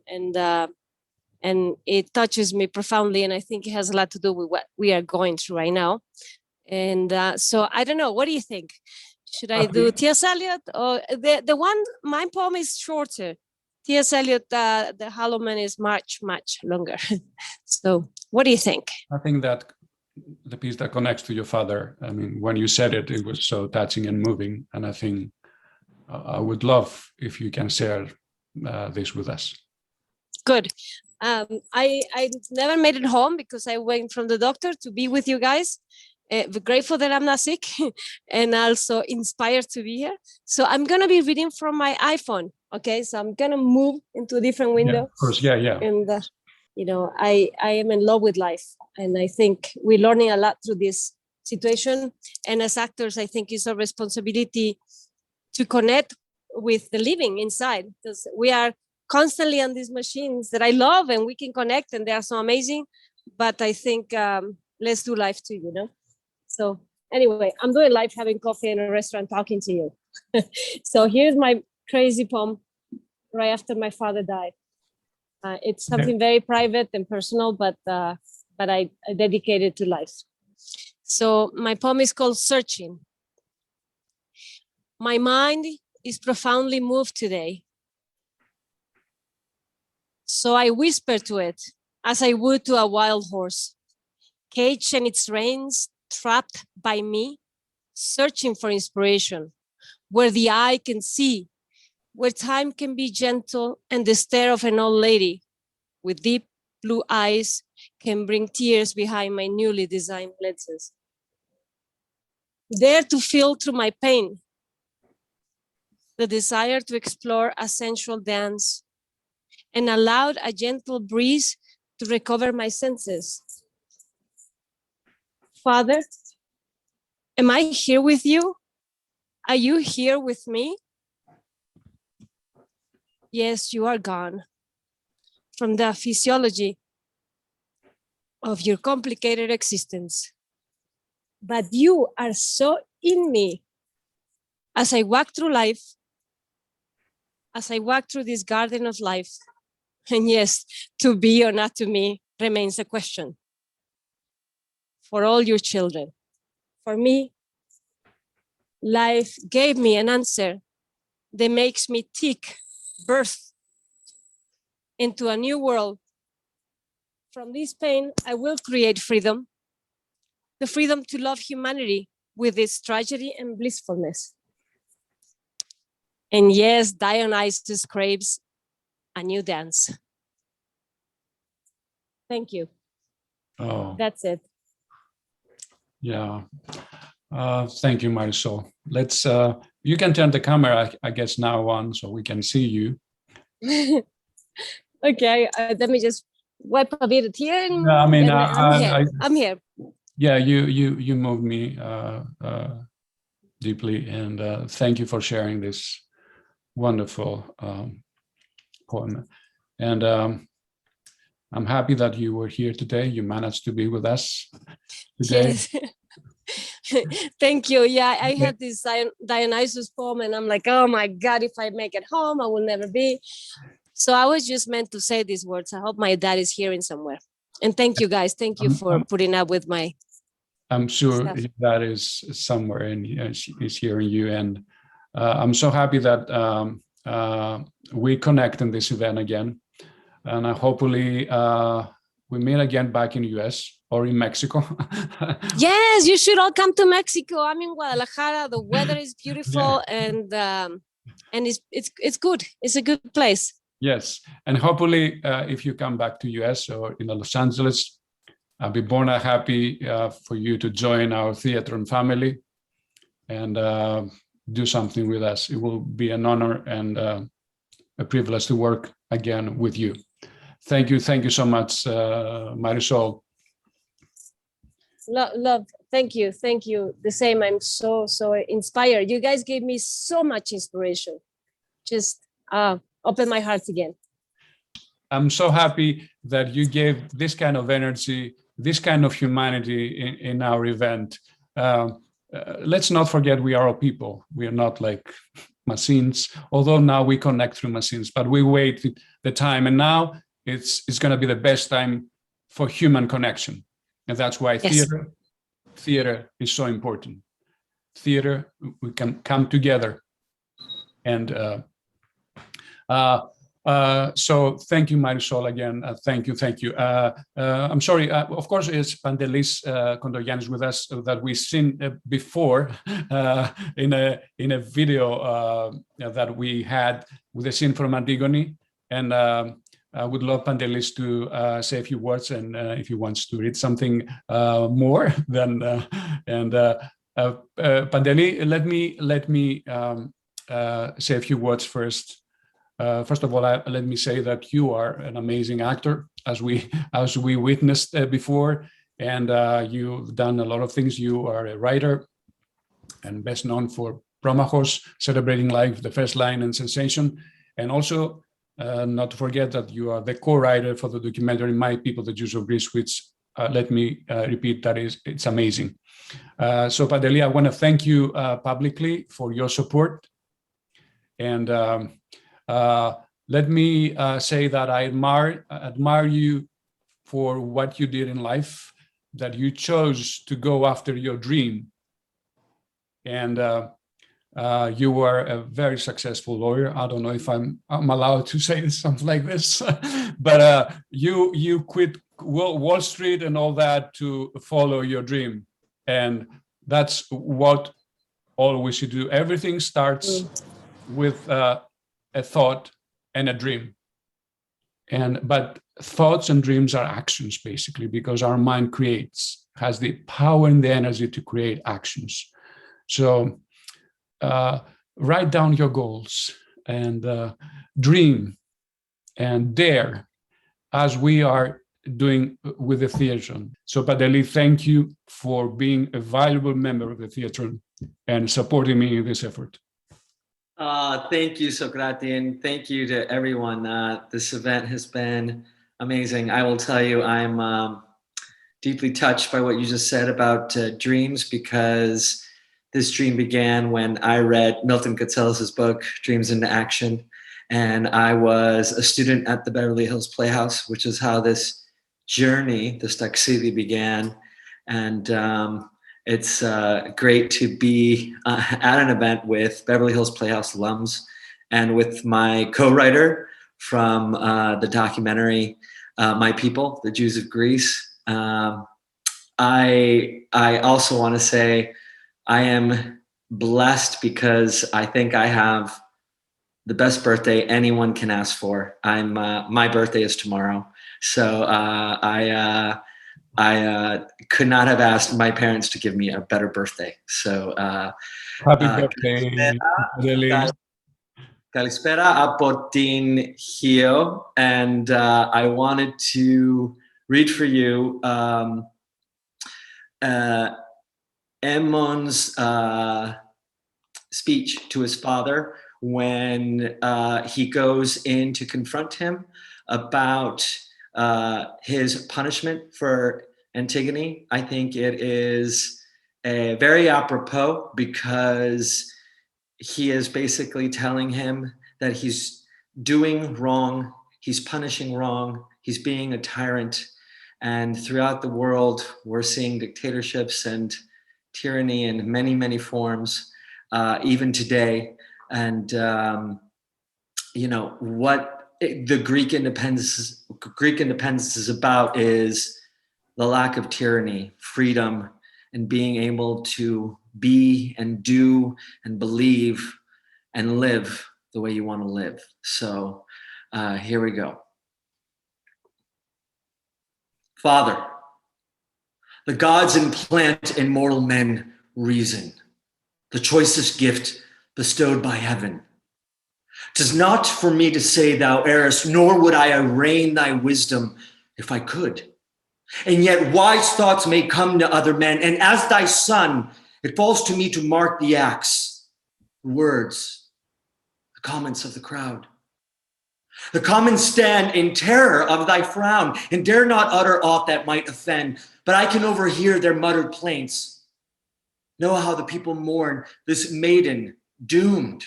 [SPEAKER 10] it touches me profoundly. And I think it has a lot to do with what we are going through right now. And so I don't know, what do you think? Should I do T.S. Eliot or the one? My poem is shorter. T.S. Eliot, The Hollow Man is much, much longer. So what do you think?
[SPEAKER 1] I think that the piece that connects to your father, I mean, when you said it, it was so touching and moving. And I think I would love if you can share this with us.
[SPEAKER 10] Good. I never made it home because I went from the doctor to be with you guys. Grateful that I'm not sick and also inspired to be here. So I'm going to be reading from my iPhone. Okay. So I'm going to move into a different window.
[SPEAKER 1] Yeah, of course. Yeah.
[SPEAKER 10] And, you know, I am in love with life. And I think we're learning a lot through this situation. And as actors, I think it's our responsibility to connect with the living inside, because we are constantly on these machines that I love and we can connect and they are so amazing. But I think let's do life too, you know? So anyway, I'm doing life, having coffee in a restaurant, talking to you. So here's my crazy poem right after my father died. It's something very private and personal, but I dedicate it to life. So my poem is called Searching. My mind is profoundly moved today. So I whisper to it as I would to a wild horse, caged in its reins, trapped by me, searching for inspiration, where the eye can see, where time can be gentle and the stare of an old lady with deep blue eyes can bring tears behind my newly designed lenses. There to feel through my pain, the desire to explore a sensual dance, and allowed a gentle breeze to recover my senses. Father, am I here with you? Are you here with me? Yes, you are gone from the physiology of your complicated existence. But you are so in me. As I walk through life, as I walk through this garden of life, and yes, to be or not to me remains a question for all your children. For me, life gave me an answer that makes me tick, birth into a new world. From this pain, I will create freedom, the freedom to love humanity with its tragedy and blissfulness. And yes, Dionysus craves a new dance. Thank you.
[SPEAKER 1] Oh,
[SPEAKER 10] that's it.
[SPEAKER 1] Yeah. Thank you, Marisol. Let's, you can turn the camera, I guess, now on so we can see you.
[SPEAKER 10] Okay, let me just wipe a bit of tear.
[SPEAKER 1] No, I mean,
[SPEAKER 10] I'm here.
[SPEAKER 1] Yeah, you moved me deeply, and thank you for sharing this wonderful poem. And I'm happy that you were here today. You managed to be with us today.
[SPEAKER 10] Yes. Thank you. Yeah, I had this Dionysus poem, and I'm like, oh my God, if I make it home, I will never be. So I was just meant to say these words. I hope my dad is hearing somewhere. And thank you, guys. Thank you for putting up with my
[SPEAKER 1] I'm sure
[SPEAKER 10] stuff.
[SPEAKER 1] that is somewhere, and he's hearing you. And I'm so happy that we connect in this event again. And hopefully we meet again back in the US or in Mexico.
[SPEAKER 10] Yes, you should all come to Mexico. I'm in Guadalajara. The weather is beautiful, and it's good. It's a good place.
[SPEAKER 1] Yes, and hopefully if you come back to US or in Los Angeles, I'll be born and happy for you to join our Theatron family and do something with us. It will be an honor and a privilege to work again with you. Thank you so much, Marisol.
[SPEAKER 10] Love, thank you. The same. I'm so inspired. You guys gave me so much inspiration. Just open my heart again.
[SPEAKER 1] I'm so happy that you gave this kind of energy, this kind of humanity in our event. Let's not forget we are all people. We are not like machines, although now we connect through machines, but we wait the time, and now it's going to be the best time for human connection. And that's why theater is so important. Theater, we can come together. And So thank you, Marisol, again. Thank you. I'm sorry. Of course, it's Pantelis Kondogiannis with us that we've seen before in a video that we had with a scene from Antigone, and I would love Pantelis to say a few words, and if he wants to read something more, then Panteli, let me say a few words first. First of all, let me say that you are an amazing actor, as we witnessed before, and you've done a lot of things. You are a writer, and best known for Promachos, Celebrating Life, The First Line, and Sensation, and also not to forget that you are the co-writer for the documentary My People, the Jews of Greece, which let me repeat, it's amazing. So Panteli, I want to thank you publicly for your support, and let me say that I admire you for what you did in life, that you chose to go after your dream. And you are a very successful lawyer. I don't know if I'm allowed to say something like this, but you quit Wall Street and all that to follow your dream. And that's what all we should do. Everything starts with a thought and a dream. But thoughts and dreams are actions, basically, because our mind has the power and the energy to create actions. So write down your goals and dream and dare, as we are doing with the Theatron. So Panteli, thank you for being a valuable member of the Theatron and supporting me in this effort.
[SPEAKER 11] Thank you, Socrates, and thank you to everyone. This event has been amazing. I will tell you, I'm deeply touched by what you just said about dreams, because this dream began when I read Milton Katselas' book, Dreams into Action, and I was a student at the Beverly Hills Playhouse, which is how this journey, this taxidi, began. And it's great to be at an event with Beverly Hills Playhouse alums and with my co-writer from the documentary, My People, the Jews of Greece. I also want to say I am blessed because I think I have the best birthday anyone can ask for. My birthday is tomorrow. So I could not have asked my parents to give me a better birthday. So
[SPEAKER 1] happy birthday,
[SPEAKER 11] Kalispera από την Hio, and I wanted to read for you Emon's speech to his father when he goes in to confront him about his punishment for Antigone. I think it is very apropos, because he is basically telling him that he's doing wrong, he's punishing wrong, he's being a tyrant. And throughout the world, we're seeing dictatorships and tyranny in many, many forms, even today. And, you know, what the Greek independence is about is the lack of tyranny, freedom, and being able to be and do and believe and live the way you want to live. So here we go. Father, the gods implant in mortal men reason, the choicest gift bestowed by heaven. 'Tis not for me to say thou errest, nor would I arraign thy wisdom if I could. And yet wise thoughts may come to other men, and as thy son, it falls to me to mark the acts, the words, the comments of the crowd. The common stand in terror of thy frown, and dare not utter aught that might offend, but I can overhear their muttered plaints. Know how the people mourn this maiden doomed,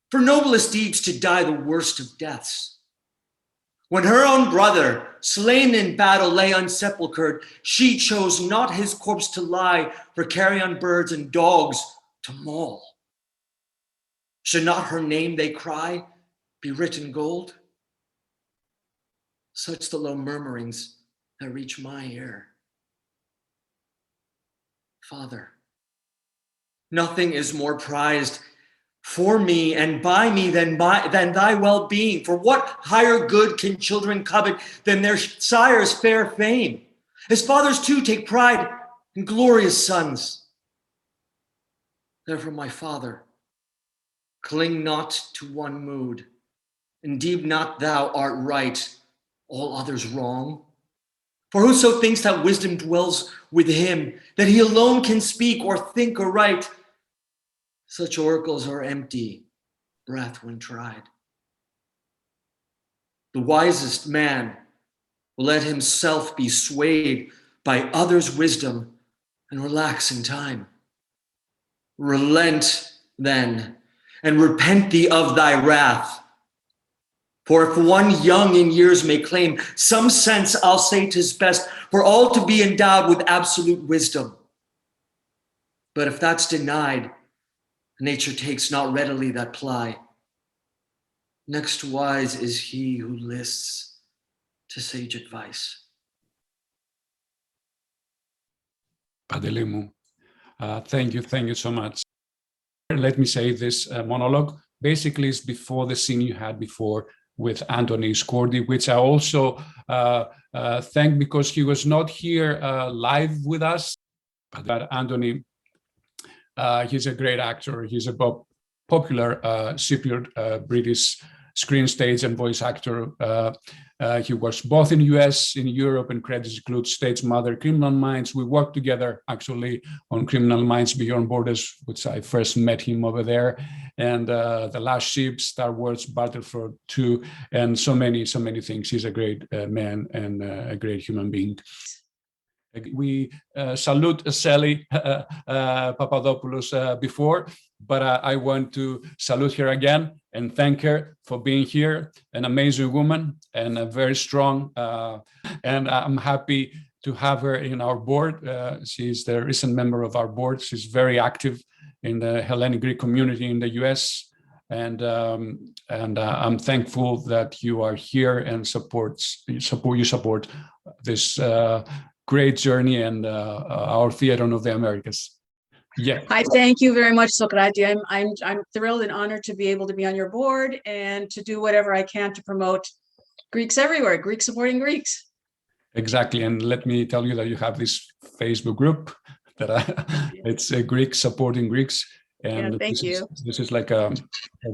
[SPEAKER 11] for noblest deeds to die the worst of deaths. When her own brother, slain in battle, lay unsepulchred, she chose not his corpse to lie for carrion birds and dogs to maul. Should not her name, they cry, be written gold? such the low murmurings that reach my ear. Father, nothing is more prized for me and by me than thy well-being. For what higher good can children covet than their sire's fair fame? As fathers too take pride in glorious sons. Therefore, my Father, cling not to one mood, and deem not thou art right, all others wrong. For whoso thinks that wisdom dwells with him, that he alone can speak or think or write, such oracles are empty breath when tried. The wisest man will let himself be swayed by others' wisdom and relax in time. Relent then, and repent thee of thy wrath. For if one young in years may claim some sense, I'll say 'tis best for all to be endowed with absolute wisdom. But if that's denied, nature takes not readily that ply. Next wise is he who lists to sage advice.
[SPEAKER 1] Padelimu, thank you so much. Let me say this monologue basically is before the scene you had before with Anthony Scordi, which I also thank because he was not here live with us. But Anthony, he's a great actor. He's a popular Cypriot British screen, stage, and voice actor. He works both in US, in Europe, and credits include Stage Mother, Criminal Minds. We worked together actually on Criminal Minds Beyond Borders, which I first met him over there, and The Last Ship, Star Wars, Battlefront 2, and so many things. He's a great man and a great human being. We salute Sally Papadopoulos before, but I want to salute her again and thank her for being here, an amazing woman and a very strong, and I'm happy to have her in our board. She's the recent member of our board. She's very active in the Hellenic Greek community in the US, and I'm thankful that you are here and support this great journey and our Theatron of the Americas. Yeah.
[SPEAKER 12] Hi, thank you very much, Socrates. I'm thrilled and honored to be able to be on your board and to do whatever I can to promote Greeks everywhere, Greeks supporting Greeks.
[SPEAKER 1] Exactly, and let me tell you that you have this Facebook group that it's Greeks supporting Greeks, and
[SPEAKER 12] yeah, thank you.
[SPEAKER 1] This is like a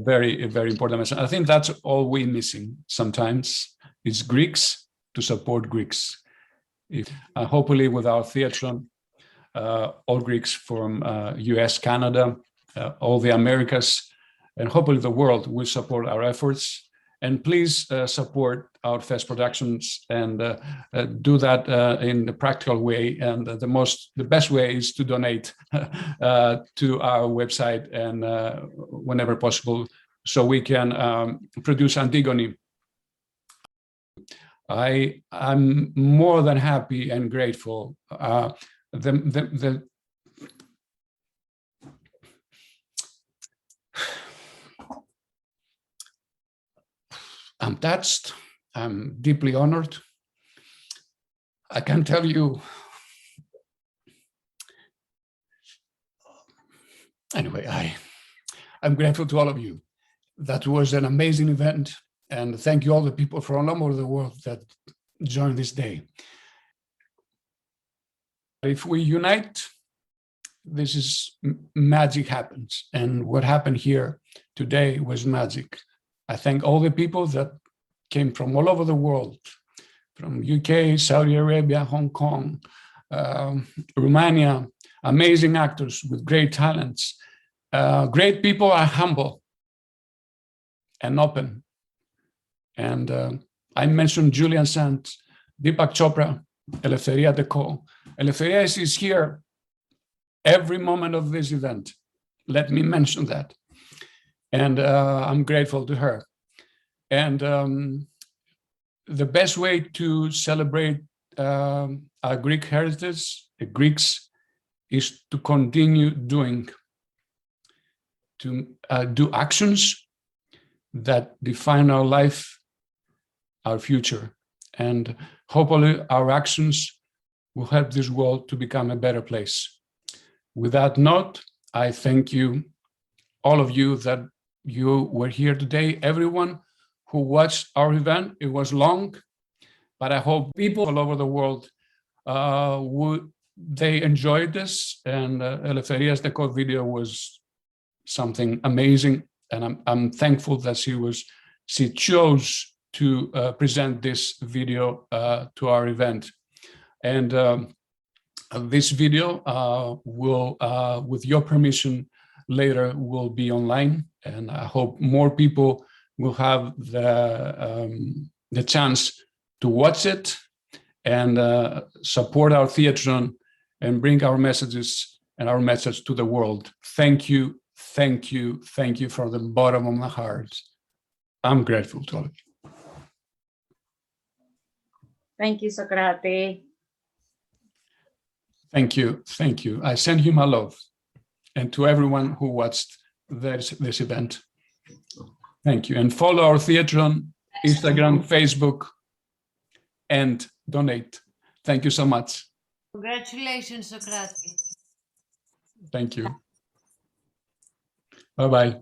[SPEAKER 1] very important message. I think that's all we're missing sometimes. It's Greeks to support Greeks. Hopefully with our Theatron, all Greeks from US, Canada, all the Americas, and hopefully the world will support our efforts. And please support our Fest Productions and do that in the practical way. And the best way is to donate to our website and whenever possible, so we can produce Antigone. I'm more than happy and grateful. I'm touched. I'm deeply honored. I can tell you. Anyway, I'm grateful to all of you. That was an amazing event. And thank you all the people from all over the world that joined this day. If we unite, this is magic happens. And what happened here today was magic. I thank all the people that came from all over the world, from UK, Saudi Arabia, Hong Kong, Romania, amazing actors with great talents. Great people are humble and open. And I mentioned Julian Sant, Deepak Chopra, Eleftheria Deco. Eleftheria is here every moment of this event. Let me mention that. And I'm grateful to her. And the best way to celebrate our Greek heritage, the Greeks, is to continue doing, to do actions that define our life, our future. and hopefully our actions will help this world to become a better place. With that note, I thank you, all of you, that you were here today. Everyone who watched our event, it was long, but I hope people all over the world they enjoyed this. And Eleftheria's Deco video was something amazing, and I'm thankful that she chose to present this video to our event. And this video will, with your permission, later will be online, and I hope more people will have the chance to watch it and support our Theatron and bring our messages and our message to the world. Thank you, thank you, thank you from the bottom of my heart. I'm grateful to all of you.
[SPEAKER 8] Thank you, Socrates.
[SPEAKER 1] Thank you, thank you. I send you my love, and to everyone who watched this event. Thank you. And follow our Theatron, Instagram, Facebook, and donate. Thank you so much.
[SPEAKER 5] Congratulations, Socrates.
[SPEAKER 1] Thank you. Bye-bye.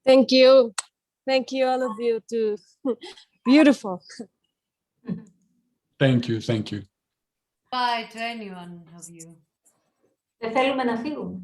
[SPEAKER 10] Thank you. Thank you, all of you, too. Beautiful.
[SPEAKER 1] Thank you, thank you.
[SPEAKER 5] Bye to anyone of you.
[SPEAKER 17] Δεν θέλουμε να φύγουμε.